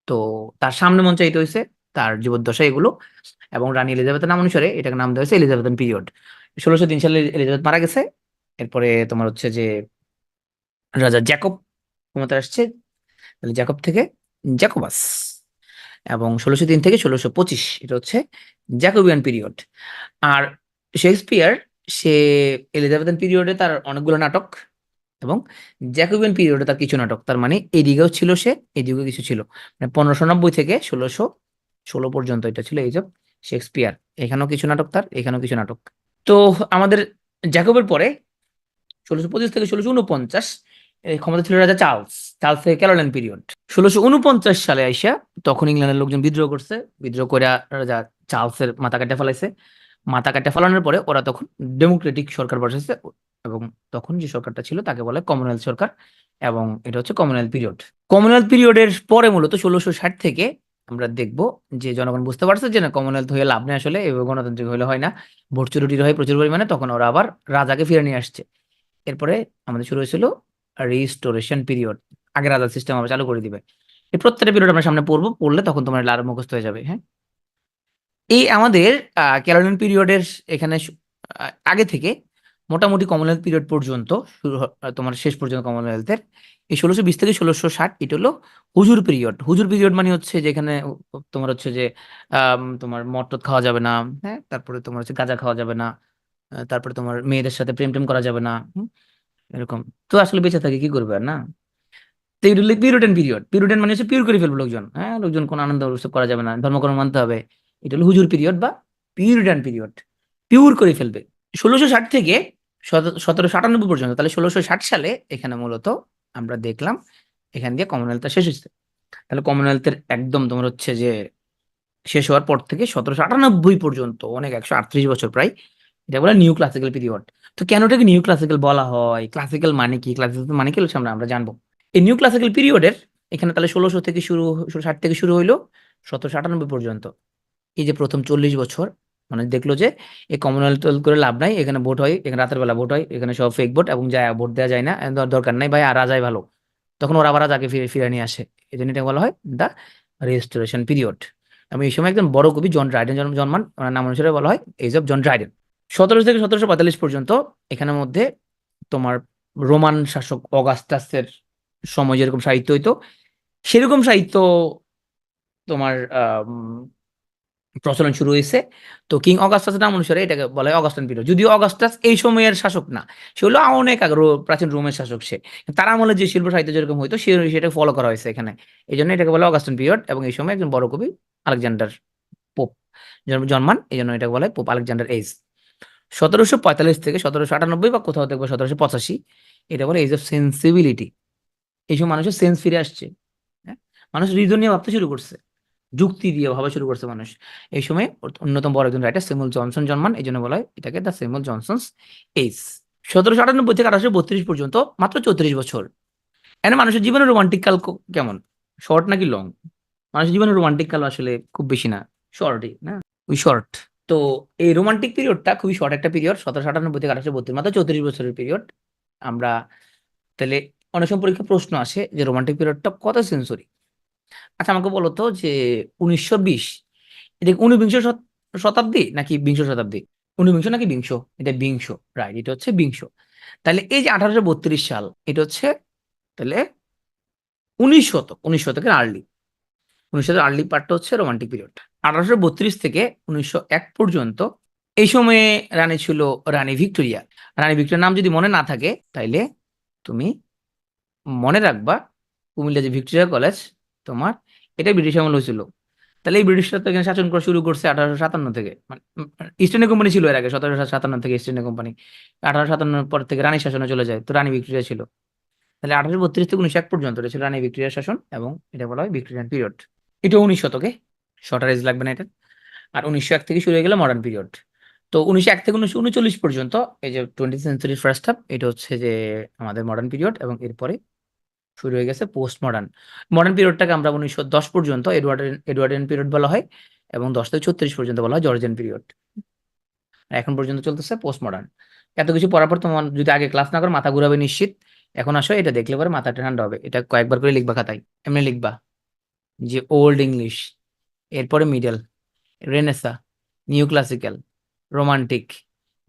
তো তার সামনে মঞ্চায়িত হয়েছে তার জীবদ্দশায় এগুলো, এবং রানী এলিজাবেথের নাম অনুসারে এটাকে নাম দেওয়া হয়েছে এলিজাবেথান পিরিয়ড। 1603 সালে এলিজাবেথ মারা গেছে। এরপরে তোমার হচ্ছে যে রাজা জ্যাকব ক্ষমতা আসছে, তাহলে জ্যাকব থেকে জ্যাকোবাস, এবং 1603 থেকে 1625 এটা হচ্ছে জ্যাকোবিয়ান পিরিয়ড। আর শেক্সপিয়ার সে এলিজাবেথান পিরিয়ডে তার অনেকগুলো নাটক, এবং জ্যাকোবিয়ান পিরিয়ডে তার কিছু নাটক, তার মানে এদিকেও ছিল সে, এদিকেও কিছু ছিল। মানে 1590 থেকে 1616 পর্যন্ত এটা ছিল এইজ অফ শেক্সপিয়ার। এখানেও কিছু নাটক তার, এখানেও কিছু নাটক। তো আমাদের জ্যাকবের পরে 1625 থেকে 1649 এই ক্ষমতা ছিল রাজা চার্লস। চার্লসের Caroline period. 1649 সালে আইসা তখন ইংল্যান্ডের লোকজন বিদ্রোহ করছে, বিদ্রোহ করে রাজা চার্লসের মাথা কাটে ফেলাইছে। মাথা কাটে ফেলানোর পরে ওরা তখন ডেমোক্রেটিক সরকার বসাইছে, এবং তখন যে সরকারটা ছিল তাকে বলে কমনওয়েলথ সরকার, এবং এটা হচ্ছে কমনওয়েলথ পিরিয়ড। কমনওয়েলথ পিরিয়ডের পরে মূলত 1660 থেকে আমরা দেখব যে জনগণ বুঝতে পারছে যে না, কমনওয়েলথ হয়ে লাভ নেই আসলে, এভাবে গণতান্ত্রিক হলে হয় না, ভোট চুরিটির হয় প্রচুর পরিমাণে, তখন ওরা আবার রাজাকে ফিরে নিয়ে আসছে। এরপরে আমাদের শুরু হয়েছিল রিস্টোরেশন পিরিয়ড, আগে রাজার সিস্টেম আবার চালু করে দিবে। এই প্রত্যেকটা পিরিয়ড আমরা সামনে পড়বো, পড়লে তখন তোমার আর মুখস্থ হয়ে যাবে। হ্যাঁ, এই আমাদের ক্যারোলিন পিরিয়ডের এখানে আগে থেকে মোটামুটি কমনওয়েলথ পিরিয়ড পর্যন্ত তোমার শেষ পর্যন্ত কমনওয়েলথের এই 1620 থেকে 1660 এটা হলো হুজুর পিরিয়ড। হুজুর পিরিয়ড মানে হচ্ছে যেখানে তোমার হচ্ছে যে তোমার মদ টদ খাওয়া যাবে না, হ্যাঁ, তারপরে তোমার হচ্ছে গাঁজা খাওয়া যাবে না, তারপরে তোমার মেয়েদের সাথে প্রেম টেম করা যাবে না, এরকম। তো আসলে বেঁচে থাকে কি করবে আর, না? তো এটা হলো পিউরিটান পিরিয়ড। পিউরিটান মানে হচ্ছে পিউর করে ফেলবে লোকজন, হ্যাঁ, লোকজন কোনো আনন্দ উৎসব করা যাবে না, ধর্মকর্ম মানতে হবে। এটা হলো হুজুর পিরিয়ড বা পিউরিটান পিরিয়ড, পিউর করে ফেলবে। 1660 থেকে 1797 পর্যন্ত, তাহলে 1660 সালে এখানে মূলত আমরা দেখলাম এখান দিয়ে কমনওয়েলথটা শেষ হয়েছে। তাহলে কমনওয়েলথের একদম তোমার হচ্ছে যে শেষ হওয়ার পর থেকে 1798 পর্যন্ত, অনেক 138 বছর প্রায়, এটা বলে নিউ ক্লাসিক্যাল পিরিয়ড। তো কেন এটাকে নিউ ক্লাসিক্যাল বলা হয়, ক্লাসিক্যাল মানে কি, ক্লাসিক্যাল মানে কি হচ্ছে আমরা জানবো। এই নিউ ক্লাসিক্যাল পিরিয়ডের এখানে তাহলে 1660 থেকে শুরু হইলো 1798 পর্যন্ত। এই যে প্রথম 40 বছর, মানে দেখলো যে এই কমনওয়েলথ করে লাভ নাই, এখানে ভোট হয়, এখানে রাতের বেলা ভোট হয়, এখানে সব ফেক ভোট, এবং যায় ভোট দেওয়া যায় না, দরকার নাই ভাই, আর রাজাই ভালো। তখন ওরা আবার রাজাকে ফিরে ফিরে নিয়ে আসে। এই জন্য এটা বলা হয় দ্য রেস্টোরেশন পিরিয়ড। এবং এই সময় একজন বড় কবি জন ড্রাইডেন জন্মান, ওনার নাম অনুসারে বলা হয় এজ অফ জন ড্রাইডেন। 1700 থেকে 1745 পর্যন্ত এখানের মধ্যে তোমার রোমান শাসক অগাস্টাসের সময় যেরকম সাহিত্য হইতো সেরকম সাহিত্য তোমার প্রচলন শুরু হয়েছে। তো কিং অগাস্টাসের নাম অনুসারে এটাকে বলা হয় অগাস্টান পিরিয়ড। যদিও অগাস্টাস এই সময়ের শাসক না, সে হলো অনেক আগে প্রাচীন রোমের শাসক সে। তার আমলে যে শিল্প সাহিত্য যেরকম হইতো সেটা ফলো করা হয়েছে এখানে, এই জন্য এটাকে বলা হয় অগাস্টান পিরিয়ড। এবং এই সময় একজন বড় কবি আলেকজান্ডার পোপ জন্মান, এই জন্য এটাকে বলা হয় পোপ আলেকজান্ডার এজ। 1745 থেকে 1798 বা কোথাও দেখবো 1785, এটা বলে এজ অফ সেন্সিবিলিটি। এই সময় মানুষের সেন্স ফিরে আসছে, হ্যাঁ, মানুষ রিজন নিয়ে ভাবতে শুরু করছে, যুক্তি দিয়ে ভাবা শুরু করছে মানুষ। এই সময় অন্যতম বড় একজন রাইটার স্যামুয়েল জনসন জন্মান, এই জন্য বলা হয় এটাকে দ্য স্যামুয়েল জনসনস এজ। 1798 থেকে 1832 পর্যন্ত মাত্র 34 বছর। এখানে মানুষের জীবনের রোমান্টিক কাল কেমন, শর্ট নাকি লং? মানুষের জীবনের রোমান্টিক কাল আসলে খুব বেশি না, শর্টই না, ওই শর্ট। তো এই রোমান্টিক পিরিয়ডটা খুবই শর্ট একটা পিরিয়ড, 1798 থেকে 1832, মাত্র 34 বছরের পিরিয়ড। আমরা তাহলে অনেক সময় পরীক্ষা প্রশ্ন আসে যে রোমান্টিক পিরিয়ডটা কত সেঞ্চুরি। আচ্ছা আমাকে বলো তো যে 1920 এটা কি ঊনবিংশ শতাব্দী নাকি বিংশ শতাব্দী? ঊনবিংশ নাকি বিংশ? এটা বিংশ, রাইট, এটা হচ্ছে বিংশ। তাহলে এই যে 1832 সাল, এটা হচ্ছে তাহলে 19 শতক, 19 শতকের আর্লি, 19 শতকের আর্লি পার্টটা হচ্ছে রোমান্টিক পিরিয়ড। 1832 থেকে 1901 পর্যন্ত এই সময়ে রানী ছিল রানী ভিক্টোরিয়া। রানী ভিক্টোরিয়ার নাম যদি মনে না থাকে তাইলে তুমি মনে রাখবা কুমিল্লা যে ভিক্টোরিয়া কলেজ তোমার, এটা ব্রিটিশ আমল হয়েছিল। তাহলে এই ব্রিটিশরা তো এখানে শাসন করা শুরু করছে 1857 থেকে, মানে ইস্ট ইন্ডিয়া কোম্পানি ছিল এর আগে, 1757 থেকে ইস্ট ইন্ডিয়া কোম্পানি। 1857 পর থেকে রানী শাসনে চলে যায়, তো রানী ভিক্টোরিয়া ছিল। তাহলে 1832 থেকে 1901 পর্যন্ত এটা ছিল রানী ভিক্টোরিয়ার শাসন, এবং এটা বলা হয় ভিক্টোরিয়ান পিরিয়ড। এটা 19 শতকে, শর্টার এজ লাগবে না এটা। আর 1901 থেকে শুরু হয়ে গেল মডার্ন পিরিয়ড। তো 1901 থেকে 1939 পর্যন্ত এই যে 20th সেঞ্চুরির ফার্স্ট হাফ, এটা হচ্ছে যে আমাদের মডার্ন পিরিয়ড, এবং এরপরে শুরু হয়ে গেছে পোস্ট মডার্ন। মডার্ন পিরিয়ডটাকে আমরা 1910 পর্যন্ত এডওয়ার্ডিয়ান পিরিয়ড বলা হয়, এবং 10 থেকে 36 পর্যন্ত বলা হয় জর্জিয়ান পিরিয়ড। এখন পর্যন্ত চলতেছে পোস্ট মডার্ন। এত কিছু পড়ার পর তোমার যদি আগে ক্লাস না করো মাথা ঘুরাবে নিশ্চিত। এখন আসো, এটা দেখলে পরে মাথা ঠান্ডা হবে। এটা কয়েকবার করে লিখবা খাতায়, এমনি লিখবা যে ওল্ড ইংলিশ, এরপরে middle, Renaissance, new classical, romantic,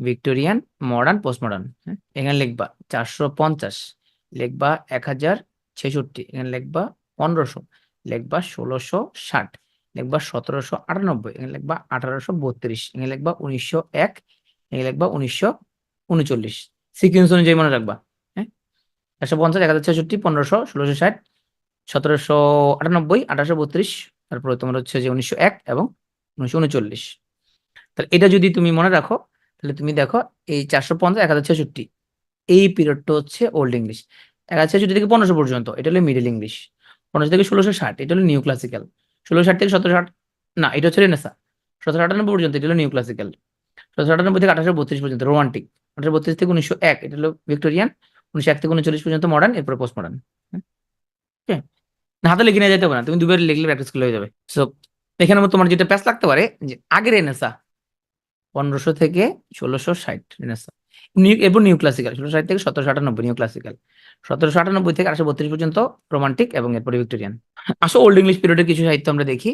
Victorian, modern, post modern. হ্যাঁ, এখানে লিখবা 450, লিখবা 1066, এখানে লিখবা 1500, লিখবা 1660, লিখবা 1798, এখানে লিখবা 1832, এখানে লিখবা 1901, এখানে লিখবা 1939। সিকুয়েন্স অনুযায়ী মনে রাখবা। হ্যাঁ, 450, 1066, 1500, 1660, 1798, 1832, তারপরে তোমার হচ্ছে যে 1901 এবং 1939। তাহলে এটা যদি তুমি মনে রাখো, তাহলে তুমি দেখো এই 450, 1066 এই পিরিয়ডটা হচ্ছে ওল্ড ইংলিশ। 1066 থেকে 1500 পর্যন্ত এটা হলো মিডল ইংলিশ। 1500 থেকে 1660 এটা হলো নিউ ক্লাসিক্যাল। 1660 থেকে 1760, না এটা হচ্ছে রেনেসা। 1798 পর্যন্ত এটা হলো নিউ ক্লাসিক্যাল। 1798 থেকে 1832 পর্যন্ত রোমান্টিক। 1832 থেকে 1901 এটা হলো ভিক্টোরিয়ান। 1901 থেকে 1940 পর্যন্ত মডার্ন, এরপর পোস্ট মডার্ন। হাতে লিখে নিয়ে যেতে হবে না, তুমি দুবার লিখলে প্র্যাকটিস করলে হয়ে যাবে। সো এখানে তোমার যেটা প্যাচ লাগতে পারে যে আগের রেনেসা 1500 থেকে 1660 রেনেসা, এরপর নিউ ক্লাসিক্যাল 1660 থেকে 1798 নিউ ক্লাসিক্যাল, 1798 থেকে 1832 পর্যন্ত রোমান্টিক, এবং এরপরে ভিক্টোরিয়ান। আসো ওল্ড ইংলিশ পিরিয়ডের কিছু সাহিত্য আমরা দেখি।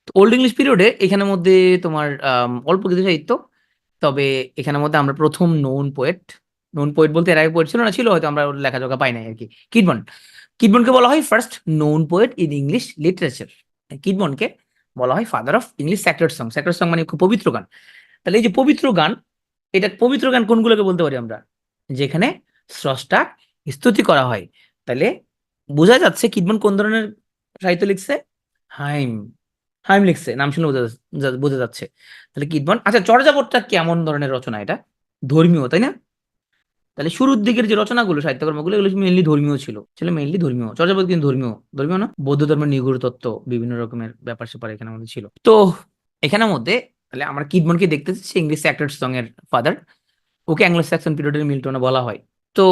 তো ওল্ড ইংলিশ পিরিয়ডে এখানের মধ্যে তোমার অল্প কিছু সাহিত্য, তবে এখানের মধ্যে আমরা প্রথম নোন পোয়েট বলতে এর আগে পোয়েট ছিল না, ছিল হয়তো আমরা ওর লেখাজোখা পাই নাই আর কি, কিটবন। কিটবনকে বলা হয় first known poet in English literature. কিটবনকে বলা হয় father of English sacred song. Sacred song মানে খুব পবিত্র গান। তাহলে এই যে পবিত্র গান, এটা পবিত্র গান কোনগুলোকে বলতে পারি আমরা? যেখানে স্রষ্টা স্তুতি করা হয়। তাহলে বোঝা যাচ্ছে কিটবন কোন ধরনের সাহিত্য লিখছে। হাইম। হাইম লিখছে, নাম শুনে বোঝা যাচ্ছে। তাহলে কিটবন, আচ্ছা চর্যাপদটা কেমন ধরনের রচনা? এটা ধর্মীয়, তাই না? তাহলে শুরুর দিকের যে রচনাগুলো, সাহিত্যকর্মগুলো, এগুলো মেইনলি ধর্মীয় ছিল মেইনলি ধর্মীয়। চর্যাপদ কিন্তু ধর্মীয়, ধর্মীয় না, বৌদ্ধ ধর্মের নিগূঢ় তত্ত্ব, বিভিন্ন রকমের ব্যাপার স্যাপার এখানের মধ্যে ছিল। তো এখানের মধ্যে তাহলে আমরা কিডমনকে দেখতেছি, সে ইংলিশ স্যাক্রেড সং এর ফাদার। ওকে অ্যাংলো স্যাক্সন পিরিয়ডের মিল্টনে বলা হয়। তো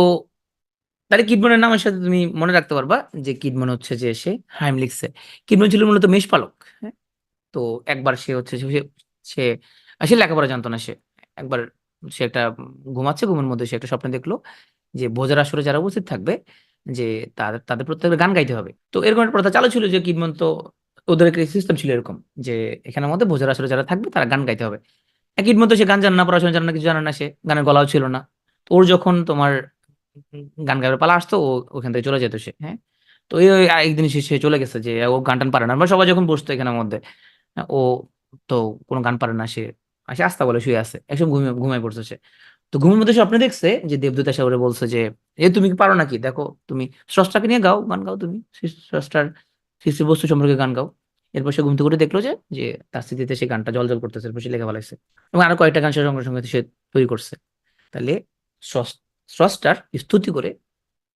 তাহলে কিডমনের নামের সাথে তুমি মনে রাখতে পারবা যে কিডমন হচ্ছে যে সে হাইম লিখছে। কিডমন ছিল মূলত মেষপালক। হ্যাঁ, তো একবার সে হচ্ছে সে সে সে লেখাপড়া জানতো না। সে একবার সে একটা ঘুমাচ্ছে, ঘুমের মধ্যে সে একটা স্বপ্ন দেখলো যে ভোজের আসরে যারা উপস্থিত থাকবে, যে তাদের তাদের প্রত্যেকের গান গাইতে হবে। তো এরকম একটা প্রথা চালু ছিল যে কিডমন তো, ওদের একটা সিস্টেম ছিল এরকম যে এখানের মধ্যে ভোজের আসরে যারা থাকবে তারা গান গাইতে হবে। কিডমন তো সে গান জানে না, পড়াশোনা জানে না, কিছু জানে না, সে গানের গলাও ছিল না। তো ওর যখন তোমার গান গাইবার পালা আসতো, ও ওখান থেকে চলে যেত সে। হ্যাঁ, তো এই একদিন সে চলে গেছে যে ও গান টান পারে না। আমরা সবাই যখন বসতো এখানের মধ্যে, ও তো কোনো গান পারে না। সে আস্তা বলে শুয়ে আছে, একদম ঘুমায় পড়ছে সে। তো ঘুমের মধ্যে স্বপ্নে দেখছে যে দেবদূত এসে ওরে বলছে যে এ তুমি কি পারো নাকি, দেখো তুমি স্রষ্টাকে নিয়ে গাও, গান গাও, তুমি স্রষ্টার সৃষ্টি বস্তু সম্পর্কে গান গাও। এরপর সে ঘুম থেকে উঠে দেখলো যে তার স্মৃতিতে সে গানটা জল করতেছে, এরপর সে লেখা ফেলাইছে, এবং আরো কয়েকটা গান সে সঙ্গে সঙ্গে সে তৈরি করছে। তাহলে স্রষ্টার স্তুতি করে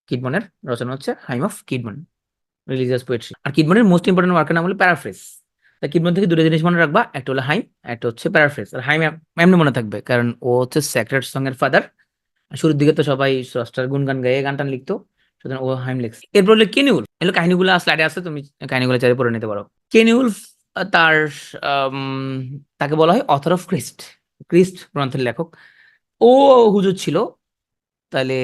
কিডমনের রচনা হচ্ছে hymn of Caedmon, religious poetry. আর কিডমনের মোস্ট ইম্পর্টেন্ট ওয়ার্কের নাম হলো প্যারাফ্রেজ। তা কিডমন থেকে দুটো জিনিস মনে রাখবা, একটা হলো হাইম, একটা হচ্ছে প্যারাফ্রেজ। আর হাইম এমনি মনে থাকবে কারণ ও হচ্ছে স্যাক্রেড সং এর ফাদার। শুরুর দিকে তো সবাই স্রষ্টার গুণগান গাইয়ে গান টান লিখতো, সুতরাং ও হাইম লিখছে। এরপর হলো কেনিউল। এগুলো কাহিনীগুলো স্লাইডে আছে, তুমি কাহিনীগুলো চাইলে পড়ে নিতে পারো। কেনিউল তার আম, তাকে বলা হয় অথর অফ ক্রিস্ট, ক্রিস্ট গ্রন্থের লেখক। ও হুজুর ছিল, তাহলে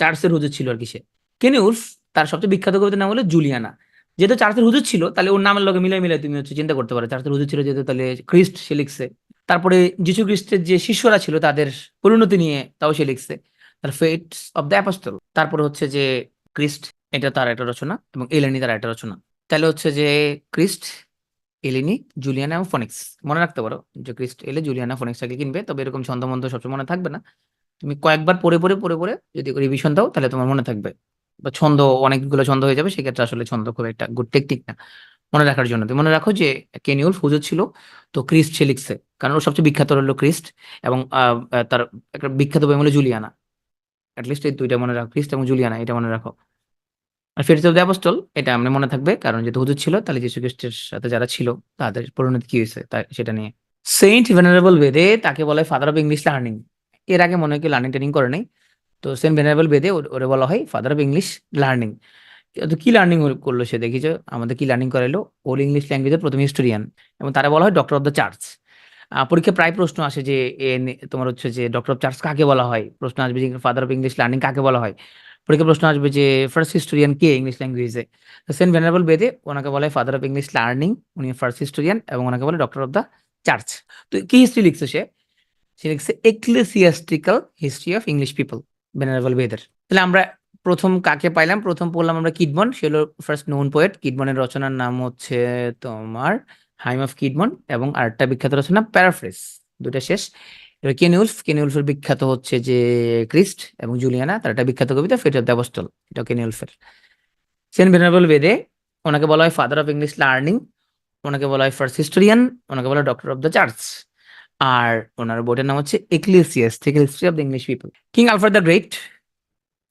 চার্লসের হুজুর ছিল আর কি সে। কেনি উলফ, তার সবচেয়ে বিখ্যাত কবিতার নাম হলো জুলিয়ানা। যেহেতু চার্লসের হুজুর ছিল, তাহলে ওর নামের লগে মিলাই মিলাই তুমি হচ্ছে চিন্তা করতে পারো, চার্লসের হুজুর ছিল যেহেতু, তাহলে খ্রিস্ট সে লিখছে। তারপরে যিশু খ্রিস্টের যে শিষ্যরা ছিল তাদের পরিণতি নিয়ে তাও সে লিখছে, তার ফেটস অফ দ্য অ্যাপোস্টল। তারপরে হচ্ছে যে ক্রিস্ট, এটা তার একটা রচনা, এবং এলেনি তার একটা রচনা। তাহলে হচ্ছে যে ক্রিস্ট, এলিনি, জুলিয়ানা এবং ফনিক্স মনে রাখতে পারো, যে ক্রিস্ট এলে জুলিয়ানা ফনিক্সটাকে কিনবে। তবে এরকম ছন্দমন্দ সবসময় মনে থাকবে না, তুমি কয়েকবার পড়ে পড়ে যদি রিভিশন দাও তাহলে তোমার মনে থাকবে। বা ছন্দ, অনেকগুলো ছন্দ হয়ে যাবে, সেক্ষেত্রে আসলে ছন্দ খুব একটা গুড টেকনিক না মনে রাখার জন্য। তুমি মনে রাখো যে কেনিউল হুজুর ছিল, তো ক্রিস্ট সে লিখছে, কারণ ওর সবচেয়ে বিখ্যাত হলো ক্রিস্ট, এবং তার একটা বিখ্যাত বই হলো জুলিয়ানা। অ্যাটলিস্ট এই দুইটা মনে রাখো, ক্রিস্ট এবং জুলিয়ানা, এটা মনে রাখো। আর ফেটস অফ দ্য অ্যাপোস্টল, এটা আমরা মনে থাকবে কারণ যেহেতু হুজুর ছিল, তাহলে যীশু খ্রিস্টের সাথে যারা ছিল তাদের পরিণতি কি হয়েছে তা সেটা নিয়ে। সেন্ট ভেনারেবল বেদে তাকে বলা হয় ফাদার অফ ইংলিশ লার্নিং। এর আগে মনে হয় কি লার্নিং ট্রেনিং করে নাই। তো সেন্ট ভেনারেবল বেদে ওরে বলা হয় ফাদার অফ ইংলিশ লার্নিং। তো কি লার্নিং করলো সে দেখিছো, আমাদের কি লার্নিং করাইলো, ওল ইংলিশ ল্যাঙ্গুয়েজের প্রথম হিস্টোরিয়ান, এবং তারা বলা হয় ডক্টর অফ দ্য চার্চ। পরীক্ষায় প্রায় প্রশ্ন আসে যে তোমার হচ্ছে যে ডক্টর অফ চার্চ কাকে বলা হয়, প্রশ্ন আসবে যে ফাদার অফ ইংলিশ লার্নিং কাকে বলা হয়, পরীক্ষা প্রশ্ন আসবে যে ফার্স্ট হিস্টোরিয়ান কে ইংলিশ ল্যাঙ্গুয়েজে। সেন্ট ভেনারেবল বেদে ওনাকে বলা হয় ফাদার অফ ইংলিশ লার্নিং, উনি ফার্স্ট হিস্টোরিয়ান, এবং ওনাকে বলে ডক্টর অফ দ্য চার্চ। তো কি হিস্ট্রি লিখছে সে, সে লিখছে ecclesiastical history of English people, venerable বেদের। তাহলে আমরা প্রথম কাকে পাইলাম, প্রথম পড়লাম আমরা কিডমন, সে হলো ফার্স্ট নোন পোয়েট। কিডমনের রচনার নাম হচ্ছে তোমার হাইম অফ কিডমন, এবং আরেকটা বিখ্যাত রচনা প্যারাফ্রেস। দুইটা শেষ। এবার কেনিউলফ, কেনিউলফের বিখ্যাত হচ্ছে যে ক্রিস্ট এবং জুলিয়ানা, তার একটা বিখ্যাত কবিতা ফেট অফ দ্য অ্যাপোস্টল, এটা কেনিউলফের। সেন্ট ভেনারেবল বেদে ওনাকে বলা হয় ফাদার অফ ইংলিশ লার্নিং, ওনাকে বলা হয় ফার্স্ট হিস্টোরিয়ান, ওনাকে বলা হয় ডক্টর অফ দ্য চার্চ। আর ওনার বইটার নাম হচ্ছে ecclesiastical history of the English people. King Alfred the great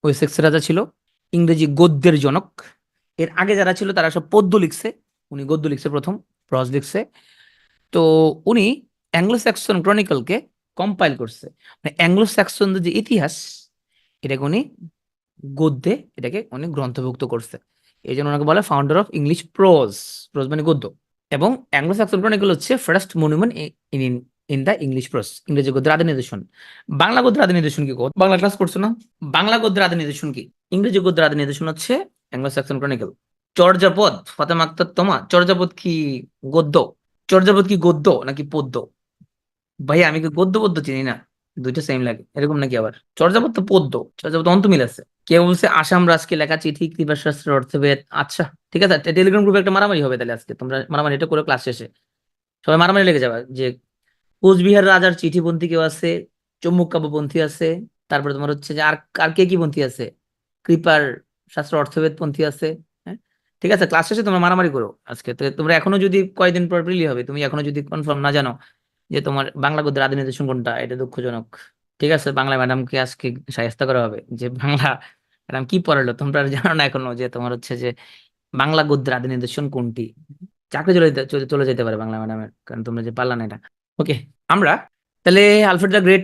ওয়েসেক্সের রাজা ছিল, ইংরেজি গদ্যের জনক। এর আগে যারা ছিল তারা সব পদ্য লিখছে, উনি গদ্য লিখছে প্রথম, প্রজ লিখছে। তো উনি অ্যাংলো স্যাক্সন ক্রনিকলকে কম্পাইল করছে, মানে অ্যাংলো স্যাক্সনদের যে ইতিহাস এটাকে উনি গদ্যে এটাকে উনি গ্রন্থভুক্ত করছে। এই জন্য ওনাকে বলে founder of English pros, pros মানে গদ্য। এবং অ্যাংলো স্যাক্সন ক্রনিকল হচ্ছে first monument in in the English pros, ইংরেজি গদ্যের আদি নিদর্শন। বাংলা গদ্যের আদি নিদর্শন কি, বাংলা ক্লাস করছো না? বাংলা গদ্যের আদি নিদর্শন কি? ইংরেজি গদ্যের আদি নিদর্শন হচ্ছে Anglo Saxon Chronicle. Charyapada, Fatema Akter Toma, Charyapada কি গদ্য? চর্যাপদ কি গদ্য নাকি পদ্য? ভাই আমি কি গদ্য পদ্য চিনি না, দুইটা সেম লাগে এরকম নাকি? আবার চর্যাপদ তো পদ্য, চর্যাপদ অন্তমিল আছে। কে বলছে আসাম রাজকে লেখা চিঠি কৃপা শাস্ত্রের অর্থভেদ? আচ্ছা ঠিক আছে, টেলিগ্রাম গ্রুপে একটা মারামারি হবে তাহলে আজকে, তোমরা মারামারি এটা করে ক্লাস শেষে সবাই মারামারি লেগে যাবে যে কোচবিহার রাজার চিঠিপন্থী কেউ আছে, চম্মুক কাব্যপন্থী আছে, তারপরে তোমার হচ্ছে যে আর আর কে কি পন্থী আছে, কৃপার শাস্ত্র অর্থভেদ পন্থী আছে। হ্যাঁ ঠিক আছে, ক্লাস শেষে তোমরা মারামারি করো আজকে। তো তোমরা এখনো যদি কয়দিন পর প্রিলি হবে, তুমি এখনো যদি কনফার্ম না জানো যে তোমার বাংলা গদ্যের আদি নিদর্শন কোনটা, এটা দুঃখজনক। ঠিক আছে, বাংলা ম্যাডামকে আজকে শায়েস্তা করা হবে যে বাংলা ম্যাডাম কি পড়ালো, তোমরা আর জানো না এখনো যে তোমার হচ্ছে যে বাংলা গদ্যের আদি নিদর্শন কোনটি। চাকরি চলে যেতে পারে বাংলা ম্যাডামের, কারণ তোমরা যে পারলা না এটা। ওকে, আমরা তাহলে আলফ্রেড দ্য গ্রেট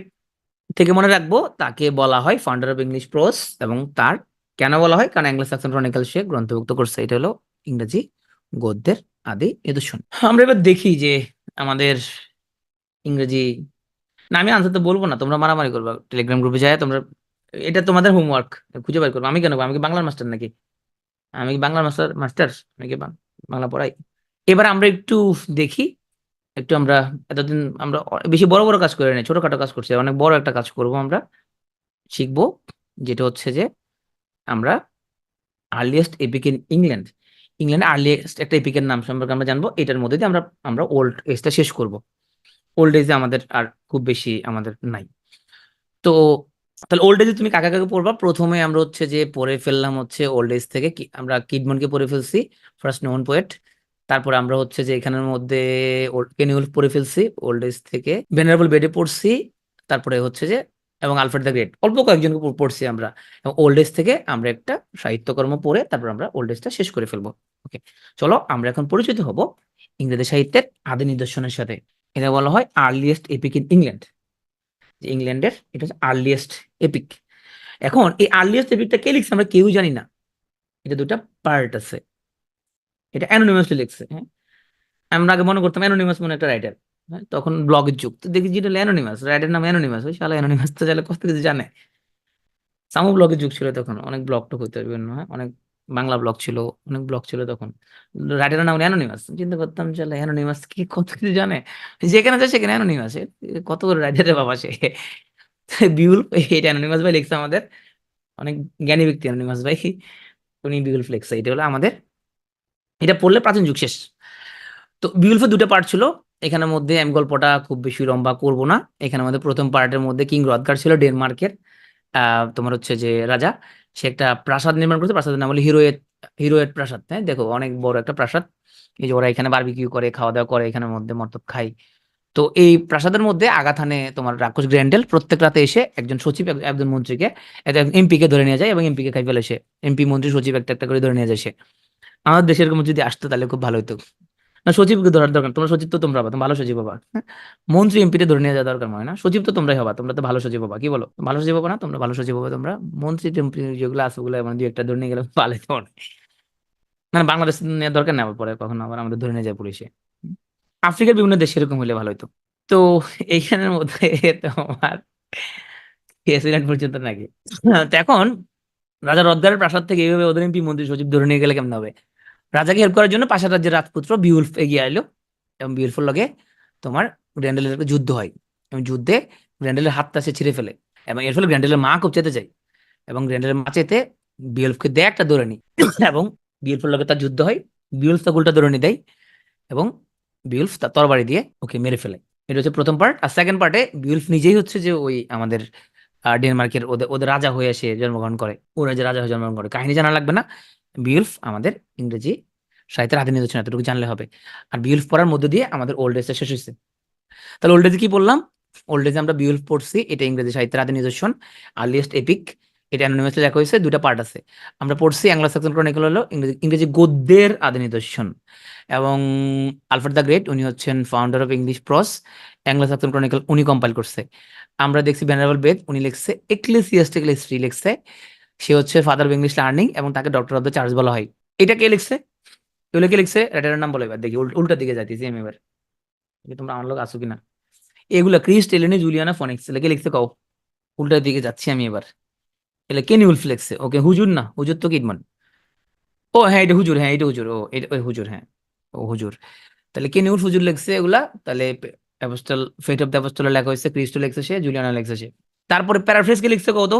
থেকে মনে রাখবো তাকে বলা হয় ফাউন্ডার অফ ইংলিশ প্রোস, এবং তার কেন বলা হয়, কারণ অ্যাংলো স্যাক্সন ক্রনিকল সে গ্রন্থভুক্ত করছে। এটা হলো ইংরেজি গদ্যের আদি নিদর্শন। আমরা এবার দেখি যে আমাদের ইংরেজি, না আমি আনসার তো বলবো না, তোমরা মারামারি করবা টেলিগ্রাম গ্রুপে যায় তোমরা, এটা তোমাদের হোমওয়ার্ক খুঁজে বের করবো। আমি কেন, আমি কি বাংলার মাস্টার নাকি? আমি কি বাংলার মাস্টার নাকি বাংলা পড়াই? এবার আমরা একটু দেখি, একটু আমরা এতদিন আমরা বেশি বড় বড় কাজ করে নাই, ছোটখাটো কাজ করছি, অনেক বড় একটা কাজ করব আমরা, শিখবো, যেটা হচ্ছে যে আমরা আর্লিয়েস্ট এপিক ইন ইংল্যান্ড, ইংল্যান্ডে আর্লিয়েস্ট একটা এপিকের নাম সম্পর্কে আমরা জানবো। এটার মধ্যে দিয়ে আমরা আমরা ওল্ড এজটা শেষ করব। ওল্ড এজে আমাদের আর খুব বেশি আমাদের নাই। তো তাহলে ওল্ড এজে তুমি কাকে কাকে পড়বা, প্রথমে আমরা হচ্ছে যে পড়ে ফেললাম হচ্ছে ওল্ড এজ থেকে আমরা কিডমনকে পড়ে ফেলছি, ফার্স্ট নোন পোয়েট। তারপরে আমরা হচ্ছে যে এখানের মধ্যে কেনিউলফ পড়ে ফেলছি ওল্ড এজ থেকে, ভেনারেবল বেডে পড়ছি, তারপরে হচ্ছে যে এবং আলফ্রেড দ্য গ্রেট অল্প কয়েকজনকে পড়ছি আমরা। এবং ওল্ড এজ থেকে আমরা একটা সাহিত্যকর্ম পড়ে তারপর আমরা ওল্ড এজটা শেষ করে ফেলবো। ওকে, চলো আমরা এখন পরিচিত হব ইংরেজি সাহিত্যের আদি নিদর্শনের সাথে। এটা বলা হয় আর্লিয়েস্ট এপিক ইন ইংল্যান্ড, যে ইংল্যান্ডের এটা হচ্ছে আর্লিয়েস্ট এপিক। এখন এই আর্লিয়েস্ট এপিকটা কে লিখছে আমরা কেউ জানি না, এটা দুটা পার্ট আছে, এটা অ্যানোনিমাসলি লিখছে। হ্যাঁ, আমরা আগে মনে করতাম অ্যানোনিমাস মনে একটা রাইটার, হ্যাঁ তখন ব্লগের যুগ, তো দেখি যেটা অ্যানোনিমাস, রাইটার নাম অ্যানোনিমাস, ওই শালা অ্যানোনিমাস তো জানে কত কিছু জানে। সামু ব্লগের যুগ ছিল তখন, অনেক ব্লগ টক হইতে বিভিন্ন, হ্যাঁ অনেক বাংলা ব্লগ ছিল, অনেক ব্লগ ছিল তখন, রাইটারের নাম অ্যানোনিমাস। চিন্তা করতাম চলে অ্যানোনিমাস কি কত কিছু জানে, যেখানে যায় সেখানে অ্যানোনিমাস, কত করে রাইটারের বাবা সে। বিউল, এটা অ্যানোনিমাস ভাই লিখছে আমাদের, অনেক জ্ঞানী ব্যক্তি অ্যানোনিমাস ভাই, উনি বিউল লিখছে। এটা হলো আমাদের, এটা পড়লে প্রাচীন যুগ শেষ। তো বিউলফের দুটো পার্ট ছিল, এখানের মধ্যে আমি গল্পটা খুব বেশি লম্বা করব না। এখানে আমাদের প্রথম পার্টের মধ্যে কিং রদগার ছিল ডেনমার্কের তোমার হচ্ছে যে রাজা, সে একটা প্রাসাদ নির্মাণ করছে, প্রাসাদের নাম হলো হিরোয়েট, হিরোয়েট প্রাসাদ। হ্যাঁ দেখো অনেক বড় একটা প্রাসাদ, এই যে ওরা এখানে বারবিকিউ করে খাওয়া দাওয়া করে, এখানের মধ্যে মর্তব খায়। তো এই প্রাসাদের মধ্যে আগাথানে তোমার রাক্ষস গ্র্যান্ডেল প্রত্যেক রাতে এসে একজন সচিব একজন মন্ত্রীকে, এমপি কে ধরে নিয়ে যায়, এবং এমপি কে খাই ফেলে সে, এমপি মন্ত্রী সচিব একটা একটা করে ধরে নিয়ে যায় সে। আমাদের দেশের এরকম যদি আসতো তাহলে খুব ভালো হতো। না, সচিবকে ধরার দরকার, তোমরা সচিব তো তোমরা হবা, তুমি ভালো সচিব হবা, হ্যাঁ? মন্ত্রী এমপিতে ধরে নিয়ে যাওয়া দরকার হয় না, সচিব তো তোমরাই হবা, তোমরা তো ভালো সচিব হবা, কি বলো, ভালো সচিব হবা না, তোমরা ভালো সচিব হবা, তোমরা মন্ত্রী টেমপি যেগুলো আছে ওগুলো মানে দুই একটা ধরে নিয়ে গেলে পালে তো অনেক। মানে বাংলাদেশ নেওয়ার দরকার নেই আবার, পরে কখনো আবার আমাদের ধরে নিয়ে যায় পুলিশে। আফ্রিকার বিভিন্ন দেশে এরকম হলে ভালো হতো। তো এইখানের মধ্যে তোমার প্রেসিডেন্ট পর্যন্ত নাকি। তো এখন রাজা রদ্গারের প্রাসাদ থেকে এইভাবে ওদের এমপি মন্ত্রী সচিব ধরে নিয়ে গেলে কেমন হবে? রাজাকে হেল্প করার জন্য পাশের রাজ্যের রাজপুত্র বিউলফ এগিয়ে এলো, এবং বিউলফের লগে তোমার গ্র্যান্ডেলের একটা যুদ্ধ হয়, এবং যুদ্ধে গ্র্যান্ডেলের হাতটা সে ছিঁড়ে ফেলে, এবং এর ফলে গ্র্যান্ডেলের মা খুব চেতে যায়, এবং গ্র্যান্ডেলের মা চেতে বিউলফকে দেয় একটা দৌড়ানি, এবং বিউলফের লগে তার যুদ্ধ হয়, বিউলফ তাকে উল্টা দৌড়ানি দেয়, এবং বিউলফ তার তরবারি দিয়ে ওকে মেরে ফেলে। এটা হচ্ছে প্রথম পার্ট। আর সেকেন্ড পার্টে বিউলফ নিজেই হচ্ছে যে ওই আমাদের ডেনমার্কের ওদের ওদের রাজা হয়ে সে জন্মগ্রহণ করে, ও রাজা রাজা হয়ে জন্মগ্রহণ করে, কাহিনী জানা লাগবে না। বিউলফ আমাদের ইংরেজি সাহিত্যের আদি নিদর্শন, এতটুকু জানলে হবে। আর বিউলফ পড়ার মধ্য দিয়ে আমাদের ওল্ড এজটা শেষ হয়েছে। তাহলে ওল্ড এজে কি বললাম? ওল্ড এজে আমরা বিউলফ পড়ছি, এটা ইংরেজি সাহিত্যের আদি নিদর্শন, আর্লিয়েস্ট এপিক। এটা অ্যানোনিমাসলি লেখা হয়েছে, দুটা পার্ট আছে। আমরা পড়ছি অ্যাংলো স্যাক্সন ক্রনিকল হলো ইংরেজি ইংরেজি গদ্যের আদি নিদর্শন, এবং আলফ্রেড দ্য গ্রেট উনি হচ্ছেন founder of English pros, Anglo Saxon chronicle উনি কম্পাইল করছে। আমরা দেখছি ভেনারেবল বেথ উনি লিখছে এক্লেসিয়াস্টিক্যাল হিস্ট্রি লিখছে, সে হচ্ছে ফাদার অফ ইংলিশ লার্নিং, এবং তাকে ডক্টর অফ দ্য চার্চ বলা হয়। এটা কে লিখছে? এগুলো কে লিখছে? রাইটারের নাম বলো এবার দেখি, উল্টা দিকে যাইতেছি আমি এবার, দেখি তোমরা আমার লোক আসো কিনা। এগুলা ক্রিস টেলেনি জুলিয়ানা ফনিক্স, কে লিখছে কও? উল্টার দিকে যাচ্ছি আমি এবার। এলে কে নিউলফ লিখছে? ওকে, হুজুর না, হুজুর তো কিডমান। ও হ্যাঁ, এটা হুজুর, হ্যাঁ এটা হুজুর, ও এটা ওই হুজুর, হ্যাঁ ও হুজুর। তাহলে কে নিউলফ হুজুর লিখছে এগুলা। তাহলে apostle, fate of the apostle লেখা হয়েছে, ক্রিস্টো লিখছে সে, জুলিয়ানা লিখছে সে। তারপরে প্যারাফ্রেজ কে লিখছে কত?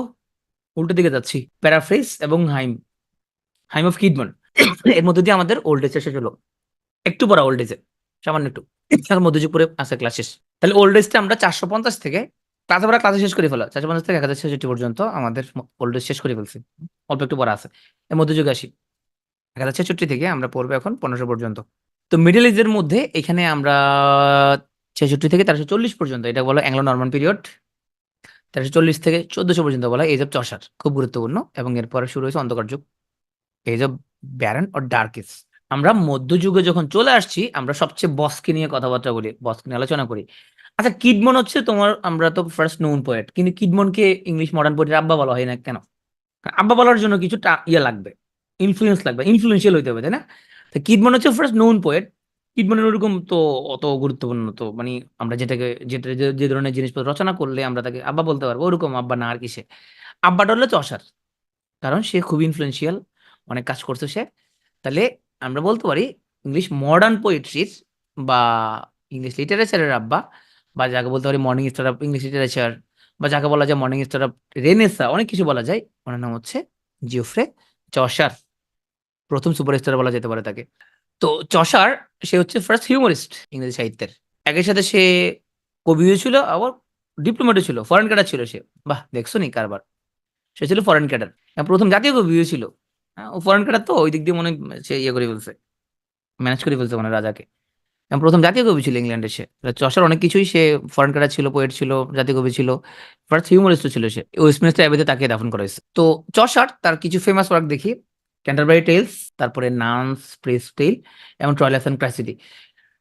উল্টো দিকে যাচ্ছি, প্যারাফ্রেজ এবং হাইম, হাইম অফ কিডমান। এর মধ্যে দিয়ে আমাদের ওল্ড এজ শেষ হলো, একটু পড়া ওল্ড এজে, সামান্য একটু, তার মধ্যযুগ পরে আছে ক্লাস শেষ। তাহলে ওল্ড এজটা আমরা 450 থেকে ক্লাসে পড়া ক্লাসে শেষ করে ফেলা, 450 থেকে 1066 পর্যন্ত আমাদের ওল্ড এজ শেষ করে ফেলছি, অল্প একটু পড়া আছে। এর মধ্যযুগে আসি, 1066 থেকে আমরা পড়বো এখন 1500 পর্যন্ত। তো মিডল এজের মধ্যে এখানে আমরা 66 থেকে 1340 পর্যন্ত, এটা বলো অ্যাংলো নরমান পিরিয়ড। 1340 থেকে 1400 পর্যন্ত বলা এজ অফ চসার, খুব গুরুত্বপূর্ণ। এবং এরপরে শুরু হয়েছে অন্ধকার যুগ, age of baron or dark age. আমরা মধ্যযুগে যখন চলে আসছি, আমরা সবচেয়ে বসকে নিয়ে কথাবার্তা বলি, বসকে নিয়ে আলোচনা করি। আচ্ছা, কিডমন হচ্ছে তোমার, আমরা তো ফার্স্ট নোন পোয়েট, কিন্তু কিডমনকে ইংলিশ মডার্ন পোয়েটের আব্বা বলা হয় না কেন? কারণ আব্বা বলার জন্য কিছু ইয়ে লাগবে, ইনফ্লুয়েন্স লাগবে, ইনফ্লুয়েন্সিয়াল হইতে হবে, তাই না? তো কিডমন হচ্ছে ফার্স্ট নোন পোয়েট। কিডমনের ওরকম তো অত গুরুত্বপূর্ণ তো মানে, আমরা যেটাকে যেটা যে যে ধরনের জিনিসপত্র রচনা করলে আমরা তাকে আব্বা বলতে পারবো, ওরকম আব্বা না আর কিসে। আব্বাটা হলো চসার, কারণ সে খুব ইনফ্লুয়েন্সিয়াল, অনেক কাজ করছে সে। তাহলে আমরা বলতে পারি ইংলিশ মডার্ন পোয়েট্রির বা ইংলিশ লিটারেচারের আব্বা, বা যাকে বলতে পারি morning star of English literature, বা যাকে বলা যায় মর্নিং স্টার অফ রেনেসা, অনেক কিছু বলা যায়, ওনার নাম হচ্ছে জিওফ্রে চসার। প্রথম সুপারস্টার বলা যেতে পারে তাকে। তো চসার, সে হচ্ছে ফার্স্ট হিউমারিস্ট ইংরেজি সাহিত্যের। একই সাথে সে কবিও ছিল, আবার ডিপ্লোমেটও ছিল, ফরেন ক্যাডার ছিল সে। বাহ, দেখছো নি কারবার, সে ছিল ফরেন ক্যাডার, প্রথম জাতীয় কবিও ছিল। হ্যাঁ, ও ফরেন ক্যাডার তো ওই দিক দিয়ে মনে হয় সে ইয়ে করে ফেলছে, ম্যানেজ করে ফেলছে মানে রাজাকে। প্রথম জাতীয় কবি ছিল ইংল্যান্ডে সে। চসার অনেক কিছুই সে, ফরেন ক্যাডার ছিল, পোয়েট ছিল, জাতীয় কবি ছিল, ফার্স্ট হিউমারিস্ট ছিল সে। ওয়েস্টমিনিস্টার অ্যাবিতে তাকে দাফন করা হয়েছে। তো চসার তার কিছু ফেমাস ওয়ার্ক দেখি, ক্যান্টারবারি টেলস, তারপরে নানস প্রেস টেল, এবং ট্রয়লাস এন্ড ক্রাসিডি।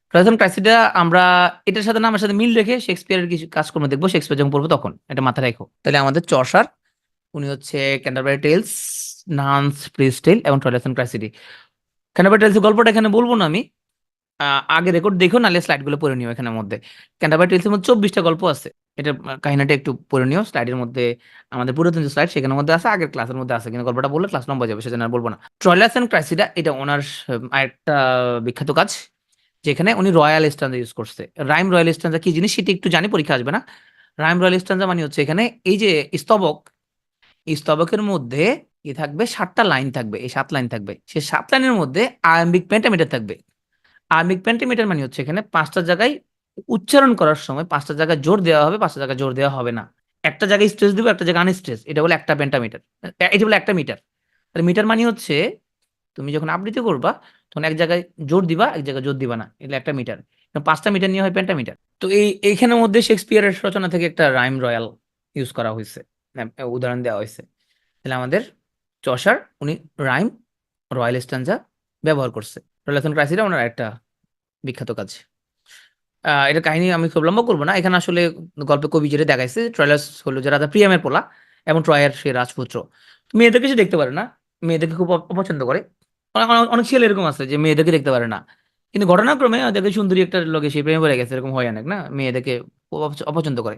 ট্রয়লাস এন্ড ক্রাসিডি আমরা এটার সাথে নামের সাথে মিল রেখে শেক্সপিয়ারের কিছু কাজকর্ম দেখবো, শেক্সপিয়ার যখন পড়বো তখন এটা মাথায় রাখো। তাহলে আমাদের চসার, উনি হচ্ছে ক্যান্টারবারি টেলস, নানস প্রেস টেল, এবং ট্রয়লাস এন্ড ক্রাসিডি। ক্যান্টারবারি টেলস গল্পটা এখানে বলবো না আমি, আগে রেকর্ড দেখো, নাহলে স্লাইড গুলো পড়ে নিও, এখানের মধ্যে ক্যান্টারবারি টেলসের মধ্যে 24টা গল্প আছে। এটা কাহিনীটা একটু পড়ে নিও স্লাইডের মধ্যে, আমাদের পুরাতন যে স্লাইড সেখানের মধ্যে আছে, আগের ক্লাসের মধ্যে আছে, কিন্তু গল্পটা বললে ক্লাস লম্বা যাবে, সেজন্য আর বলবো না। ট্রয়লাস এন্ড ক্রাইসিডা, এটা ওনার আরেকটা বিখ্যাত কাজ, যেখানে উনি রয়্যাল স্ট্যান্জা ইউজ করছে। রাইম রয়্যাল স্ট্যান্জা কি জিনিস সেটা একটু জানি, পরীক্ষা আসবে না। রাইম রয়্যাল স্ট্যান্জা মানে হচ্ছে এখানে এই যে স্তবক, এই স্তবকের মধ্যে কি থাকবে, 7টা লাইন থাকবে, এই 7 লাইন থাকবে, সেই 7 লাইনের মধ্যে আয়াম্বিক পেন্টামিটার থাকবে। আর্মিক পেন্টিমিটার মানে হচ্ছে এখানে 5টা জায়গায় উচ্চারণ করার সময় 5টা জায়গায় জোর দেওয়া হবে, 5টা জায়গায় জোর দেওয়া হবে না। একটা জায়গায় স্ট্রেস দিব, একটা জায়গায় আনস্ট্রেস, এটা বলে একটা পেন্টামিটার, এটা বলে একটা মিটার। তাহলে মিটার মানে হচ্ছে তুমি যখন আবৃত্তি করবা তখন এক জায়গায় জোর দিবা, এক জায়গায় জোর দিবা না, এটা একটা মিটার। 5টা মিটার নিয়ে হয় পেন্টামিটার। তো এইখানের মধ্যে শেক্সপিয়ারের রচনা থেকে একটা রাইম রয়্যাল ইউজ করা হয়েছে, উদাহরণ দেওয়া হয়েছে। তাহলে আমাদের চসার উনি রাইম রয়্যাল স্ট্যান্জা ব্যবহার করছে। রিলেশন ক্রাইসিসটা ওনার একটা বিখ্যাত কাজ। এটার কাহিনী আমি খুব লম্বা করবো না। এখানে আসলে গল্পে কবি যেটা দেখাইছে, ট্রয়লাস হলো যে রাজা প্রিয়ামের পোলা এবং ট্রয়ের সে রাজপুত্র। মেয়েদেরকে সে দেখতে পারে না, মেয়েদেরকে খুব অপছন্দ করে। অনেক ছেলে এরকম আছে যে মেয়েদেরকে দেখতে পারে না, কিন্তু ঘটনাক্রমে দেখে সুন্দরী একটা লোকে সে প্রেমে পড়ে গেছে, এরকম হয় অনেক না, মেয়েদেরকে খুব অপছন্দ করে।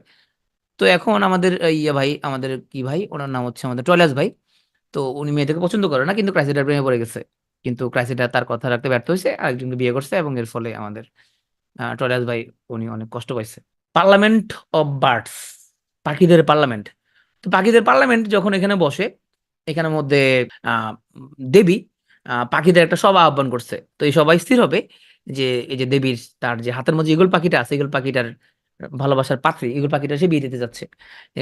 তো এখন আমাদের ইয়ে ভাই, আমাদের কি ভাই, ওনার নাম হচ্ছে আমাদের ট্রয়লাস ভাই। তো উনি মেয়েদেরকে পছন্দ করে না, কিন্তু ক্রাইসিডার প্রেমে পড়ে গেছে। কিন্তু ক্রাইসিডা তার কথা রাখতে ব্যর্থ হয়েছে, আরেকজনকে বিয়ে করছে, এবং এর ফলে আমাদের ট্রয়লাস ভাই উনি অনেক কষ্ট পাইছে। পার্লামেন্ট অফ বার্ডস, পাখিদের পার্লামেন্ট। তো পাখিদের পার্লামেন্ট যখন এখানে বসে, এখানের মধ্যে আহ দেবী পাখিদের একটা সভা আহ্বান করছে। তো এই সবাই স্থির হবে যে এই যে দেবীর, তার যে হাতের মধ্যে ঈগল পাখিটা আছে, ঈগল পাখিটার ভালোবাসার পাত্রী, ঈগল পাখিটা সে বিয়ে দিতে যাচ্ছে।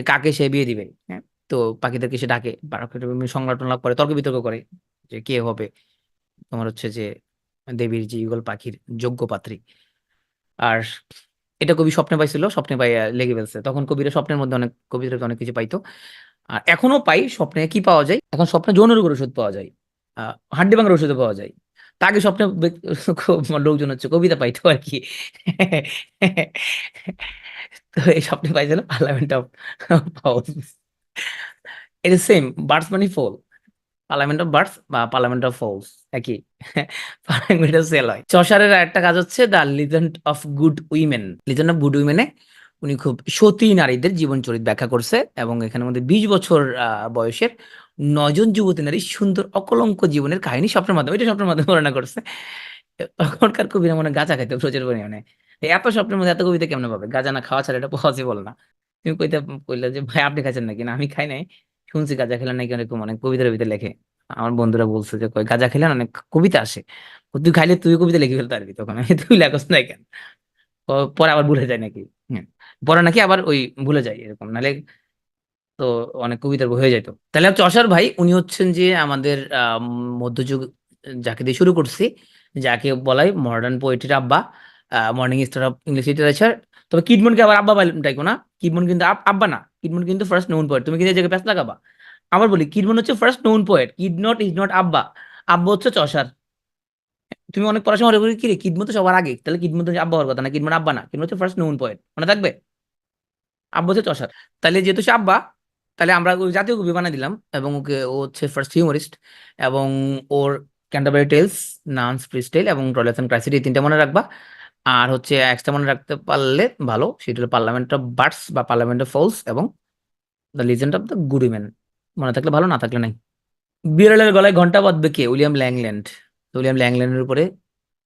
কাকে সে বিয়ে দিবে, হ্যাঁ। তো পাখিদেরকে সে ডাকে, পাখিরা বিভিন্ন সংলাপ টংলাপ করে, তর্ক বিতর্ক করে যে কে হবে তোমার হচ্ছে যে দেবীর যে ঈগল পাখির যোগ্য পাত্রী। আর এটা কবি স্বপ্নে পাইছিল, স্বপ্নে পাইয়া লেগে ফেলছে। তখন কবিরা স্বপ্নের মধ্যে অনেক, কবিদের অনেক কিছু পাইতো। আর এখনো পাই, স্বপ্নে কি পাওয়া যায়, এখন স্বপ্নে যৌন রোগের ওষুধ পাওয়া যায়, হাড্ডি ভাঙার ওষুধ পাওয়া যায়। তা আগে স্বপ্নে খুব লোকজন হচ্ছে কবিতা পাইতো আর কি। তো এই স্বপ্নে পাইছিল পার্লামেন্ট অফ ফাউলস। এটা সেম, বার্ডস মানে ফল, পার্লামেন্ট অফ বার্ডস বা পার্লামেন্ট অফ ফলস একই। পার্লামেন্ট সেল হয়। চসারের একটা কাজ হচ্ছে the legend of good women. Legend of good উইমেনে উনি খুব সতী নারীদের জীবন চরিত ব্যাখ্যা করছে, এবং এখানের মধ্যে 20 বছর বয়সের 9 জন যুবতী নারী সুন্দর অকলঙ্ক জীবনের কাহিনী স্বপ্নের মাধ্যমে, এটা স্বপ্নের মাধ্যমে বর্ণনা করছে। তখনকার কবিরা মনে হয় গাঁজা খাইতে প্রচুর পরিমাণে। এত স্বপ্নের মধ্যে এত কবিতা কেমনে পাবে, গাঁজা না খাওয়া ছাড়া এটা পসিবল না। তুমি কইতে কইলে যে ভাই আপনি খাইছেন নাকি, না আমি খাই নাই, শুনছি গাঁজা খেলে নাকি অনেক অনেক কবিতার ভিতরে লেখে। আমার বন্ধুরা বলছে যে কই গাঁজা খেলে না অনেক কবিতা আসে। তুই খাইলে তুই কবিতা লিখে ফেলতে পারবি, তখন আমি তুই লেখস না কেন। পরে আবার ভুলে যায় নাকি, হ্যাঁ, পরে নাকি আবার ওই ভুলে যায় এরকম, নাহলে তো অনেক কবিতার বই হয়ে যেত। তাহলে চসার ভাই উনি হচ্ছেন যে আমাদের মধ্যযুগ, যাকে দিয়ে শুরু করছি, যাকে বলাই মডার্ন পোয়েট্রির আব্বা, morning star of English literature. তবে কিডমনকে আবার আব্বা ডাইকো না, কিডমন কিন্তু আব্বা না, কিডমন কিন্তু ফার্স্ট নোন পোয়েট। তুমি কিন্তু এই জায়গায় প্যাচ লাগাবা। আবার বলি, কিডমন হচ্ছে ফার্স্ট নোন পোয়েট, কিড নট ইজ নট আব্বা, আব্বা হচ্ছে চসার। তুমি অনেক পড়াশোনা মনে করি কি রে, কিডমন তো সবার আগে, তাহলে কিডমন তো আব্বা হওয়ার কথা না, কিডমন আব্বা না, কিডমন হচ্ছে ফার্স্ট নোন পোয়েট, মনে থাকবে। আব্বু হচ্ছে চসার। তাহলে যেহেতু সে আব্বা, তাহলে আমরা ওই জাতীয় কবি বানাই দিলাম, এবং ওকে ও হচ্ছে ফার্স্ট হিউমারিস্ট। এবং ওর ক্যান্টারবারি টেলস, নান্স প্রিস্টেল এবং টয়লেটস এন্ড ক্রাইসিড, এই তিনটা মনে রাখবা। আর হচ্ছে একটা মনে রাখতে পারলে ভালো, সেটা হলো পার্লামেন্ট অফ বার্ডস বা পার্লামেন্ট অফ ফলস, এবং the legend of the good women. মনে থাকলে ভালো, না থাকলে নাই। বিড়ালের গলায় ঘন্টা বাঁধবে কে, উইলিয়াম ল্যাংল্যান্ড। তো উইলিয়াম ল্যাংল্যান্ডের উপরে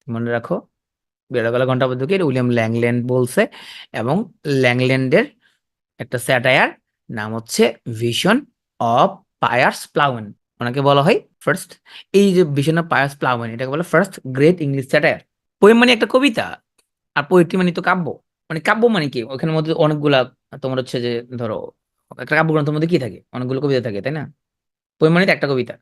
মনে রাখো, বিড়ালের গলায় ঘন্টা বাঁধবে কে, এটা উইলিয়াম ল্যাংল্যান্ড বলছে। এবং ল্যাংল্যান্ডের একটা স্যাটায়ার নাম হচ্ছে ভিশন অফ পায়ার্স প্লাউমেন। ওনাকে বলা হয় ফার্স্ট, এই যে ভিশন অফ পায়ার্স প্লাউমেন, এটাকে বলে first great English satire. Poem মানে একটা কবিতা, আর পোয়েট্রি মানে তো কাব্য। মানে কাব্য মানে কি, ওখানের মধ্যে অনেকগুলা, তোমার হচ্ছে যে ধরো একটা কাব্যগ্রন্থের মধ্যে কি থাকে, অনেকগুলো কবিতা থাকে, তাই না। পোয়েম মানে তো একটা কবিতা,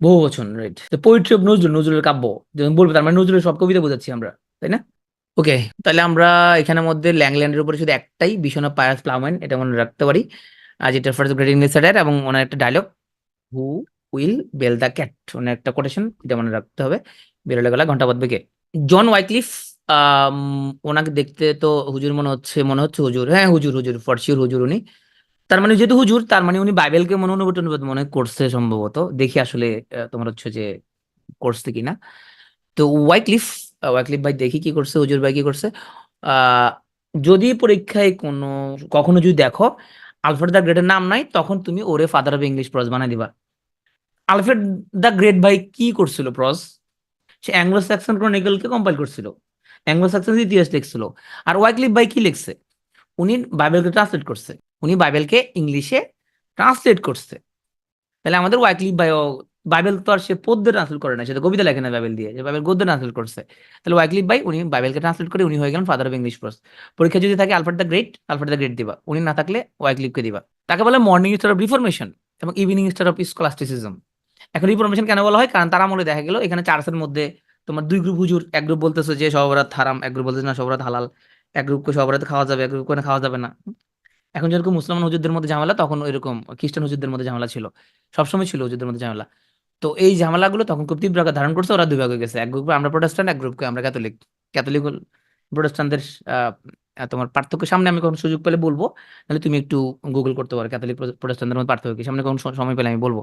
বহু বচন, রাইট। পোয়েট্রি অফ নজরুল, নজরুলের কাব্য যখন বলবে, তার মানে নজরুলের সব কবিতা বোঝাচ্ছি আমরা, তাই না। ওকে, তাহলে আমরা এখানের মধ্যে ল্যাংল্যান্ডের উপরে শুধু একটাই, ভীষণ পায়াস প্লাউম্যান, এটা মনে রাখতে পারি। আর যেটা ফার্স্ট গ্রেট ইংলিশ স্যাটায়ার, এবং ওনার একটা dialogue, who will bell the cat, ওনার একটা কোটেশন, এটা মনে রাখতে হবে। বেরোলে গেলা ঘন্টা বাজবে কে, জন ওয়াইক্লিফ। আম, ওনাকে দেখতে তো হুজুর মনে হচ্ছে, মনে হচ্ছে হুজুর, হ্যাঁ হুজুর, হুজুর ফর শিওর হুজুর উনি। তার মানে যেহেতু হুজুর, তার মানে উনি বাইবেলকে মনে অনুবাদ টনুবাদ মনে হয় করছে সম্ভবত, দেখি আসলে তোমার হচ্ছে যে করছে কিনা। তো ওয়াইক্লিফ, ওয়াইক্লিফ ভাই দেখি কি করছে, হুজুর ভাই কি করছে। আহ যদি পরীক্ষায় কোনো কখনো যদি দেখো আলফ্রেড দ্য গ্রেটের নাম নাই, তখন তুমি ওরে ফাদার অফ ইংলিশ প্রজ বানাই দিবা। আলফ্রেড দ্য গ্রেট ভাই কি করছিল প্রজ, সে অ্যাংলো স্যাক্সন ক্রনিকলকে কম্পাইল করছিল, অ্যাংলো স্যাক্সন ইতিহাস লিখছিল। আর ওয়াইক্লিফ ভাই কি লিখছে, উনি বাইবেলকে ট্রান্সলেট করছে, উনি বাইবেলকে ইংলিশে ট্রান্সলেট করছে। তাহলে আমাদের ওয়াইক্লিফ ভাইও, বাইবেল তো আর সে পদ্যে ট্রান্সলেট করে না, সে তো কবিতা লেখে না বাইবেল দিয়ে, যে বাইবেল গদ্যে ট্রান্সলেট করছে। তাহলে ওয়াইক্লিফ ভাই উনি বাইবেলকে ট্রান্সলেট করে উনি হয়ে গেলেন ফাদার অফ ইংলিশ প্রস। পরীক্ষা যদি থাকে Alfred the great, Alfred the great দিবা, উনি না থাকলে ওয়াইক্লিফকে দিবা। তাকে বলে মর্নিং স্টার অফ রিফরমেশন এবং ইভিনিং স্টার অফ স্কলাস্টিসিজম। এখন রিফরমেশন কেন বলা হয়, কারণ তার আমলে দেখা গেল এখানে চার্চের মধ্যে তোমার দুই গ্রুপ হুজুর, এক গ্রুপ বলতেছে যে সব রাত হারাম, এক গ্রুপ বলতেছে না সব রাত হালাল, এক গ্রুপকে সব রাতে খাওয়া যাবে, এক গ্রুপকে খাওয়া যাবে না। এখন যেরকম মুসলমান হুজুরদের মধ্যে ঝামেলা, তখন ওইরকম খ্রিস্টান হুজুরদের মধ্যে ঝামেলা ছিল, সবসময় ছিল হুজুরদের মধ্যে ঝামেলা। তো এই ঝামেলাগুলো তখন খুব তীব্র আকার ধারণ করছে, ওরা দুই ভাগ হয়ে গেছে, এক গ্রুপে আমরা প্রোটেস্ট্যান্ট, এক গ্রুপকে আমরা ক্যাথলিক। ক্যাথলিক প্রোটেস্টান্টদের আহ, তোমার পার্থক্য সামনে আমি কখন সুযোগ পেলে বলবো, তাহলে তুমি একটু গুগল করতে পারো ক্যাথলিক প্রোটেস্টান্টদের মধ্যে পার্থক্য কি, সামনে কখন সময় পেলে আমি বলবো।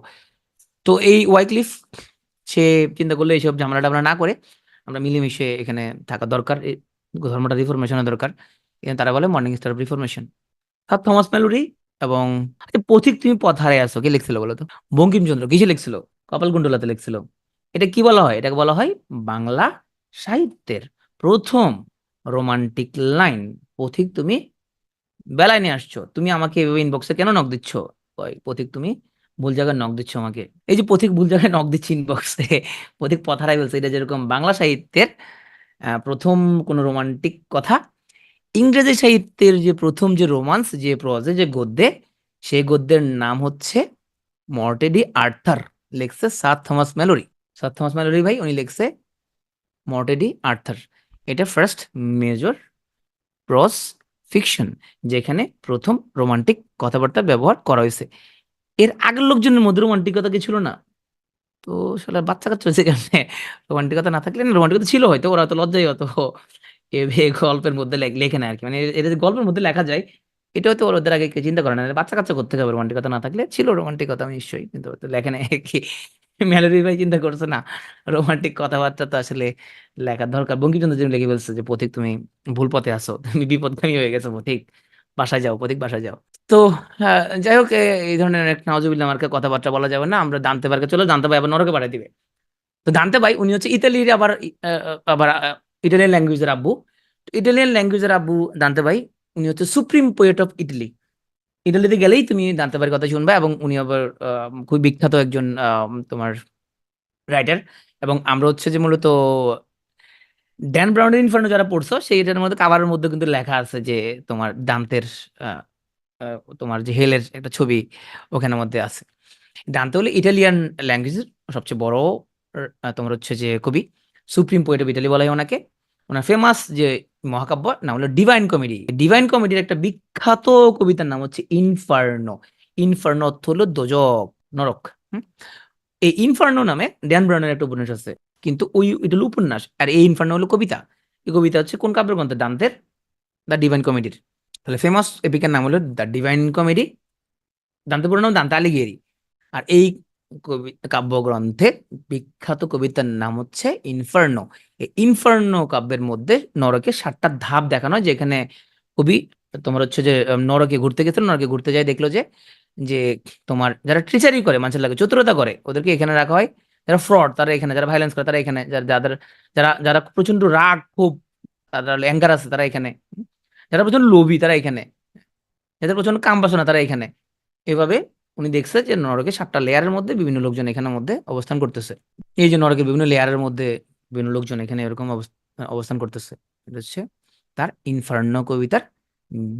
তো এই ওয়াইক্লিফ সে চিন্তা করলে এইসব ঝামেলা টামেলা না করে আমরা মিলেমিশে এখানে থাকা দরকার, এই ধর্মটা রিফরমেশনের দরকার। এখানে তারা বলে morning star reformation. Sir Thomas Mallory এবং আচ্ছা, পথিক তুমি পথ হারায় আসো কে লিখছিল বলো তো? বঙ্কিমচন্দ্র কিসে লিখছিল? কপালকুণ্ডলাতে লিখছিল। এটা কি বলা হয়? এটাকে বলা হয় বাংলা সাহিত্যের প্রথম রোমান্টিক লাইন। পথিক তুমি বেলায় নিয়ে আসছো, তুমি আমাকে এভাবে ইনবক্সে কেন নক দিচ্ছ? ওই পথিক তুমি ভুল জায়গায় নক দিচ্ছ আমাকে। এই যে পথিক ভুল জায়গায় নক দিচ্ছে ইনবক্সে, পথিক পথ হারাই বলছে, এটা যেরকম বাংলা সাহিত্যের প্রথম কোন রোমান্টিক কথা, ইংরেজি সাহিত্যের যে প্রথম যে রোমান্স, যে প্রজে, যে গদ্যে, সেই গদ্যের নাম হচ্ছে মর্টেডি আর্থার, লেখছে sir Thomas Mallory. Sir Thomas Mallory ভাই উনি লেখছে মর্টেডি আর্থার। এটা ফার্স্ট মেজর প্রস ফিকশন, যেখানে প্রথম রোমান্টিক কথাবার্তা ব্যবহার করা হয়েছে। এর আগের লোকজনের মধ্যে রোমান্টিকতা কি ছিল না? তো শালা বাচ্চা কাচ্চা হয়েছে কেমনে? রোমান্টিকতা না থাকলে, না রোমান্টিকতা ছিল হয়তো, ওরা তো লজ্জাই হতো গল্পের মধ্যে লেখে না আর কি, মানে এটা যে গল্পের মধ্যে লেখা যায় এটা হয়তো ওদের আগে কেউ চিন্তা করে না, বাচ্চা কাচ্চা করতে হবে রোমান্টিকতা না থাকলে, ছিল রোমান্টিকতা নিশ্চয়ই, কিন্তু ওরা তো লেখে না কি। ম্যালোরি ভাই চিন্তা করছে না রোমান্টিক কথাবার্তা তো আসলে লেখার দরকার। বঙ্কিমচন্দ্র যেমন লিখে বলছে যে পথিক তুমি ভুল পথে আসো, তুমি বিপদগামী হয়ে গেছো পথিক, বাসায় যাও পথিক, বাসায় যাও। তো যাই হোক, এই ধরনের এক নাউজুবিল্লাহ মার্কা কথাবার্তা বলা যাবে না। আমরা দান্তে পারকে চলো, দান্তে ভাই আবার নরকে পাঠিয়ে দিবে। তো দান্তে ভাই উনি হচ্ছে ইতালির, আবার আবার ইটালিয়ান ল্যাঙ্গুয়েজের আব্বু। ইটালিয়ান ল্যাঙ্গুয়েজের আব্বু দান্তে ভাই, উনি হচ্ছে সুপ্রিম পোয়েট অফ ইটালি। ইটালিতে গেলেই তুমি দান্তে ভাইয়ের কথা শুনবে, এবং উনি আবার খুব বিখ্যাত একজন তোমার রাইটার। এবং আমরা হচ্ছে যে মূলত ড্যান ব্রাউনের ইনফার্নো যারা পড়ছো, সেইটার মধ্যে কাভারের মধ্যে কিন্তু লেখা আছে যে তোমার দান্তের তোমার যে হেলের একটা ছবি ওখানের মধ্যে আছে। দান্তে হলো ইটালিয়ান ল্যাঙ্গুয়েজের সবচেয়ে বড় তোমার হচ্ছে যে কবি, সুপ্রিম পোয়েট অফ ইটালি বলা হয় ওনাকে। ওনার ফেমাস যে মহাকাব্য নাম হলো ডিভাইন কমেডি। ডিভাইন কমেডির একটা বিখ্যাত কবিতার নাম হচ্ছে ইনফার্নো। ইনফার্নো অর্থ হলো দোজক, নরক। হুম? এই ইনফার্নো নামে ড্যান ব্রাউনের একটা উপন্যাস আছে, কিন্তু ওই এটা হলো উপন্যাস, আর এই ইনফার্নো হলো কবিতা। এই কবিতা হচ্ছে কোন কাব্যের গ্রন্থ? দান্তের দ্য ডিভাইন কমেডির। তাহলে ফেমাস এপিকের নাম হলো দ্য ডিভাইন কমেডি, দান্তে পুরো নাম দান্তে আলিগিরি। আর এই কাব্যগ্রন্থের বিখ্যাত কবিতার নাম হচ্ছে ইনফার্নো। এই ইনফার্নো কাব্যের মধ্যে নরকের 7টা ধাপ দেখানো হয়, যেখানে কবি তোমার হচ্ছে যে নরকে ঘুরতে গেছিল, নরকে ঘুরতে যায় দেখলো যে যে তোমার যারা ট্রিচারি করে, মানুষের লাগে চতুরতা করে, ওদেরকে এখানে রাখা হয়। যারা ফ্রড তারা এখানে, যারা ভাইলেন্স করে তারা এখানে, যাদের যারা যারা প্রচন্ড রাগ খুব, তারা অ্যাঙ্গার আছে তারা এখানে, যারা প্রচন্ড লোভী তারা এখানে, যাদের প্রচন্ড কাম বাসনা তারা এখানে। এভাবে উনি দেখছে যে নরকের 7টা লেয়ারের মধ্যে বিভিন্ন লোকজন এখানের মধ্যে অবস্থান করতেছে। এই যে নরকের বিভিন্ন লেয়ারের মধ্যে বিভিন্ন লোকজন এখানে এরকম অবস্থান করতেছে, এটা হচ্ছে তার ইনফার্নো কবিতার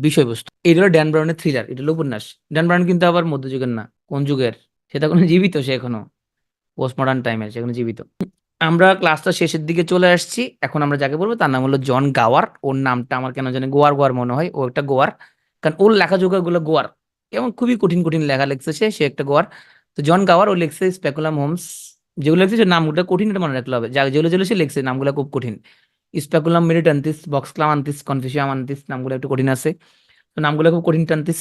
বিষয়বস্তু। এটা হলো ড্যান ব্রাউনের থ্রিলার, এটা হলো উপন্যাস। ড্যান ব্রাউন কিন্তু আবার মধ্যযুগের না, কোন যুগের? সেটা কোনো জীবিত, সে এখনো পোস্ট মডার্ন টাইমের, সে এখনো জীবিত। আমরা ক্লাসটা শেষের দিকে চলে আসছি, এখন আমরা যাকে বলবো তার নাম হলো জন গাওয়ার। ওর নামটা আমার কেন জানি গোয়ার গোয়ার মনে হয়, ও একটা গোয়ার, কারণ ওর লেখাযোগ্য গুলো গোয়ার, এবং খুবই কঠিন কঠিন লেখা লিখছে সে, সে একটা গোয়ার। তো জন গাওয়ার ও লিখছে স্পেকুলাম হোমস, যেগুলো লিখছে সে নামগুলো কঠিন, এটা মনে রাখতে হবে, যা যেগুলো যেগুলো সে লিখছে নামগুলো খুব কঠিন। স্পেকুলাম মেরিটান্তিস, বক্স ক্লামান্তিস, কনফিউশিয়ামান্তিস, নামগুলো একটু কঠিন আছে, তো নামগুলো খুব কঠিন টান্তিস।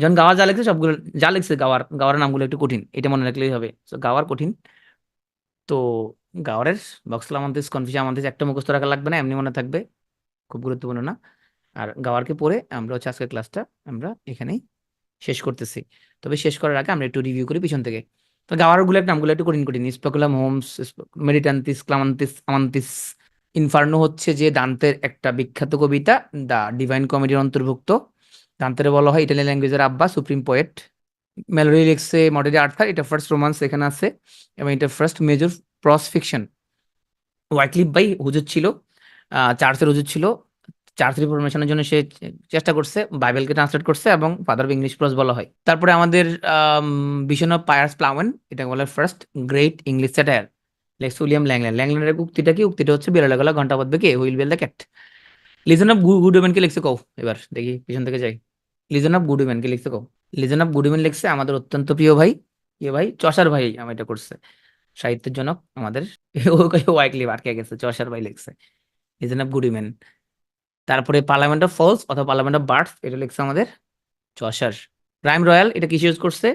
জন গাওয়ার যা লিখছে সবগুলো, যা লিখছে গাওয়ার, গাওয়ার নামগুলো একটু কঠিন, এটা মনে রাখলেই হবে। তো গাওয়ার কঠিন। তো গাওয়ারের বক্সলা আমান্তিস, কনফিউশন আমান্তিস একটা মুখস্থ রাখা লাগবে না, এমনি মনে থাকবে, খুব গুরুত্বপূর্ণ না। আর গাওয়ারকে পড়ে আমরা হচ্ছে আজকের ক্লাসটা আমরা এখানেই শেষ করতেছি। তবে শেষ করার আগে আমরা একটু রিভিউ করি পিছন থেকে। তো গাওয়ার গুলো নামগুলো একটু কঠিন কঠিন, স্পেকুলাম হোমস, মেরিটান্তিস, ক্লামান্তিস, আমান্তিস। ইনফার্নো হচ্ছে যে দান্তের একটা বিখ্যাত কবিতা, দা ডিভাইন কমেডির অন্তর্ভুক্ত। দান্তের বলা হয় ইটালিয়ান ল্যাঙ্গুয়েজের আব্বা, সুপ্রিম পোয়েট। মেলোডি লিখছে মডেলি আর্থার, এটা ফার্স্ট রোমান্স এখানে আছে, এবং এটা ফার্স্ট মেজর প্রস ফিকশন। ওয়াইক্লিফ ভাই হুজুর ছিল, চার্চের হুজুর ছিল। চার্চ রিফরমেশনের জন্য সে চেষ্টা করছে, বাইবেলকে ট্রান্সলেট করছে, এবং ফাদার অফ ইংলিশ প্রস বলা হয়। তারপরে আমাদের ভিশন অফ পায়ার্স প্লাওয়েন, এটা বলে ফার্স্ট গ্রেট ইংলিশ স্যাটায়ার, লেক্স উইলিয়াম ল্যাংল্যান্ড। ল্যাংল্যান্ডের উক্তিটা কি? উক্তিটা হচ্ছে বিড়ালে গলা ঘন্টা বাজবে কে, who'll bell the cat. Legend of good উইমেনকে লিখছে কও, এবার দেখি পিছন থেকে যাই। লিজন অফ গুড উইমেনকে লিখছে কও। লিজন অফ গুড উইমেন লিখছে আমাদের অত্যন্ত প্রিয় ভাই, এ ভাই চসার ভাই, আমার এটা করছে সাহিত্যের জনক আমাদের। ও ওয়াইক্লিফ আটকে গেছে, চসার ভাই লিখছে। Is an of good women. তারপরে পার্লামেন্ট অফ ফলস অথবা পার্লামেন্ট অফ বার্ডস, এটা লিখছে আমাদের চসার। রাইম রয়্যাল এটা কিসে ইউজ করছে?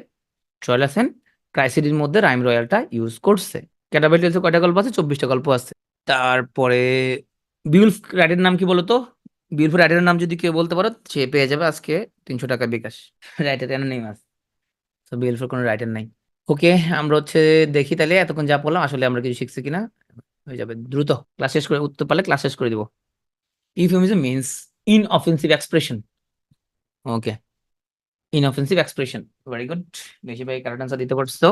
চয়লাসেন ক্রাইসিডির মধ্যে রাইম রয়্যালটা ইউজ করছে। ক্যাটাবেল টেলসে কয়টা গল্প আছে? 24টা গল্প আছে। তারপরে বিউলফ রাইটের নাম কি বলতো? বিউলফ রাইটের নাম যদি কেউ বলতে পারো সে পেয়ে যাবে আজকে 300 টাকা বিকাশ। রাইটার নেই আছে, তো বিউলফের কোনো রাইটার নাই। ওকে, আমরা দেখি তাহলে এতক্ষণ যা বললাম আসলে আমরা কিছু শিখছি কিনা। হয়ে যাবে দ্রুত, ক্লাস শেষ করে উত্তর পারলে ক্লাস শেষ করে দিব। Euphemism means inoffensive expression. Okay, inoffensive expression, very good. বেশি ভাই কারেক্ট আনসার দিতে পারছো।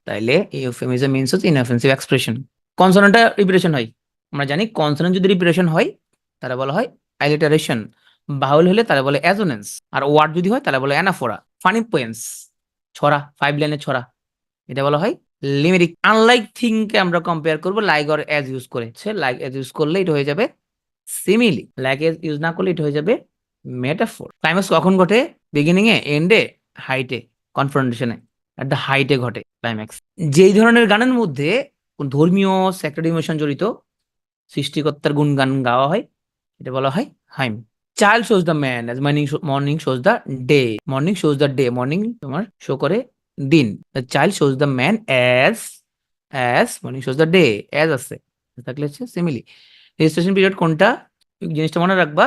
তাইলে ইউফেমিজম মিন্স হচ্ছে ইনঅফেন্সিভ এক্সপ্রেশন। কনসোনেন্টটা রিপিটেশন হয়, আমরা জানি কনসোনেন্ট যদি রিপিটেশন হয় তাহলে বলা হয় আইলিটারেশন, বাউল হলে তাহলে বলে অ্যাজোনেন্স, আর ওয়ার্ড যদি হয় তাহলে বলে অ্যানাফোরা। ফানি পোয়েমস, ছড়া, 5 লাইনের ছড়া, এটা বলা হয় লিমেরিক। আনলাইক থিংকে আমরা কম্পেয়ার করব লাইক অর অ্যাজ ইউজ করে। লাইক অ্যাজ ইউজ করলে এটা হয়ে যাবে সিমিলি, লাইক অ্যাজ ইউজ না করলে এটা হয়ে যাবে মেটাফোর। ক্লাইম্যাক্স কখন ঘটে? বিগিনিং এ, এন্ডে, হাইটে, কনফ্রন্টেশনে, এট দ্য হাইটে ঘটে ক্লাইম্যাক্স। যেই ধরনের গানের মধ্যে কোন ধর্মীয় স্যাক্রেড ইমোশন জড়িত, সৃষ্টিকর্তার গুণগান গাওয়া হয়, এটা বলা হয় হাইম। Child shows the man as morning shows the day. Morning shows the day, morning তোমার শো করে দিন। The child shows the man as morning shows the day, as আছে থাকলে হচ্ছে সিমিলি। রেজিস্ট্রেশন পিরিয়ড কোনটা? জিনিসটা মনে রাখবা,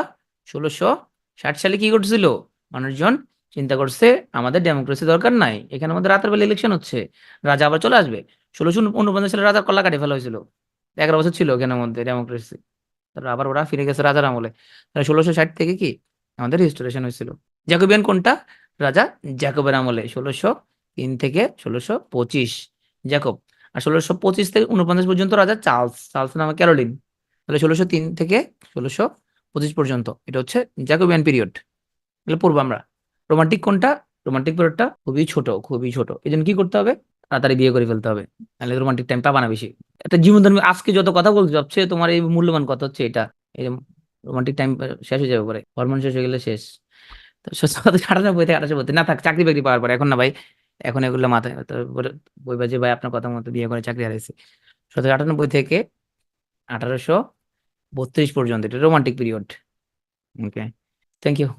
1660 সালে কি করছিল? মানুষজন চিন্তা করছে আমাদের ডেমোক্রেসি দরকার নাই, এখানে আমাদের রাতের বেলা ইলেকশন হচ্ছে, রাজা আবার চলে আসবে। 1649 সালে রাজার কল্লা কাটে ফেলা হয়েছিল, 11 বছর ছিল ওখানের মধ্যে ডেমোক্রেসি, তারপর আবার ওরা ফিরে গেছে রাজার আমলে। তাহলে 1660 থেকে কি আমাদের রেজিস্ট্রেশন হয়েছিল। জ্যাকোবিয়ান কোনটা? রাজা জ্যাকবের আমলে, 1603 থেকে 1625 জ্যাকব। আর 1625 থেকে 49 পর্যন্ত রাজা চার্লস, চার্লস নামে ক্যারোলিন। তাহলে 1603 থেকে 1625 পর্যন্ত এটা হচ্ছে জ্যাকোবিয়ান পিরিয়ড, এগুলো পড়বো আমরা। রোমান্টিক কোনটা? রোমান্টিক পিরিয়ডটা খুবই ছোট, খুবই ছোট, এই জন্য কি করতে হবে? তাড়াতাড়ি বিয়ে করে ফেলতে হবে, তাহলে রোমান্টিক টাইম পাবা না বেশি। একটা জীবন ধর্মী আজকে যত কথা বলছি সবচেয়ে তোমার এই মূল্যবান কথা হচ্ছে এটা, এই রোমান্টিক টাইম শেষ হয়ে যাবে পরে, হরমোন শেষ হয়ে গেলে শেষ। তো 98 থেকে 98 না থাক, চাকরি বাকরি পাওয়ার পরে, এখন না ভাই, এখন এগুলো মাথায় তো বই বাজে ভাই, আপনার কথা মতো বিয়ে করে চাকরি হারাইছে। 1798 থেকে 1832 পর্যন্ত এটা romantic period. Okay, thank you.